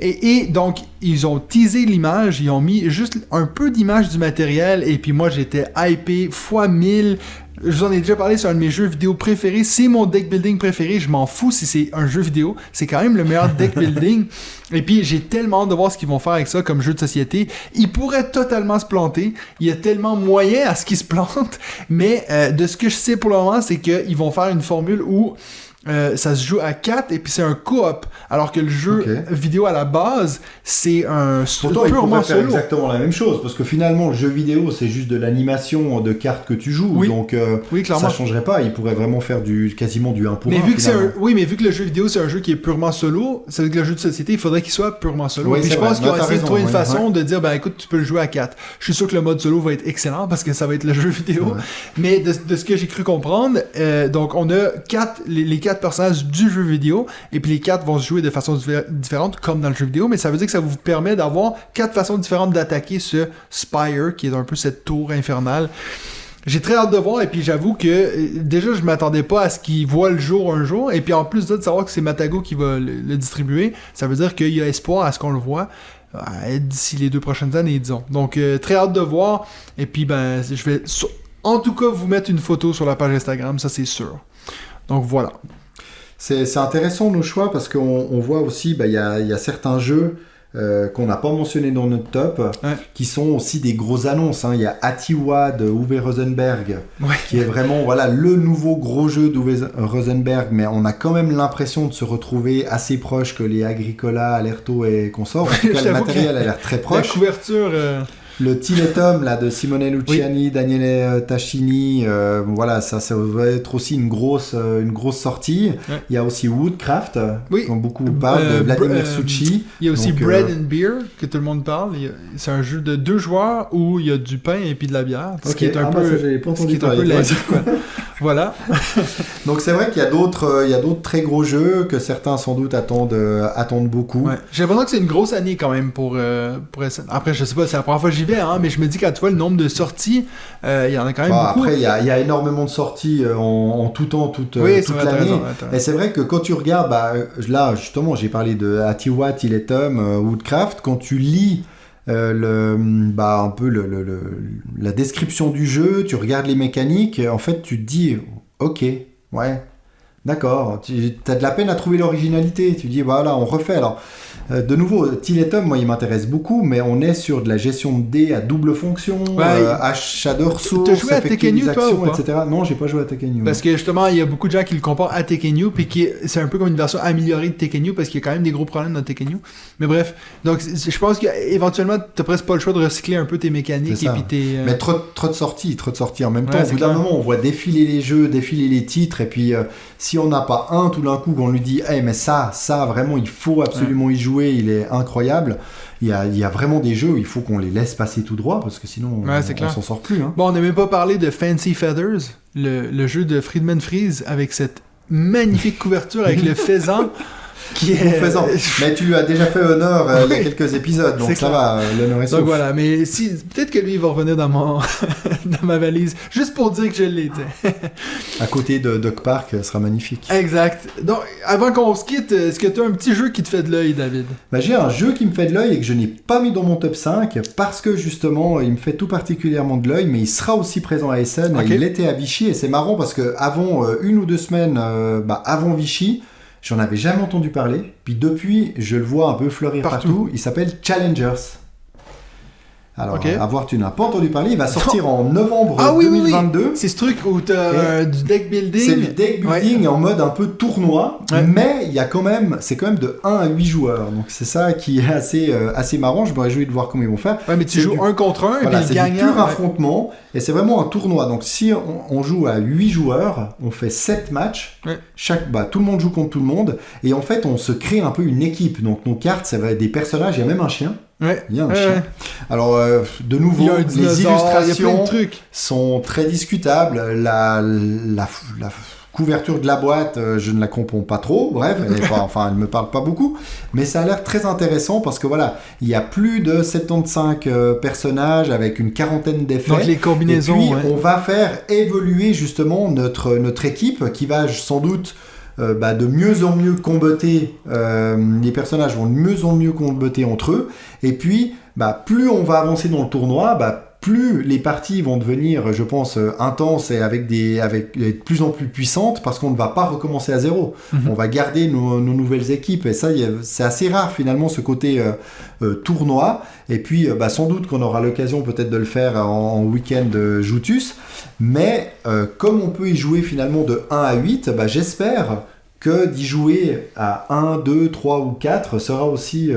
Et donc, ils ont teasé l'image, ils ont mis juste un peu d'image du matériel, et puis moi, j'étais hypé fois 1000. Je vous en ai déjà parlé sur un de mes jeux vidéo préférés. C'est mon deck building préféré. Je m'en fous si c'est un jeu vidéo. C'est quand même le meilleur deck building. Et puis, j'ai tellement hâte de voir ce qu'ils vont faire avec ça comme jeu de société. Ils pourraient totalement se planter. Il y a tellement moyen à ce qu'ils se plantent. Mais de ce que je sais pour le moment, c'est qu'ils vont faire une formule où ça se joue à 4 et puis c'est un coop, alors que le jeu vidéo à la base c'est un pourtant ils pourraient faire solo. exactement la même chose, parce que finalement le jeu vidéo c'est juste de l'animation de cartes que tu joues, donc ça changerait pas, ils pourraient vraiment faire quasiment du 1 pour 1. Mais mais vu que le jeu vidéo c'est un jeu qui est purement solo, ça veut dire que le jeu de société il faudrait qu'il soit purement solo. Oui, et je pense qu'ils vont essayer de trouver une façon de dire ben écoute, tu peux le jouer à 4. Je suis sûr que le mode solo va être excellent parce que ça va être le jeu vidéo. Mais de ce que j'ai cru comprendre, donc on a les 4 personnages du jeu vidéo, et puis les 4 vont se jouer de façon différente comme dans le jeu vidéo, mais ça veut dire que ça vous permet d'avoir 4 façons différentes d'attaquer ce Spire qui est un peu cette tour infernale. J'ai très hâte de voir, et puis j'avoue que déjà je m'attendais pas à ce qu'il voit le jour un jour, et puis en plus de savoir que c'est Matago qui va le distribuer, ça veut dire qu'il y a espoir à ce qu'on le voit d'ici les 2 prochaines années, disons. Donc très hâte de voir, et puis ben je vais en tout cas vous mettre une photo sur la page Instagram, ça c'est sûr. Donc voilà. C'est intéressant nos choix, parce qu'on voit aussi, il y a certains jeux qu'on n'a pas mentionnés dans notre top, qui sont aussi des grosses annonces. Il y a Atiwa de Uwe Rosenberg, qui est vraiment le nouveau gros jeu d'Uwe Rosenberg, mais on a quand même l'impression de se retrouver assez proche que les Agricola, Alerto et consorts. En tout cas, le matériel a l'air très proche. La couverture... Le Tiletum là de Simone Luciani, Daniele Tascini, ça va être aussi une grosse sortie. Il y a aussi Woodcraft, dont beaucoup parlent, de Vladimir Suchy. Il y a aussi Bread and Beer, que tout le monde parle. C'est un jeu de 2 joueurs où il y a du pain et puis de la bière. Ce qui est un peu basique, quoi. Voilà. Donc c'est vrai qu'il y a d'autres très gros jeux que certains sans doute attendent beaucoup. J'ai l'impression que c'est une grosse année quand même pour SN. Après je sais pas, c'est la première fois que j'y vais, mais je me dis quand tu vois le nombre de sorties, il y en a quand même beaucoup. Après il y a énormément de sorties en tout temps, toute l'année. Et c'est vrai que quand tu regardes, là justement j'ai parlé de Atiwa, Tiletum, Woodcraft, quand tu lis un peu la description du jeu, tu regardes les mécaniques, en fait tu te dis ok, d'accord, tu as de la peine à trouver l'originalité, tu dis on refait. Alors de nouveau, Tiletum, moi il m'intéresse beaucoup, mais on est sur de la gestion de dés à double fonction, achat de ressources, t'as joué à Tekken U, toi, ou pas? etc. Non, j'ai pas joué à Tekken U. Parce que justement, il y a beaucoup de gens qui le comparent à Tekken U, puis c'est un peu comme une version améliorée de Tekken U, parce qu'il y a quand même des gros problèmes dans Tekken U. Mais bref, donc je pense qu'éventuellement, t'as presque pas le choix de recycler un peu tes mécaniques et puis tes... Mais trop de sorties en même temps. Au bout d'un moment, on voit défiler les jeux, défiler les titres, et puis si on n'a pas un tout d'un coup, qu'on lui dit mais ça vraiment, il faut absolument y jouer, il est incroyable. Il y a vraiment des jeux où il faut qu'on les laisse passer tout droit, parce que sinon on s'en sort plus. Bon, on n'a même pas parlé de Fancy Feathers, le jeu de Friedman Freeze avec cette magnifique couverture avec le faisan. Faisant. Mais tu lui as déjà fait honneur il y a quelques épisodes, donc ça va, l'honneur est sauf. Donc voilà, mais peut-être que lui il va revenir dans ma valise, juste pour dire que je l'ai. À côté de Doc Park, ce sera magnifique. Exact. Donc, avant qu'on se quitte, est-ce que tu as un petit jeu qui te fait de l'œil, David? J'ai un jeu qui me fait de l'œil et que je n'ai pas mis dans mon top 5, parce que justement, il me fait tout particulièrement de l'œil, mais il sera aussi présent à Essen, et il était à Vichy, et c'est marrant parce que avant 1 ou 2 semaines, avant Vichy, j'en avais jamais entendu parler, puis depuis, je le vois un peu fleurir partout. Il s'appelle Challengers. Alors, Ok. à voir, tu n'as pas entendu parler. Il va sortir en novembre Oui, 2022. C'est ce truc où t'as du deck building. C'est du deck building en mode un peu tournoi, Ouais. mais il y a c'est quand même de 1 à 8 joueurs. Donc c'est ça qui est assez marrant. Je me réjouis de voir comment ils vont faire. Ouais, mais tu C'est joues du- 1 contre 1 Voilà, et puis c'est le du gagnant. pur affrontement et c'est vraiment un tournoi. Donc si on joue à 8 joueurs, on fait 7 matchs. Ouais. Tout le monde joue contre tout le monde et en fait on se crée un peu une équipe. Donc nos cartes, ça va être des personnages. Il y a même un chien. Ouais. Il y a un Ouais, chien. ouais. Alors de Il nouveau, y a un les dinosaure, il y a plein illustrations de trucs. sont très discutables. La couverture de la boîte, je ne la comprends pas trop. Bref, elle me parle pas beaucoup. Mais ça a l'air très intéressant parce que voilà, il y a plus de 75 personnages avec une quarantaine d'effets. Donc les combinaisons. Et puis, ouais. on va faire évoluer justement notre équipe qui va sans doute de mieux en mieux comboter. Les personnages vont de mieux en mieux comboter entre eux. Et puis, plus on va avancer dans le tournoi, plus les parties vont devenir, je pense, intenses et avec de plus en plus puissantes parce qu'on ne va pas recommencer à zéro. Mhm. On va garder nos nouvelles équipes et ça, c'est assez rare finalement ce côté tournoi. Et puis, sans doute qu'on aura l'occasion peut-être de le faire en week-end Joutus. Mais comme on peut y jouer finalement de 1 à 8, j'espère que d'y jouer à 1, 2, 3 ou 4 sera aussi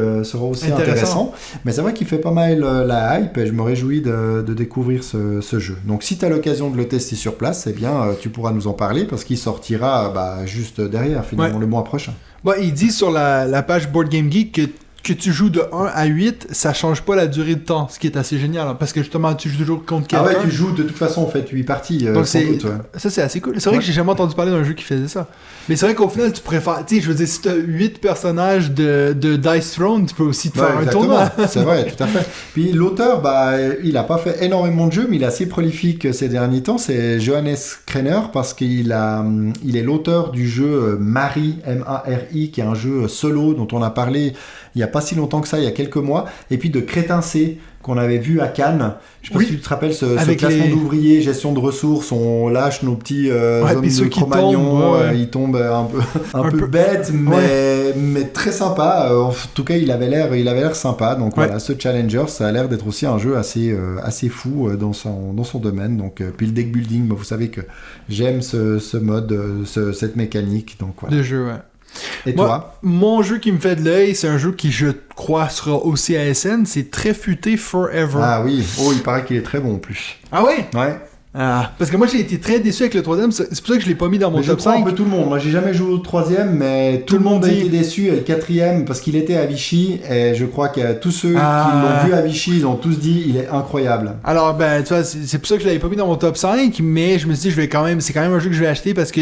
intéressant. Mais c'est vrai qu'il fait pas mal la hype et je me réjouis de découvrir ce jeu. Donc si tu as l'occasion de le tester sur place, eh bien tu pourras nous en parler parce qu'il sortira juste derrière finalement le mois prochain. Il dit sur la page Board Game Geek que tu joues de 1 à 8, ça change pas la durée de temps, ce qui est assez génial, hein, parce que justement, tu joues toujours contre quelqu'un. Ah ouais, tu joues de toute façon, en fait, 8 parties, Donc sans doute. Ouais. Ça, c'est assez cool. C'est vrai que j'ai jamais entendu parler d'un jeu qui faisait ça. Mais c'est vrai qu'au final, tu préfères... Tu sais, je veux dire, si tu as 8 personnages de Dice Throne, tu peux aussi te faire un exactement. tournoi. C'est vrai, tout à fait. Puis l'auteur, il a pas fait énormément de jeux, mais il est assez prolifique ces derniers temps. C'est Johannes Krenner, parce qu'il est l'auteur du jeu Mari, M-A-R-I, qui est un jeu solo dont on a parlé il n'y a pas si longtemps que ça, il y a quelques mois, et puis de Crétin C, qu'on avait vu à Cannes. Je sais pas si tu te rappelles ce classement d'ouvriers, gestion de ressources, on lâche nos petits hommes de Cro-Magnon, ils tombent un peu bêtes, mais très sympa. En tout cas, il avait l'air sympa. Donc voilà, ce Challenger, ça a l'air d'être aussi un jeu assez fou dans son domaine. Donc puis le deck building, vous savez que j'aime ce mode, cette mécanique. Donc voilà. Le jeu, ouais. Et toi? Mon jeu qui me fait de l'œil, c'est un jeu qui, je crois, sera aussi à SN, c'est Très Futé Forever. Ah oui, il paraît qu'il est très bon en plus. Ah ouais? Ouais. Ah, parce que moi j'ai été très déçu avec le 3ème, c'est pour ça que je l'ai pas mis dans mon top 5. Je crois un peu tout le monde. Moi j'ai jamais joué au 3ème, mais tout le monde a été déçu. Et le 4ème, parce qu'il était à Vichy, et je crois que tous ceux qui l'ont vu à Vichy, ils ont tous dit il est incroyable. Alors tu vois, c'est pour ça que je l'avais pas mis dans mon top 5, mais je me suis dit c'est quand même un jeu que je vais acheter parce que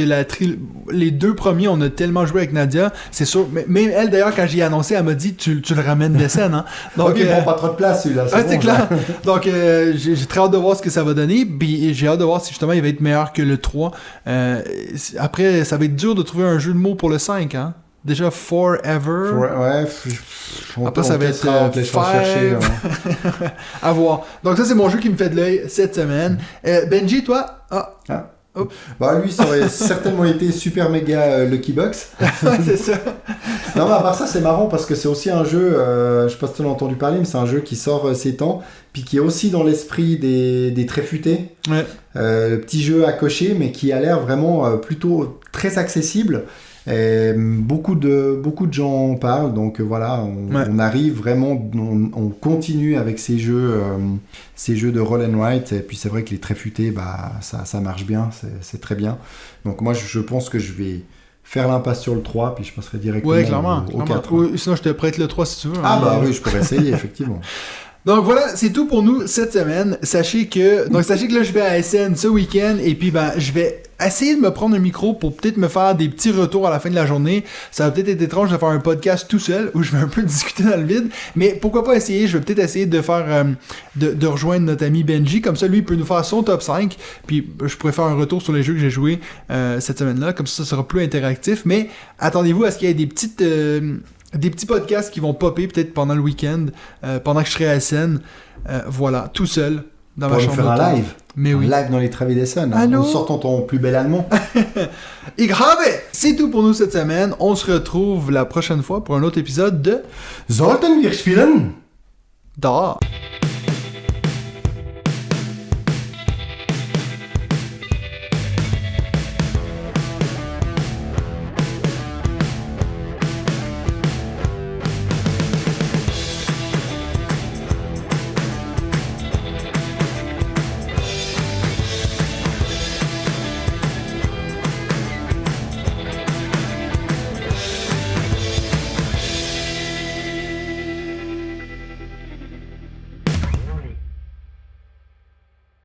les deux premiers, on a tellement joué avec Nadia, c'est sûr. Même elle d'ailleurs, quand j'ai annoncé, elle m'a dit tu le ramènes des scènes, hein. Donc il prend pas trop de place celui-là. C'est clair. Donc j'ai très hâte de voir ce que ça va donner. Puis j'ai hâte de voir si justement il va être meilleur que le 3. Après, ça va être dur de trouver un jeu de mots pour le 5, hein. Déjà Forever. Après, ça va être chercher. À voir. Donc ça, c'est mon jeu qui me fait de l'œil cette semaine. Benji, toi? Lui, ça aurait certainement été super méga Lucky Box. C'est ça. Non, mais à part ça, c'est marrant parce que c'est aussi un jeu, je sais pas si tu en as entendu parler, mais c'est un jeu qui sort ces temps, puis qui est aussi dans l'esprit des Très Futés. Ouais. Petit jeu à cocher, mais qui a l'air vraiment plutôt très accessible. Et beaucoup de gens en parlent, donc voilà, on arrive vraiment, on continue avec ces jeux de roll and write, et puis c'est vrai que les Très Futés, ça marche bien, c'est très bien. Donc moi je pense que je vais faire l'impasse sur le 3, puis je passerai directement au 4. Ou, sinon je te prête le 3 si tu veux. Oui, je pourrais essayer, effectivement. Donc voilà, c'est tout pour nous cette semaine. Sachez que là je vais à SN ce week-end et puis je vais essayer de me prendre un micro pour peut-être me faire des petits retours à la fin de la journée. Ça va peut-être être étrange de faire un podcast tout seul où je vais un peu discuter dans le vide, mais pourquoi pas essayer. Je vais peut-être essayer de faire de rejoindre notre ami Benji, comme ça lui il peut nous faire son top 5, puis je pourrais faire un retour sur les jeux que j'ai joués cette semaine-là, comme ça sera plus interactif. Mais attendez-vous à ce qu'il y ait des petits podcasts qui vont popper peut-être pendant le week-end, pendant que je serai à SN, voilà, tout seul, dans ma chambre. Pour faire un live. Mais oui. Un live dans les Travidesen, en sortant ton plus bel allemand. Et grave! C'est tout pour nous cette semaine. On se retrouve la prochaine fois pour un autre épisode de Sollten wir spielen? Da.